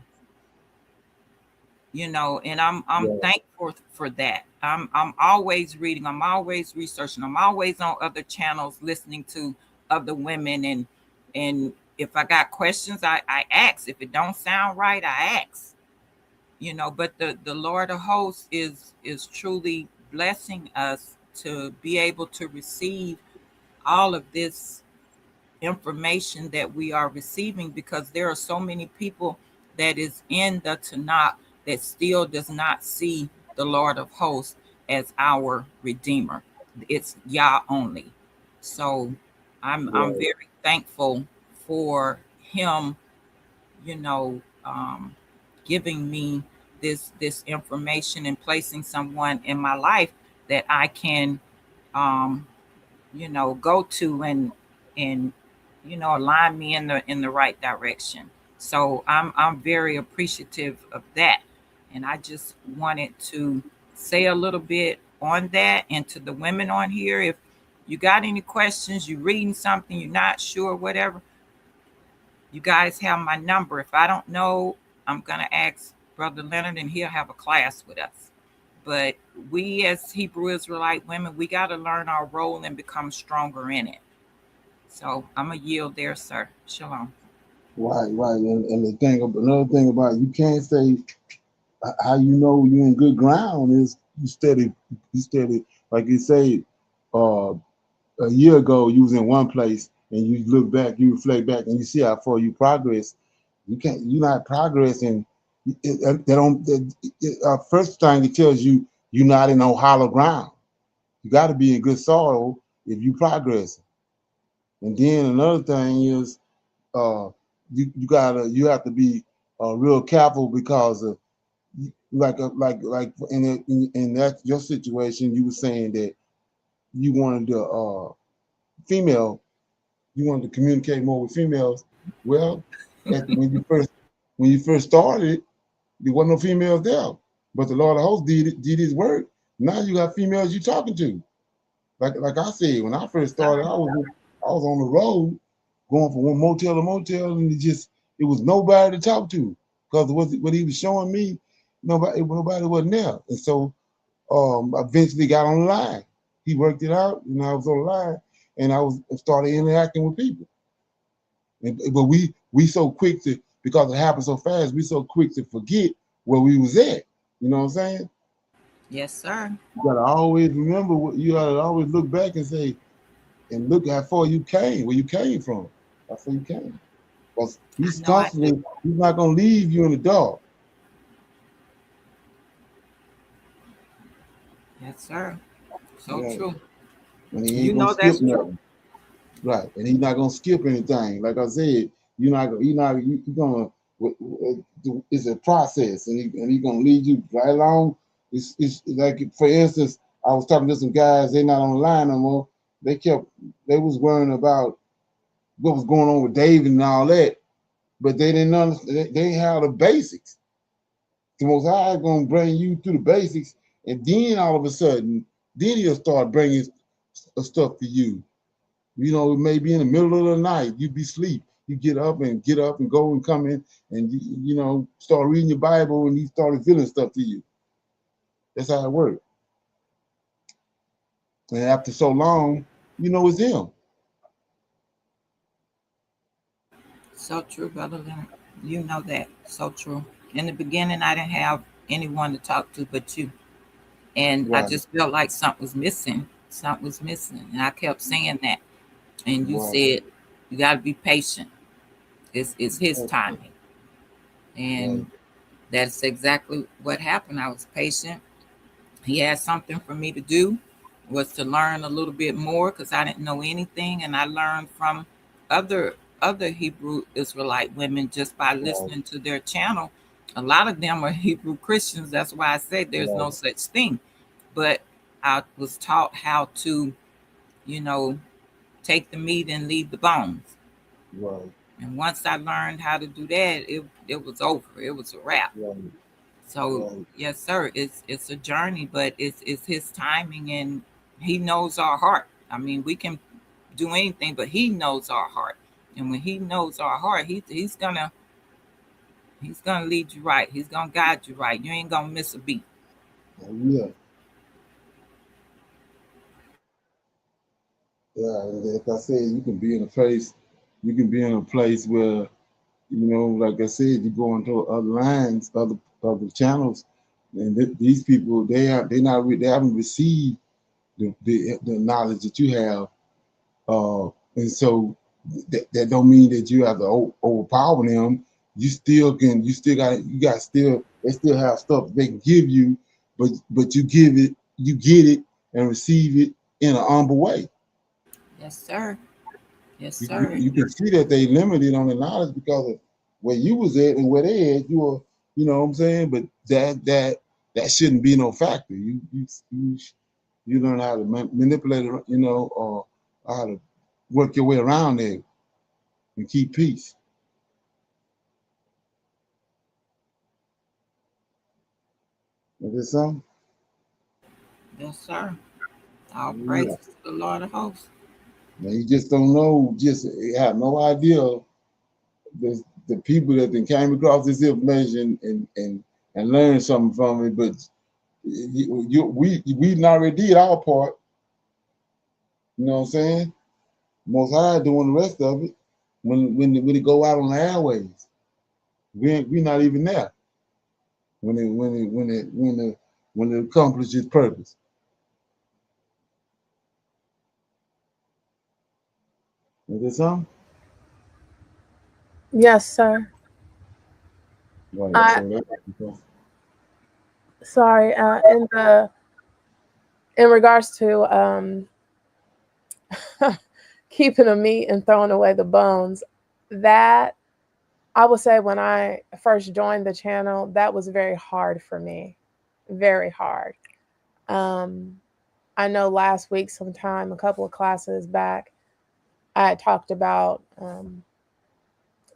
and I'm thankful for that. I'm always reading, I'm always researching, I'm always on other channels listening to other women, and if I got questions, I ask. If it don't sound right, I ask. But the Lord of hosts is truly blessing us to be able to receive all of this information that we are receiving, because there are so many people that is in the Tanak that still does not see the Lord of hosts as our Redeemer. It's Yah only. So I'm very thankful for him, you know, um, giving me this information and placing someone in my life that I can um, go to and align me in the right direction. So I'm very appreciative of that, and I just wanted to say a little bit on that. And to the women on here, if you got any questions, you reading something, you're not sure, whatever, you guys have my number. If I don't know, I'm gonna ask Brother Leonard, and he'll have a class with us. But we as Hebrew Israelite women, we got to learn our role and become stronger in it. So I'm a yield there, sir. Shalom. Right. And another thing about it, you can't say how you know you're in good ground is you steady, like you say, a year ago you was in one place and you look back, you reflect back, and you see how far you progress. You're not progressing. First thing it tells you you're not in no hollow ground. You got to be in good soil if you progress. And then another thing is, you have to be real careful, because of like in that your situation, you were saying that you wanted to female, you wanted to communicate more with females. Well, when you first started, there wasn't no females there, but the Lord of hosts did his work. Now you got females you talking to. Like I said, when I first started, I was on the road going from one motel to motel, and it was nobody to talk to, because what he was showing me, nobody wasn't there. And so I eventually got on the line. He worked it out, and I was on the line, and I started interacting with people. But we so quick to, because it happened so fast, we so quick to forget where we was at. You know what I'm saying? Yes, sir. You gotta always remember you gotta always look back and say, and look how far you came, where you came from. How far you came. Because he's not gonna leave you in the dark. Yes, sir. So true. And he ain't gonna skip nothing. Right. And he's not gonna skip anything. Like I said, you're gonna it's a process, and he's gonna lead you right along. It's like, for instance, I was talking to some guys, they're not on the line no more. They was worrying about what was going on with David and all that, but they didn't understand, they didn't have the basics. The Most High is gonna bring you through the basics, and then all of a sudden, then he'll start bringing stuff to you. It may be in the middle of the night, you be asleep. You get up and go and come in, and start reading your Bible, and he started feeling stuff to you. That's how it works. And after so long, it's him. So true, Brother Leonard. You know that. So true. In the beginning, I didn't have anyone to talk to but you. And I just felt like something was missing. Something was missing. And I kept saying that. And you said, you got to be patient. It's his timing. And that's exactly what happened. I was patient. He had something for me to do, was to learn a little bit more, because I didn't know anything. And I learned from other Hebrew Israelite women just by listening to their channel. A lot of them are Hebrew Christians. That's why I say there's no such thing. But I was taught how to, take the meat and leave the bones. Right. And once I learned how to do that, it was over. It was a wrap. Right. So yes, sir, it's a journey, but it's his timing, and he knows our heart. I mean, we can do anything, but he knows our heart. And when he knows our heart, he's gonna lead you right. He's gonna guide you right. You ain't gonna miss a beat. Yeah. Yeah, like I said, you can be in a place, where, like I said, you go into other lines, other channels, and these people, they haven't received the knowledge that you have, and so that don't mean that you have to overpower them. You still can, they still have stuff they can give you, but you get it and receive it in an humble way. Yes, sir. Yes, You, sir. you can see that they limited on the knowledge because of where you was at and where they at. You were, you know what I'm saying? But that shouldn't be no factor. You learn how to manipulate it, or how to work your way around there and keep peace. Is this something? Yes, sir. All Yeah. praises to the Lord of hosts. Now you just don't know, just have no idea the people that then came across this information and learned something from it, but we already did our part. You know what I'm saying? Most High doing the rest of it. When it go out on the airways, we not even there. When it accomplishes its purpose. Is there something? Yes, sir. Right. I So that's sorry. In regards to keeping the meat and throwing away the bones, that I would say when I first joined the channel, that was very hard for me, very hard. I know last week, sometime a couple of classes back, I had talked about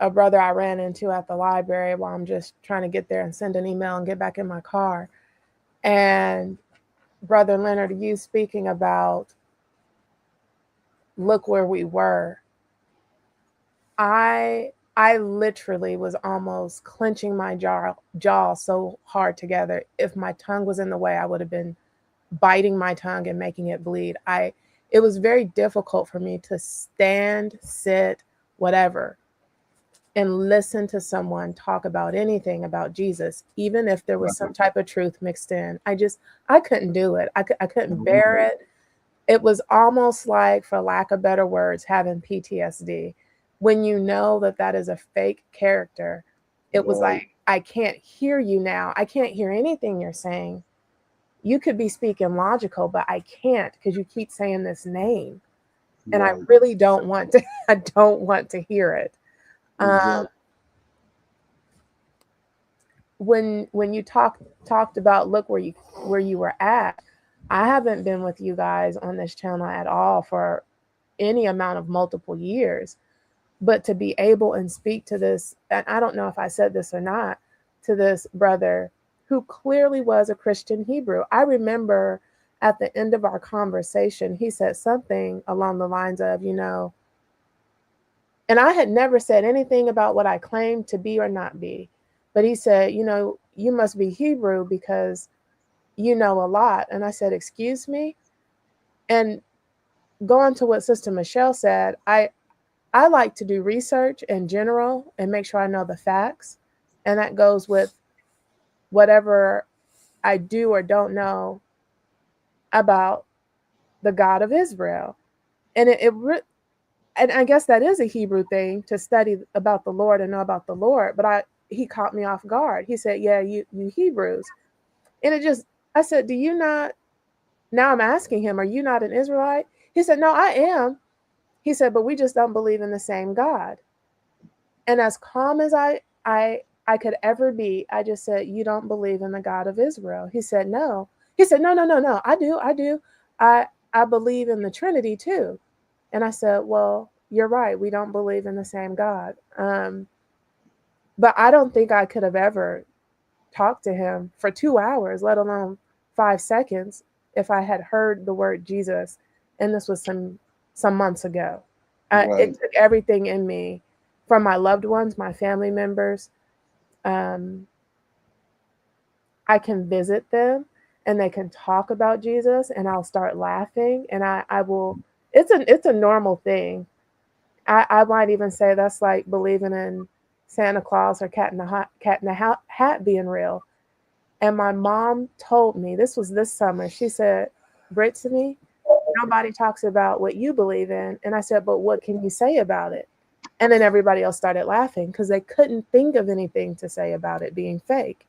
a brother I ran into at the library while I'm just trying to get there and send an email and get back in my car. And Brother Leonard, you speaking about look where we were. I literally was almost clenching my jaw so hard together. If my tongue was in the way, I would have been biting my tongue and making it bleed. It was very difficult for me to stand, sit, whatever, and listen to someone talk about anything about Jesus, even if there was some type of truth mixed in. I couldn't do it. I couldn't bear it. It was almost like, for lack of better words, having PTSD. When you know that that is a fake character, it was like, I can't hear you now. I can't hear anything you're saying. You could be speaking logical, but I can't because you keep saying this name. And I really don't want to, I don't want to hear it. When you talked about look where you were at, I haven't been with you guys on this channel at all for any amount of multiple years, but to be able and speak to this, and I don't know if I said this or not, to this brother who clearly was a Christian Hebrew. I remember at the end of our conversation, he said something along the lines of, and I had never said anything about what I claimed to be or not be, but he said, you must be Hebrew because you know a lot. And I said, excuse me? And going to what Sister Michelle said, I like to do research in general and make sure I know the facts. And that goes with whatever I do or don't know about the God of Israel. And and I guess that is a Hebrew thing, to study about the Lord and know about the Lord. But he caught me off guard. He said, yeah, you Hebrews. And I said, do you not, now I'm asking him, are you not an Israelite? He said, no, I am. He said, but we just don't believe in the same God. And as calm as I could ever be, I just said, you don't believe in the God of Israel. He said, no. He said, no, I do. I believe in the Trinity too. And I said, well, you're right. We don't believe in the same God. But I don't think I could have ever talk to him for 2 hours, let alone 5 seconds, if I had heard the word Jesus. And this was some months ago. It took everything in me, from my loved ones, my family members. I can visit them and they can talk about Jesus, and I'll start laughing, and I will. It's a normal thing. I might even say that's like believing in Santa Claus or cat in the hat being real. And my mom told me, this was this summer. She said, "Brittany, nobody talks about what you believe in." And I said, "But what can you say about it?" And then everybody else started laughing because they couldn't think of anything to say about it being fake.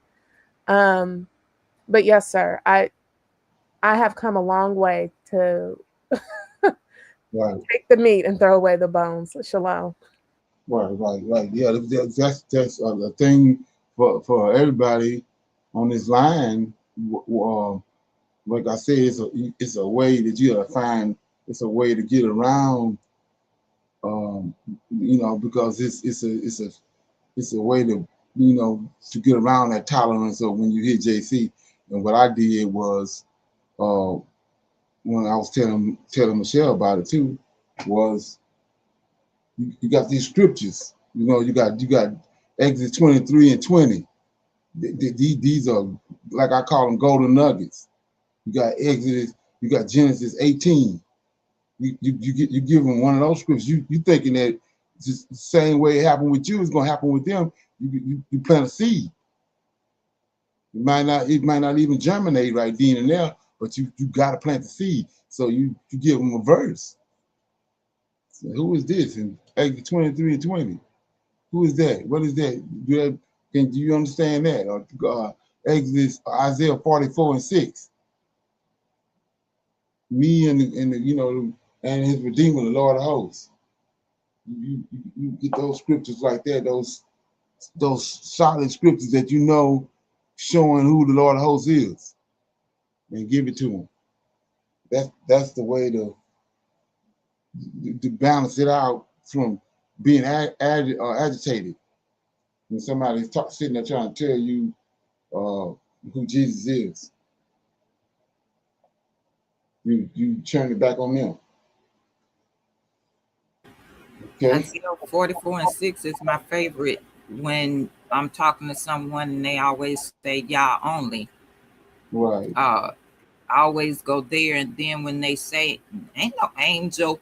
But yes, sir, I have come a long way to take the meat and throw away the bones. Shalom. Right. Yeah, that's a thing for everybody on this line. Like I said, it's a way that you gotta find. It's a way to get around. Because it's a way to to get around that tolerance of when you hit JC. And what I did was when I was telling Michelle about it too, was you got these scriptures. You got Exodus 23 and 20. These are, like I call them, golden nuggets. You got Exodus, you got Genesis 18. You give them one of those scriptures. You thinking that just the same way it happened with you is gonna happen with them. You plant a seed. It might not even germinate right then and there, but you gotta plant the seed. So you give them a verse. So who is this in Exodus 23 and 20? Who is that? What is that? Do you understand that? Or Exodus, Isaiah 44 and 6. Me and and his Redeemer, the Lord of hosts. You get those scriptures right there, those solid scriptures that showing who the Lord of hosts is, and give it to him. That's the way to balance it out from being agitated. When somebody's sitting there trying to tell you who Jesus is, you turn it back on them. Okay. Isaiah 44 and 6 is my favorite when I'm talking to someone and they always say y'all only. Right. I always go there, and then when they say ain't no angel,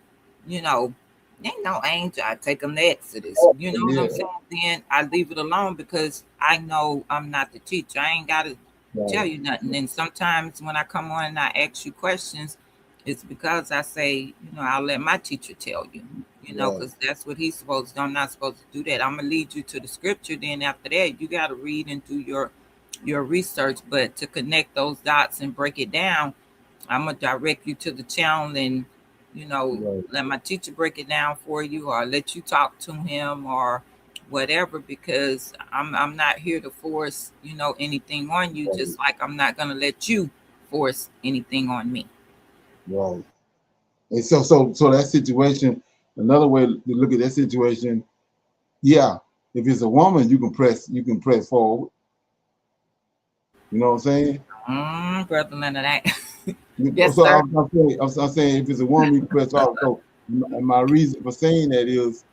ain't no angel, I take them to Exodus. You know what I'm saying? Then I leave it alone because I know I'm not the teacher. I ain't got to tell you nothing. And sometimes when I come on and I ask you questions, it's because I say, I'll let my teacher tell you, because that's what he's supposed to do. I'm not supposed to do that. I'm going to lead you to the scripture. Then after that, you got to read and do your research. But to connect those dots and break it down, I'm going to direct you to the channel and, let my teacher break it down for you, or let you talk to him or whatever, because I'm not here to force, anything on you, just like I'm not going to let you force anything on me. Right. And so that situation, another way to look at that situation, yeah, if it's a woman, you can press forward. You know what I'm saying? Brother Leonard, yes, so sir. I'm saying if it's a woman, you can press forward. So my reason for saying that is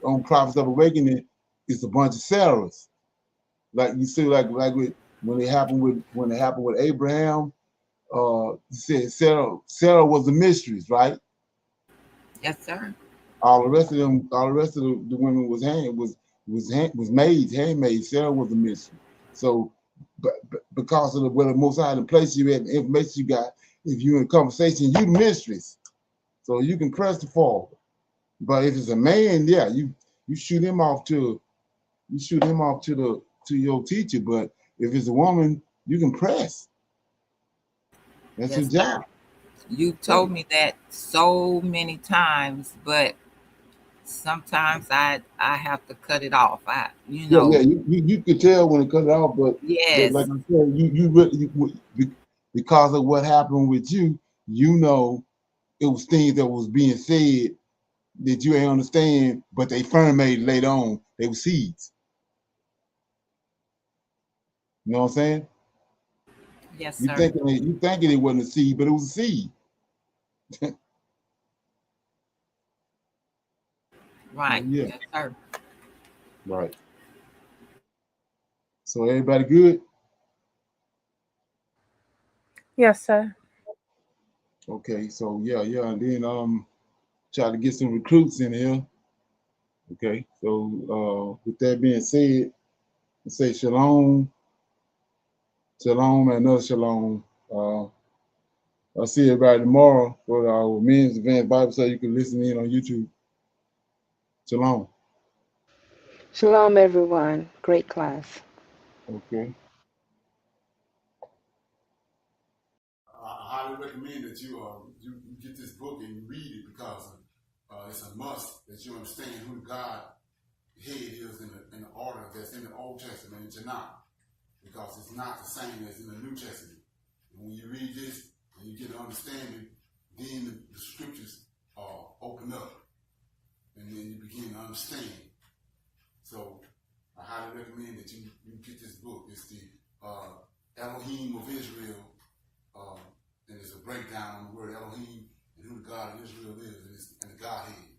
on Prophets of Awakening, it's a bunch of Sarahs. Like you see, like when it happened with Abraham, you said Sarah was the mistress, right? Yes, sir. All the rest of the women was maids, handmaids. Sarah was the mistress. So, but because of where the Most High the place you at, the information you got, if you're in conversation, you the mistress. So you can press the forward. But if it's a man, yeah, you shoot him off to your teacher. But if it's a woman, you can press. That's your job. You told me that so many times, but sometimes I have to cut it off. Yeah, you could tell when it cut it off, but yes, like I said, you really because of what happened with you, it was things that was being said that you ain't understand, but they fermented later on. They were seeds. You know what I'm saying? Yes, You sir. thinking it wasn't a seed, but it was a seed. Right. Yeah. Yes, sir. Right. So everybody good? Yes, sir. Okay. So yeah, and then try to get some recruits in here. Okay. So with that being said, let's say shalom, shalom, and another shalom. I'll see everybody tomorrow for our men's advanced Bible study. You can listen in on YouTube. Shalom. Shalom, everyone. Great class. Okay. I highly recommend that you get this book and you read it because it's a must that you understand who God head is in the order that's in the Old Testament in Tanak, because it's not the same as in the New Testament. And when you read this and you get an understanding, then the scriptures open up and then you begin to understand. So I highly recommend that you get this book. It's the Elohim of Israel, and it's a breakdown on the word Elohim and who the God of Israel is and the Godhead.